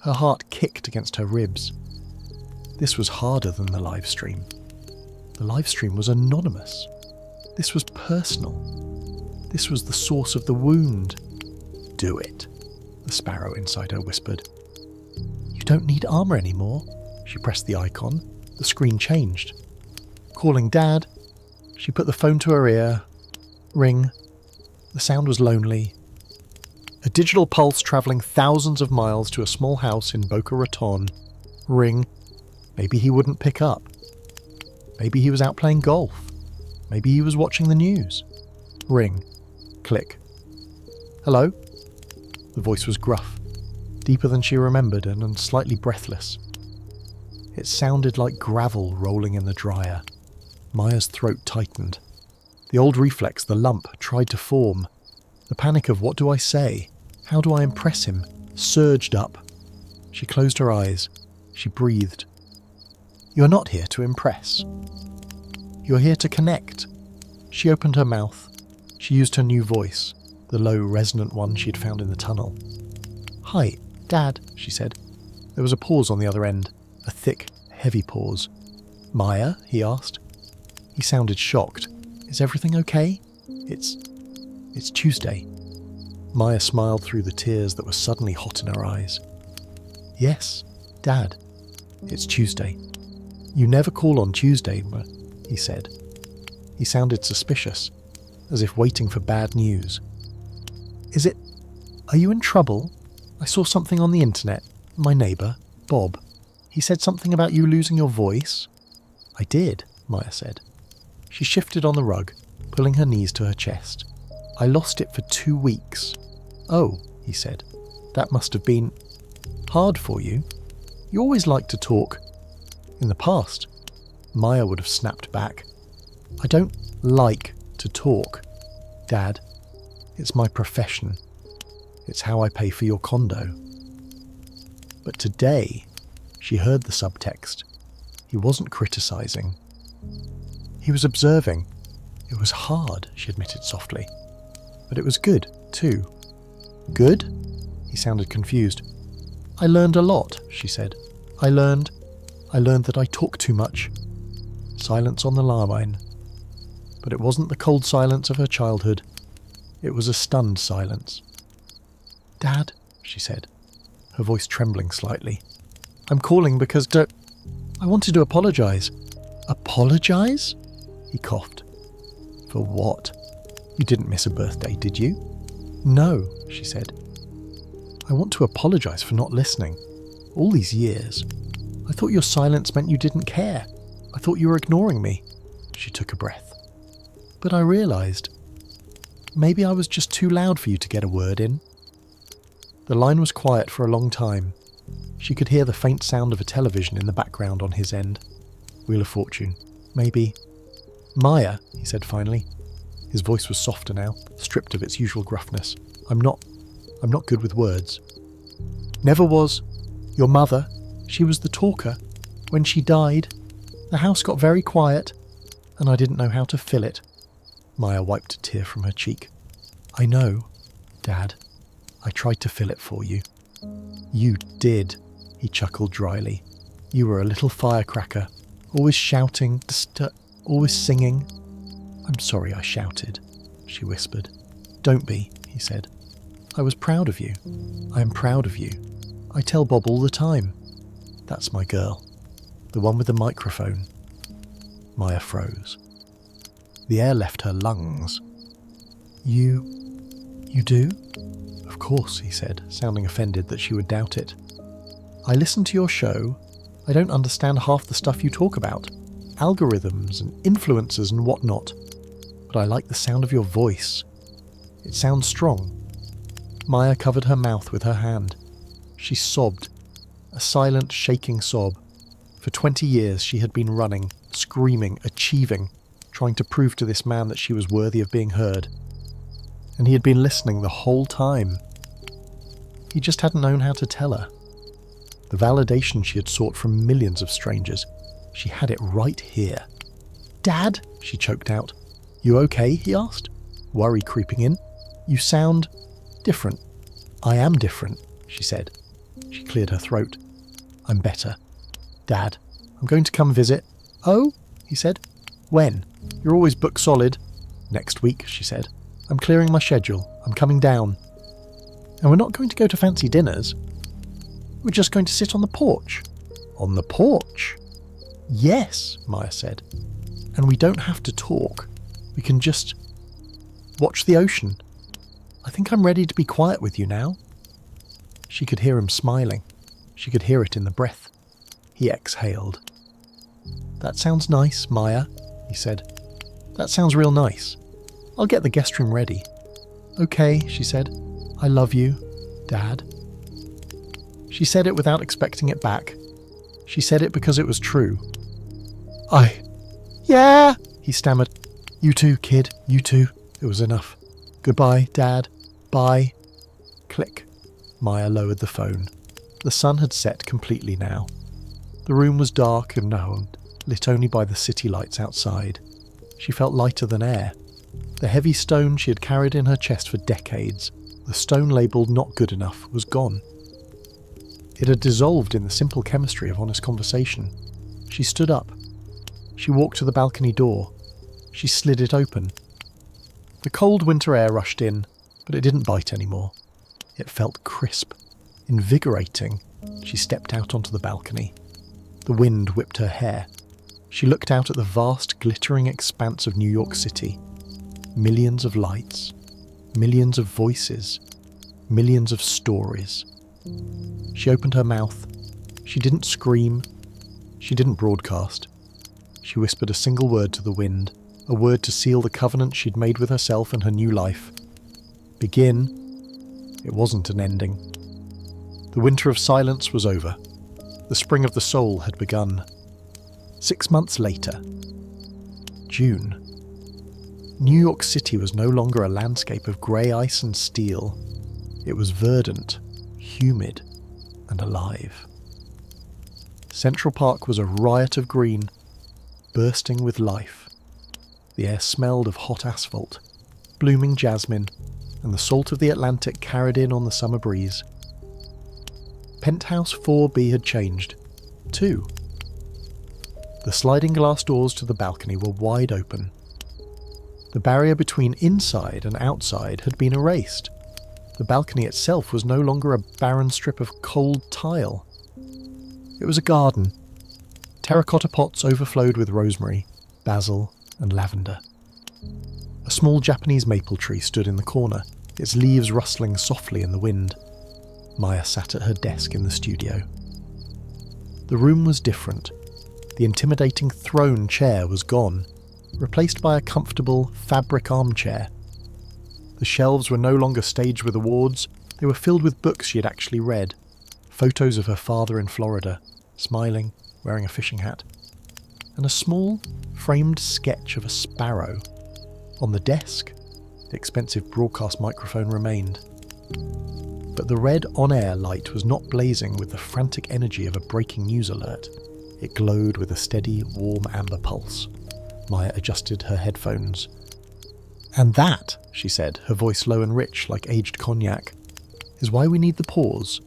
Her heart kicked against her ribs. This was harder than the live stream. The live stream was anonymous. This was personal. This was the source of the wound. "Do it," the sparrow inside her whispered. "You don't need armour anymore." She pressed the icon. The screen changed. Calling Dad. She put the phone to her ear. Ring. The sound was lonely. A digital pulse travelling thousands of miles to a small house in Boca Raton. Ring. Maybe he wouldn't pick up. Maybe he was out playing golf. Maybe he was watching the news. Ring. Click. "Hello?" The voice was gruff, deeper than she remembered and slightly breathless. It sounded like gravel rolling in the dryer. Maya's throat tightened. The old reflex, the lump, tried to form. The panic of what do I say? How do I impress him? Surged up. She closed her eyes. She breathed. "You're not here to impress. You're here to connect." She opened her mouth. She used her new voice, the low, resonant one she had found in the tunnel. "Hi, Dad," she said. There was a pause on the other end, a thick, heavy pause. "Maya?" he asked. He sounded shocked. "Is everything okay? It's Tuesday." Maya smiled through the tears that were suddenly hot in her eyes. "Yes, Dad, it's Tuesday." "You never call on Tuesday," he said. He sounded suspicious, as if waiting for bad news. Are you in trouble? I saw something on the internet. My neighbour, Bob, he said something about you losing your voice." "I did," Maya said. She shifted on the rug, pulling her knees to her chest. "I lost it for 2 weeks." "Oh," he said. "That must have been hard for you. You always liked to talk. In the past." Maya would have snapped back. "I don't like to talk, Dad. It's my profession. It's how I pay for your condo." But today, she heard the subtext. He wasn't criticising. He was observing. It was hard, she admitted softly. But it was good, too. "Good?" He sounded confused. "I learned a lot," she said. I learned that I talk too much." Silence on the line. But it wasn't the cold silence of her childhood. It was a stunned silence. "Dad," she said, her voice trembling slightly. "I'm calling because I wanted to apologise." "Apologise?" He coughed. "For what? You didn't miss a birthday, did you?" "No," she said. "I want to apologise for not listening. All these years. I thought your silence meant you didn't care. I thought you were ignoring me." She took a breath. "But I realised. Maybe I was just too loud for you to get a word in." The line was quiet for a long time. She could hear the faint sound of a television in the background on his end. Wheel of Fortune. Maybe. "Maya," he said finally. His voice was softer now, stripped of its usual gruffness. I'm not good with words." "Never was. Your mother, she was the talker. When she died, the house got very quiet, and I didn't know how to fill it." Maya wiped a tear from her cheek. "I know, Dad. I tried to fill it for you." "You did," he chuckled dryly. "You were a little firecracker, always shouting, always singing." "I'm sorry I shouted," she whispered. "Don't be," he said. "I was proud of you. I am proud of you. I tell Bob all the time. That's my girl. The one with the microphone." Maya froze. The air left her lungs. You do?" "Of course," he said, sounding offended that she would doubt it. "I listen to your show. I don't understand half the stuff you talk about. Algorithms and influencers and whatnot. But I like the sound of your voice. It sounds strong." Maya covered her mouth with her hand. She sobbed, a silent, shaking sob. For 20 years she had been running, screaming, achieving, trying to prove to this man that she was worthy of being heard. And he had been listening the whole time. He just hadn't known how to tell her. The validation she had sought from millions of strangers, she had it right here. "Dad," she choked out. "You okay?" he asked, worry creeping in. "You sound different." "I am different," she said. She cleared her throat. "I'm better. Dad, I'm going to come visit." "Oh?" he said. "When? You're always booked solid." "Next week," she said. "I'm clearing my schedule. I'm coming down. And we're not going to go to fancy dinners. We're just going to sit on the porch." "On the porch?" "Yes," Maya said. "And we don't have to talk. We can just watch the ocean. I think I'm ready to be quiet with you now." She could hear him smiling. She could hear it in the breath. He exhaled. "That sounds nice, Maya," he said. "That sounds real nice. I'll get the guest room ready." "Okay," she said. "I love you, Dad." She said it without expecting it back. She said it because it was true. Yeah, he stammered. "You too, kid, you too." It was enough. "Goodbye, Dad. Bye." Click. Maya lowered the phone. The sun had set completely now. The room was dark and known, lit only by the city lights outside. She felt lighter than air. The heavy stone she had carried in her chest for decades, the stone labelled not good enough, was gone. It had dissolved in the simple chemistry of honest conversation. She stood up. She walked to the balcony door. She slid it open. The cold winter air rushed in, but it didn't bite anymore. It felt crisp, invigorating. She stepped out onto the balcony. The wind whipped her hair. She looked out at the vast, glittering expanse of New York City. Millions of lights, millions of voices, millions of stories. She opened her mouth. She didn't scream. She didn't broadcast. She whispered a single word to the wind, a word to seal the covenant she'd made with herself and her new life. Begin. It wasn't an ending. The winter of silence was over. The spring of the soul had begun. 6 months later. June. New York City was no longer a landscape of grey ice and steel. It was verdant, humid, and alive. Central Park was a riot of green, bursting with life. The air smelled of hot asphalt, blooming jasmine, and the salt of the Atlantic carried in on the summer breeze. Penthouse 4B had changed, too. The sliding glass doors to the balcony were wide open. The barrier between inside and outside had been erased. The balcony itself was no longer a barren strip of cold tile. It was a garden. Terracotta pots overflowed with rosemary, basil, and lavender. A small Japanese maple tree stood in the corner, its leaves rustling softly in the wind. Maya sat at her desk in the studio. The room was different. The intimidating throne chair was gone, replaced by a comfortable fabric armchair. The shelves were no longer staged with awards, they were filled with books she had actually read. Photos of her father in Florida, smiling, wearing a fishing hat. And a small, framed sketch of a sparrow. On the desk, the expensive broadcast microphone remained. But the red on-air light was not blazing with the frantic energy of a breaking news alert. It glowed with a steady, warm amber pulse. Maya adjusted her headphones. "And that," she said, her voice low and rich like aged cognac, "is why we need the pause.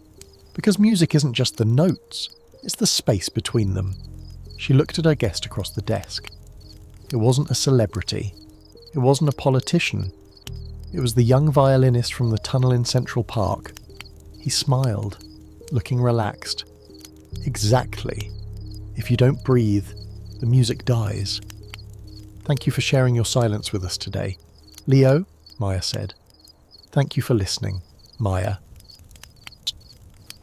Because music isn't just the notes, it's the space between them." She looked at her guest across the desk. It wasn't a celebrity. It wasn't a politician. It was the young violinist from the tunnel in Central Park. He smiled, looking relaxed. Exactly. If you don't breathe, the music dies. "Thank you for sharing your silence with us today. Leo," Maya said. "Thank you for listening, Maya."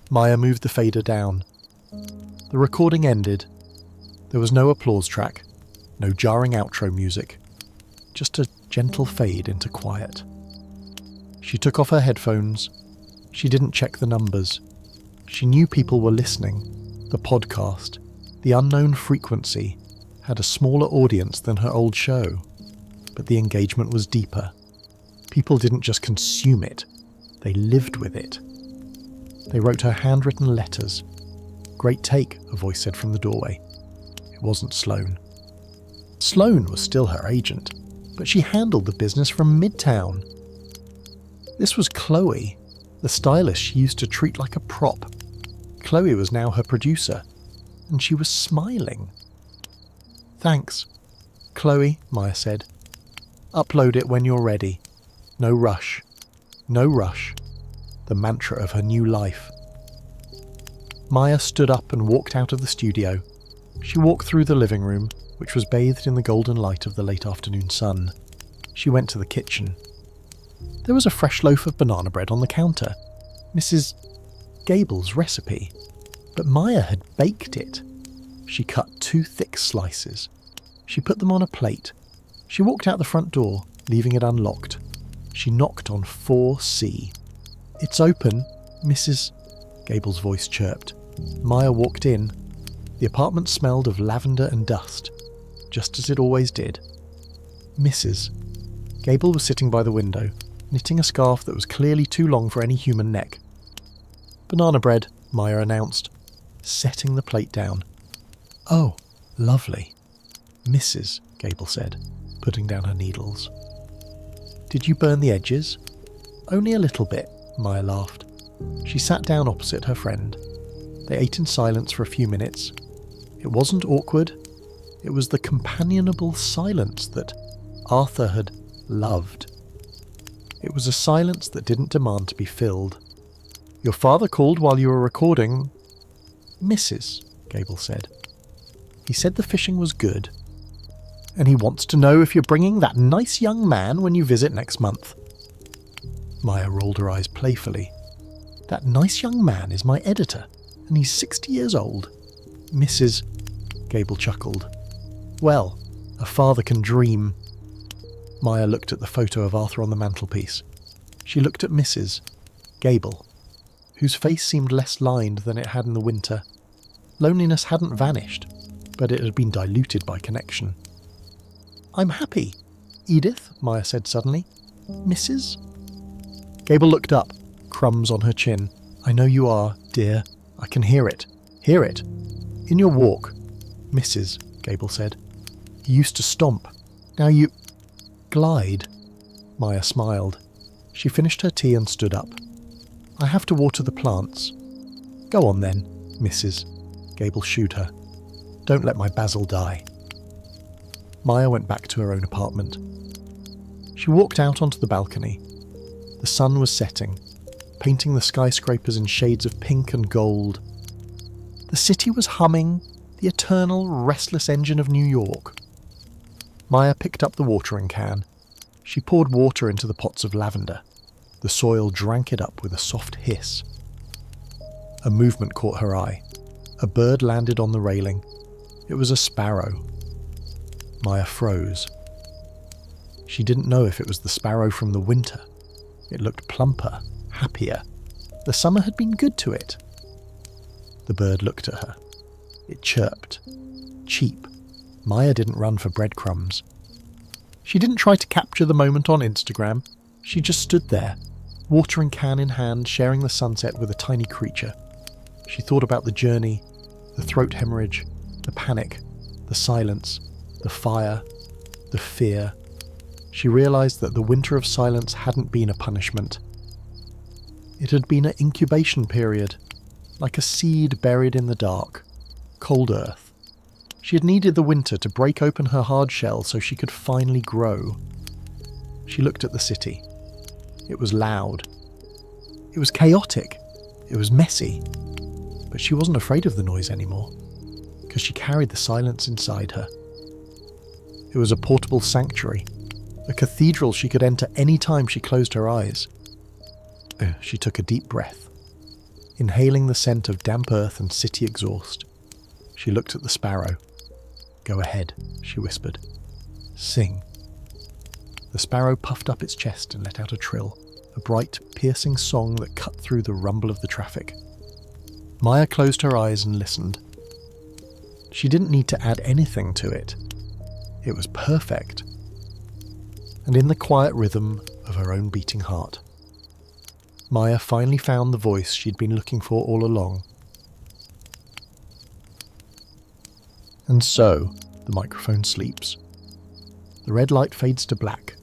Maya moved the fader down. The recording ended. There was no applause track, no jarring outro music, just a gentle fade into quiet. She took off her headphones. She didn't check the numbers. She knew people were listening. The podcast, the unknown frequency, had a smaller audience than her old show, but the engagement was deeper. People didn't just consume it, they lived with it. They wrote her handwritten letters. "Great take," a voice said from the doorway. It wasn't Sloane. Sloane was still her agent, but she handled the business from Midtown. This was Chloe, the stylist she used to treat like a prop. Chloe was now her producer, and she was smiling. "Thanks, Chloe," Maya said. "Upload it when you're ready. No rush. No rush." The mantra of her new life. Maya stood up and walked out of the studio. She walked through the living room, which was bathed in the golden light of the late afternoon sun. She went to the kitchen. There was a fresh loaf of banana bread on the counter. Mrs. Gable's recipe. But Maya had baked it. She cut 2 thick slices. She put them on a plate. She walked out the front door, leaving it unlocked. She knocked on 4C. "It's open, Mrs. Gable's voice chirped. Maya walked in. The apartment smelled of lavender and dust, just as it always did. Mrs. Gable was sitting by the window, knitting a scarf that was clearly too long for any human neck. "Banana bread," Maya announced, setting the plate down. "Oh, lovely," Mrs. Gable said, putting down her needles. "Did you burn the edges?" "Only a little bit," Maya laughed. She sat down opposite her friend. They ate in silence for a few minutes. It wasn't awkward. It was the companionable silence that Arthur had loved. It was a silence that didn't demand to be filled. "Your father called while you were recording." "Mrs.," Gable said. "He said the fishing was good. And he wants to know if you're bringing that nice young man when you visit next month." Maya rolled her eyes playfully. "That nice young man is my editor, and he's 60 years old." "Mrs.," Gable chuckled. "Well, a father can dream." Maya looked at the photo of Arthur on the mantelpiece. She looked at Mrs. Gable, whose face seemed less lined than it had in the winter. Loneliness hadn't vanished, but it had been diluted by connection. "I'm happy, Edith," Maya said suddenly. "Mrs.?" Gable looked up, crumbs on her chin. "I know you are, dear. I can hear it. Hear it. In your walk." "Mrs.," Gable said. "You used to stomp. Now you glide." Maya smiled. She finished her tea and stood up. "I have to water the plants." "Go on then, Mrs." Gable shooed her. "Don't let my basil die." Maya went back to her own apartment. She walked out onto the balcony. The sun was setting, painting the skyscrapers in shades of pink and gold. The city was humming, the eternal, restless engine of New York. Maya picked up the watering can. She poured water into the pots of lavender. The soil drank it up with a soft hiss. A movement caught her eye. A bird landed on the railing. It was a sparrow. Maya froze. She didn't know if it was the sparrow from the winter. It looked plumper, happier. The summer had been good to it. The bird looked at her. It chirped. Cheap. Maya didn't run for breadcrumbs. She didn't try to capture the moment on Instagram. She just stood there, watering can in hand, sharing the sunset with a tiny creature. She thought about the journey, the throat hemorrhage, the panic, the silence, the fire, the fear. She realized that the winter of silence hadn't been a punishment. It had been an incubation period, like a seed buried in the dark, cold earth. She had needed the winter to break open her hard shell so she could finally grow. She looked at the city. It was loud. It was chaotic. It was messy. But she wasn't afraid of the noise anymore, because she carried the silence inside her. It was a portable sanctuary, a cathedral she could enter any time she closed her eyes. She took a deep breath, inhaling the scent of damp earth and city exhaust. She looked at the sparrow. "Go ahead," she whispered. "Sing." The sparrow puffed up its chest and let out a trill, a bright, piercing song that cut through the rumble of the traffic. Maya closed her eyes and listened. She didn't need to add anything to it. It was perfect. And in the quiet rhythm of her own beating heart, Maya finally found the voice she'd been looking for all along. And so, the microphone sleeps. The red light fades to black.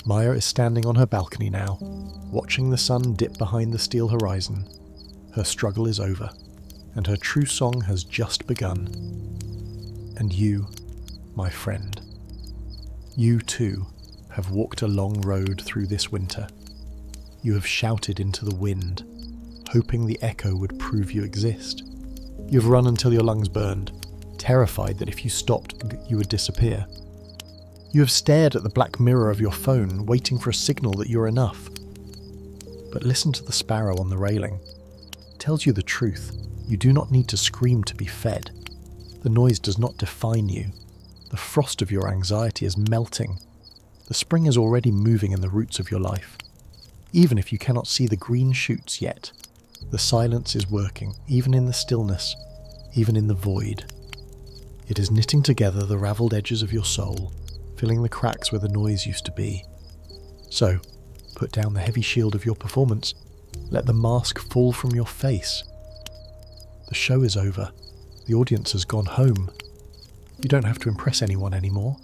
Maya is standing on her balcony now, watching the sun dip behind the steel horizon. Her struggle is over, and her true song has just begun. And you, my friend, you too have walked a long road through this winter. You have shouted into the wind, hoping the echo would prove you exist. You've run until your lungs burned, terrified that if you stopped, you would disappear. You have stared at the black mirror of your phone, waiting for a signal that you're enough. But listen to the sparrow on the railing. It tells you the truth. You do not need to scream to be fed. The noise does not define you. The frost of your anxiety is melting. The spring is already moving in the roots of your life. Even if you cannot see the green shoots yet, the silence is working, even in the stillness, even in the void. It is knitting together the raveled edges of your soul, filling the cracks where the noise used to be. So, put down the heavy shield of your performance. Let the mask fall from your face. The show is over. The audience has gone home. You don't have to impress anyone anymore.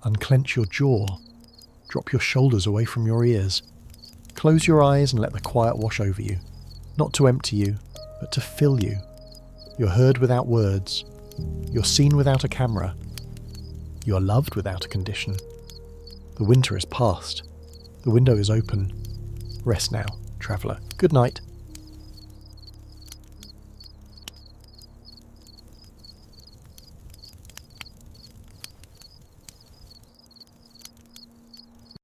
Unclench your jaw. Drop your shoulders away from your ears. Close your eyes and let the quiet wash over you. Not to empty you, but to fill you. You're heard without words. You're seen without a camera. You are loved without a condition. The winter is past. The window is open. Rest now, traveller. Good night.